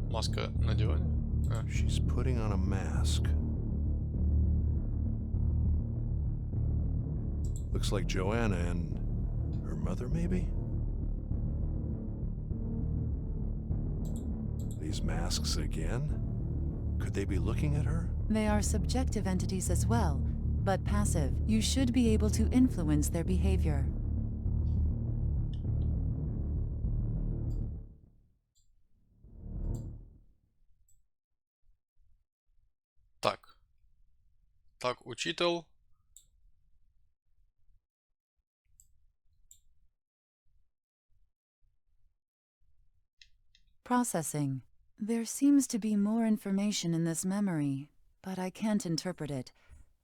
Маска на диване? А. She's putting on a mask. Looks like Joanna and her mother, maybe? These masks again? Could they be looking at her? They are subjective entities as well, but passive. You should be able to influence their behavior. Так. Так, учитель. Processing. There seems to be more information in this memory, but I can't interpret it.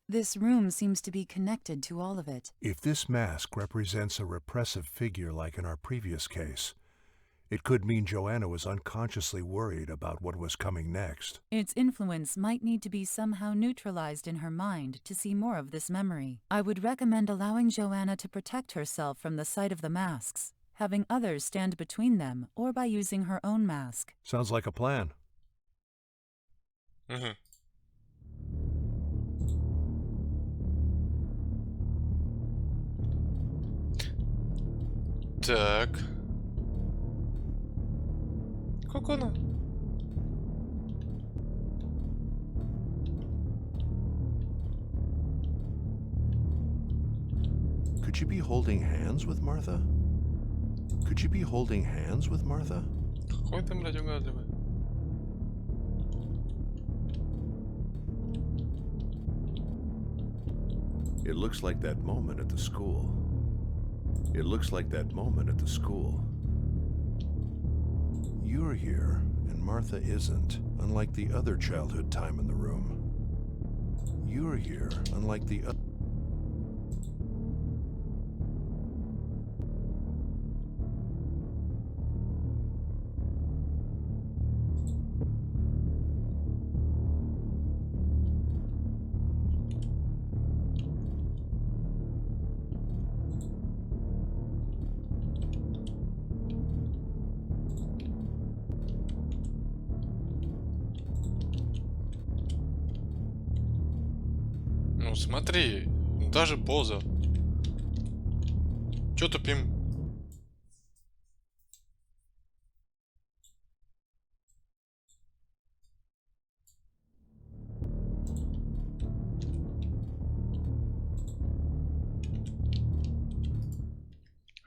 This room seems to be connected to all of it. If this mask represents a repressive figure like in our previous case, it could mean Joanna was unconsciously worried about what was coming next. Its influence might need to be somehow neutralized in her mind to see more of this memory. I would recommend allowing Joanna to protect herself from the sight of the masks, having others stand between them, or by using her own mask. Sounds like a plan. Угу. Так. Как она? Could you be holding hands with Martha? Could you be holding hands with Martha? Какой ты, блядь, угадливый. It looks like that moment at the school. It looks like that moment at the school. You're here, and Martha isn't, unlike the other childhood time in the room. You're here, unlike the other. Ну смотри, даже поза. Чё тупим?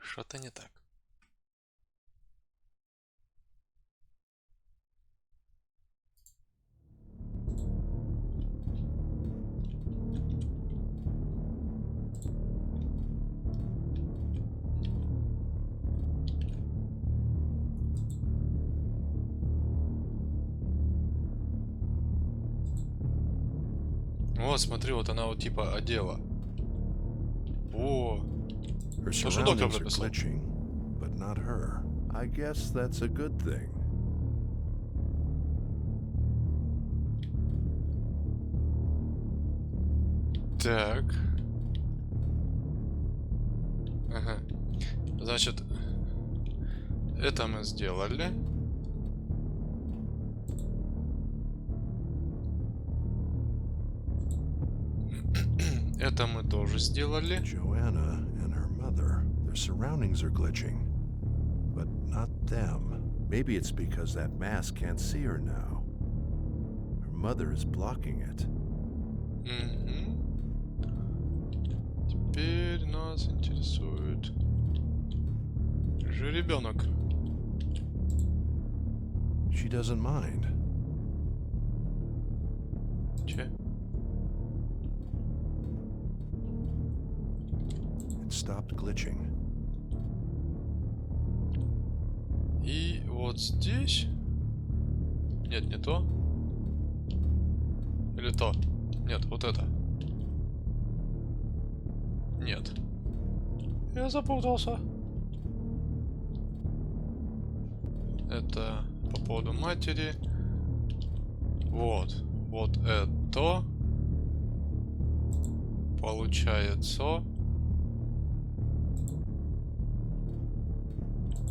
Что-то не так. Вот, смотри, вот она вот типа одела. О, Her что же доктор surroundings are прописал? glitching, but not her. I guess that's a good thing. Так. Ага. Значит, это мы сделали. Это мы тоже сделали. Joanna and her mother. Their surroundings are glitching. But not them. Maybe it's because that mask can't see her now. Her mother is blocking it. Угу. Теперь нас интересует же ребенок. She doesn't mind. Че? It stopped glitching. И вот здесь... Нет, не то. Или то. Нет, вот это. Нет. Я запутался. Это по поводу матери. Вот. Вот это. Получается...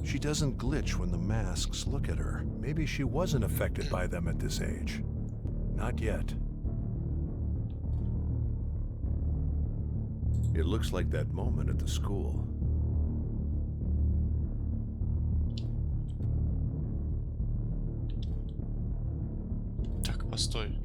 She doesn't glitch when the masks look at her. Maybe she wasn't affected by them at this age. Not yet. It looks like that moment at the school. Так, постой.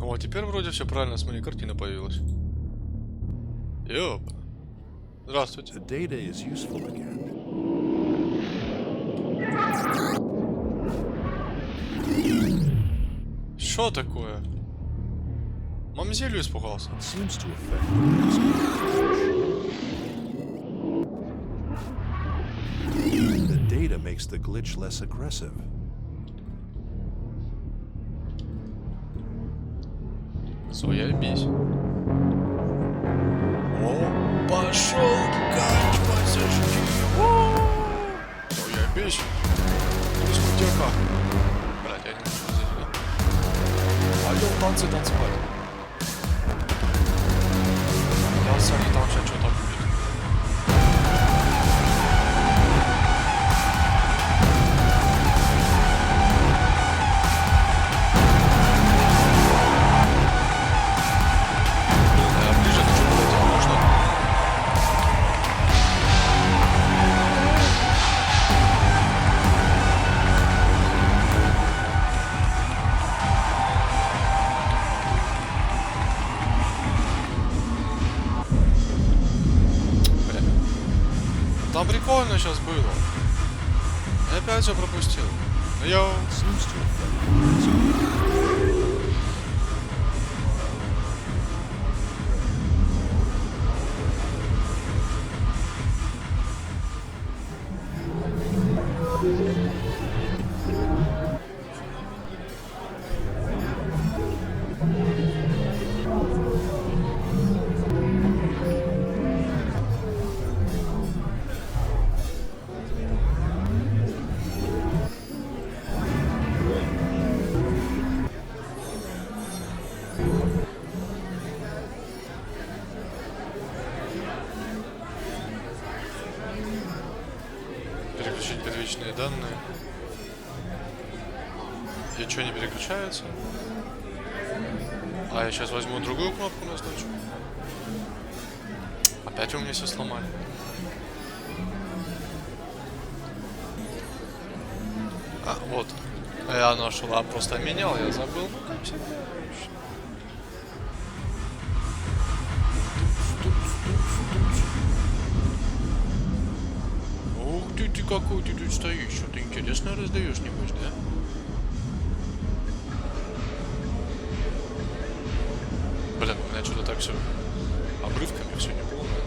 О, теперь вроде все правильно, смотри, картина появилась. Ёп. Здравствуйте. The data is useful again. Что такое? Мамзелью испугался. It seems to affect the mask. The data makes the glitch less aggressive. Заебись. О, пошел качивать очки. Заебись. Дискотека. Блять, я не могу сказать, да? Пойдем танцы танцевать. Кажется, они там сейчас что-то будет. Там прикольно сейчас было. Я опять все пропустил. Йоу. Переключить первичные данные. И что, не переключается? А я сейчас возьму другую кнопку назначу. Опять вы мне все сломали. А, вот. Я нашел, а просто менял, я забыл. Ну, как всегда. Ух ты какой ты тут стоишь, что-то интересное раздаешь, небось, да? Блин, у меня что-то так все обрывками, все не полное.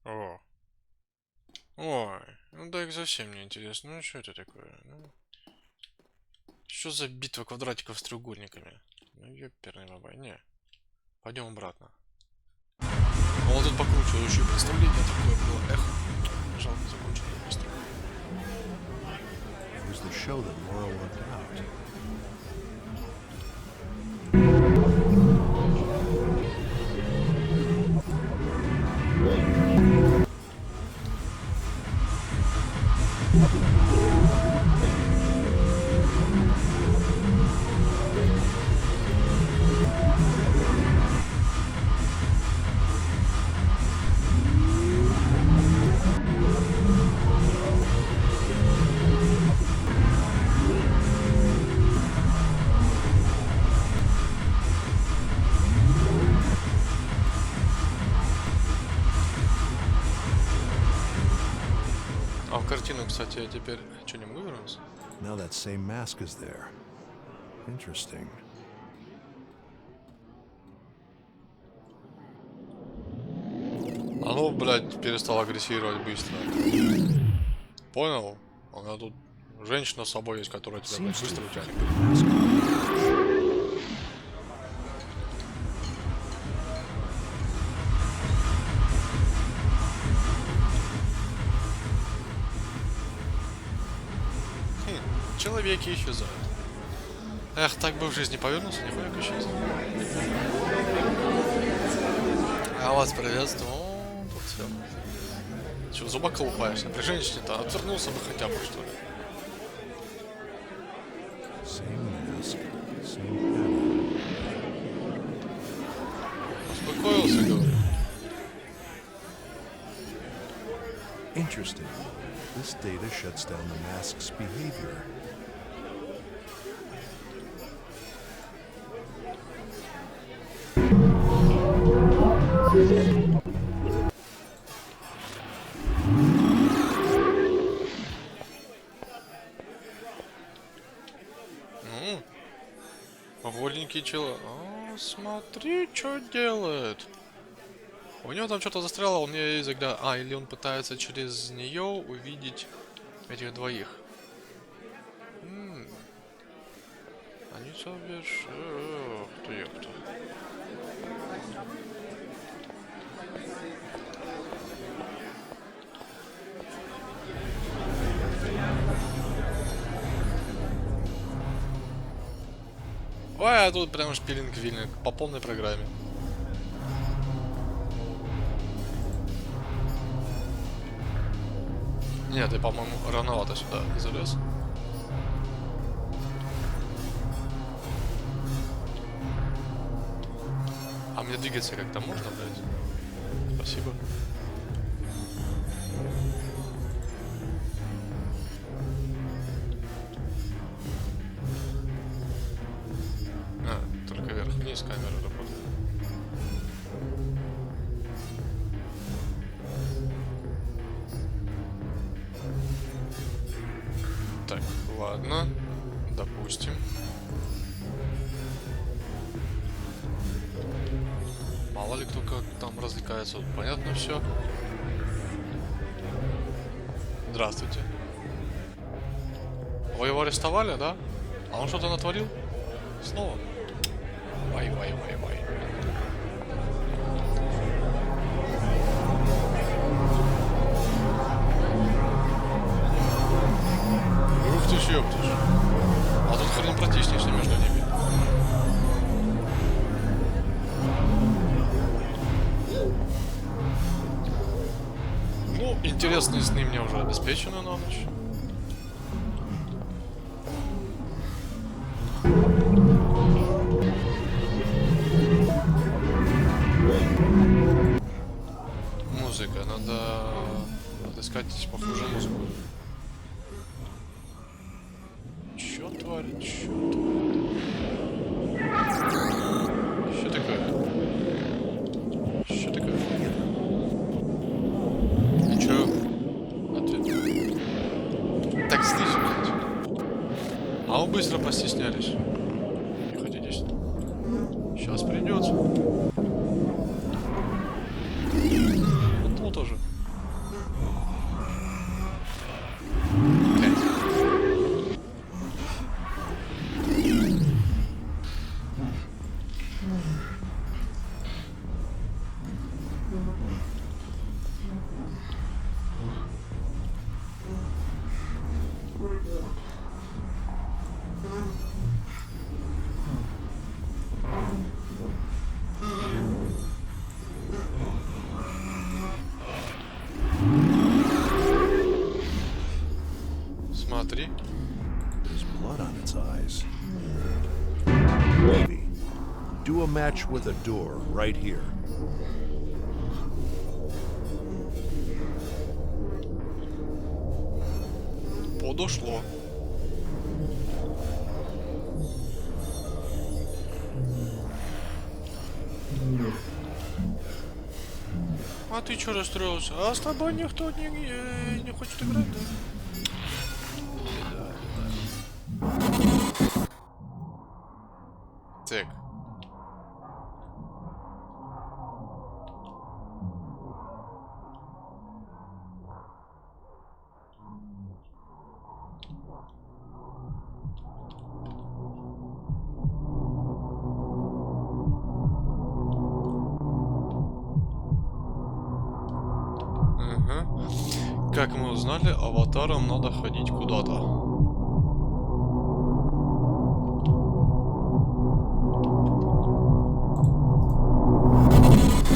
О. Ой, ну так совсем не интересно. Ну что это такое? Ну, что за битва квадратиков с треугольниками? Ну ёперный бабай, не. Пойдем обратно. Ну вот тут покруче, еще представление такое было. Эх, жалко, закончили быстро. It was the show that Laura worked out. А в картину, кстати, я теперь что, не могу вернуться? Now that same mask is there. Interesting. А ну, блядь, перестал агрессировать быстро. Понял? У меня тут женщина с собой есть, которая тебя блядь, быстро утянет. Человеки исчезают. Эх, так бы в жизни повернулся, нихуя как исчез. А вас приветствую. О, тут все. Че, в зубах колупаешься? При женщине-то отвернулся бы хотя бы, что ли. Same mask, same pattern. Успокоился, говорю. Interesting. This data shuts down the mask's behavior. Голенький чел. О, смотри, что делает. У него там что-то застряло, он ей заглядывает. А, или он пытается через нее увидеть этих двоих. Они совершенно... Кто ёпта? Ой, а тут прям шпилинг-вильник по полной программе. Нет, я, по-моему, рановато сюда залез. А мне двигаться как-то можно, блядь? Спасибо. А, только вверх-вниз камера работает. Так, ладно. Допустим. Мало ли кто как там развлекается. Понятно все. Здравствуйте. Вы его арестовали, да? А он что-то натворил? Снова? Вай. Ух ты ж, ёптыш. А тут хрен протиснешься между ними. Ну, интересные сны мне уже обеспечены на ночь. Музыка, надо отыскать похожую музыку. Чё творит? Что такое? быстро постеснялись. Не хотите? Сейчас придется. Ну тоже. Смотри. There's blood on its eyes. Levy, do a match with a door right here. Подошло. А ты чё расстроился? А с тобой никто не хочет играть, да? Так. Как мы узнали, аватарам надо ходить куда-то.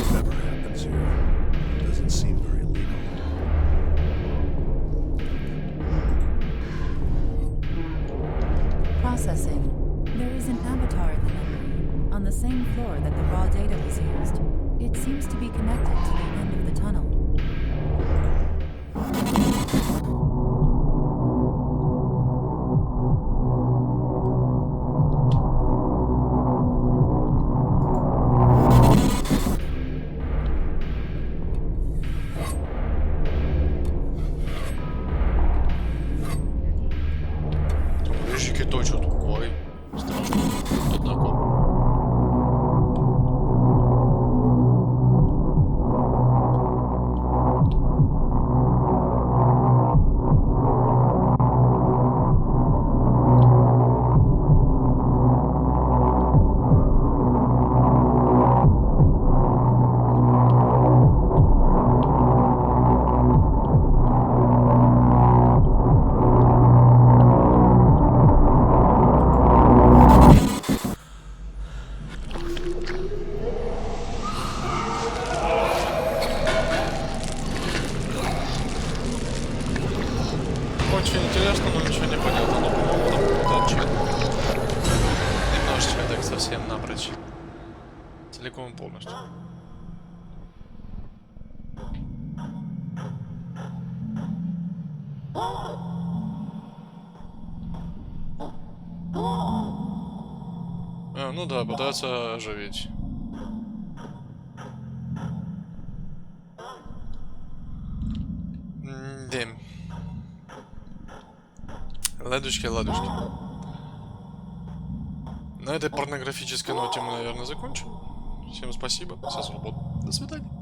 Whatever happens here doesn't seem very legal. Processing. There is an avatar in the memory, on the same floor that the raw data was used. It seems to be connected to the end of the tunnel. Рыжики точат. Ой, страшно. Однако. Очень интересно, но ничего не понятно. Но, по-моему, там какой-то отчет. Немножечко так совсем напрочь. Целиком и полностью. Ну да, пытаются оживить. Дим. Ладушки, ладушки. На этой порнографической ноте мы, наверное, закончим. Всем спасибо, все свободны. До свидания.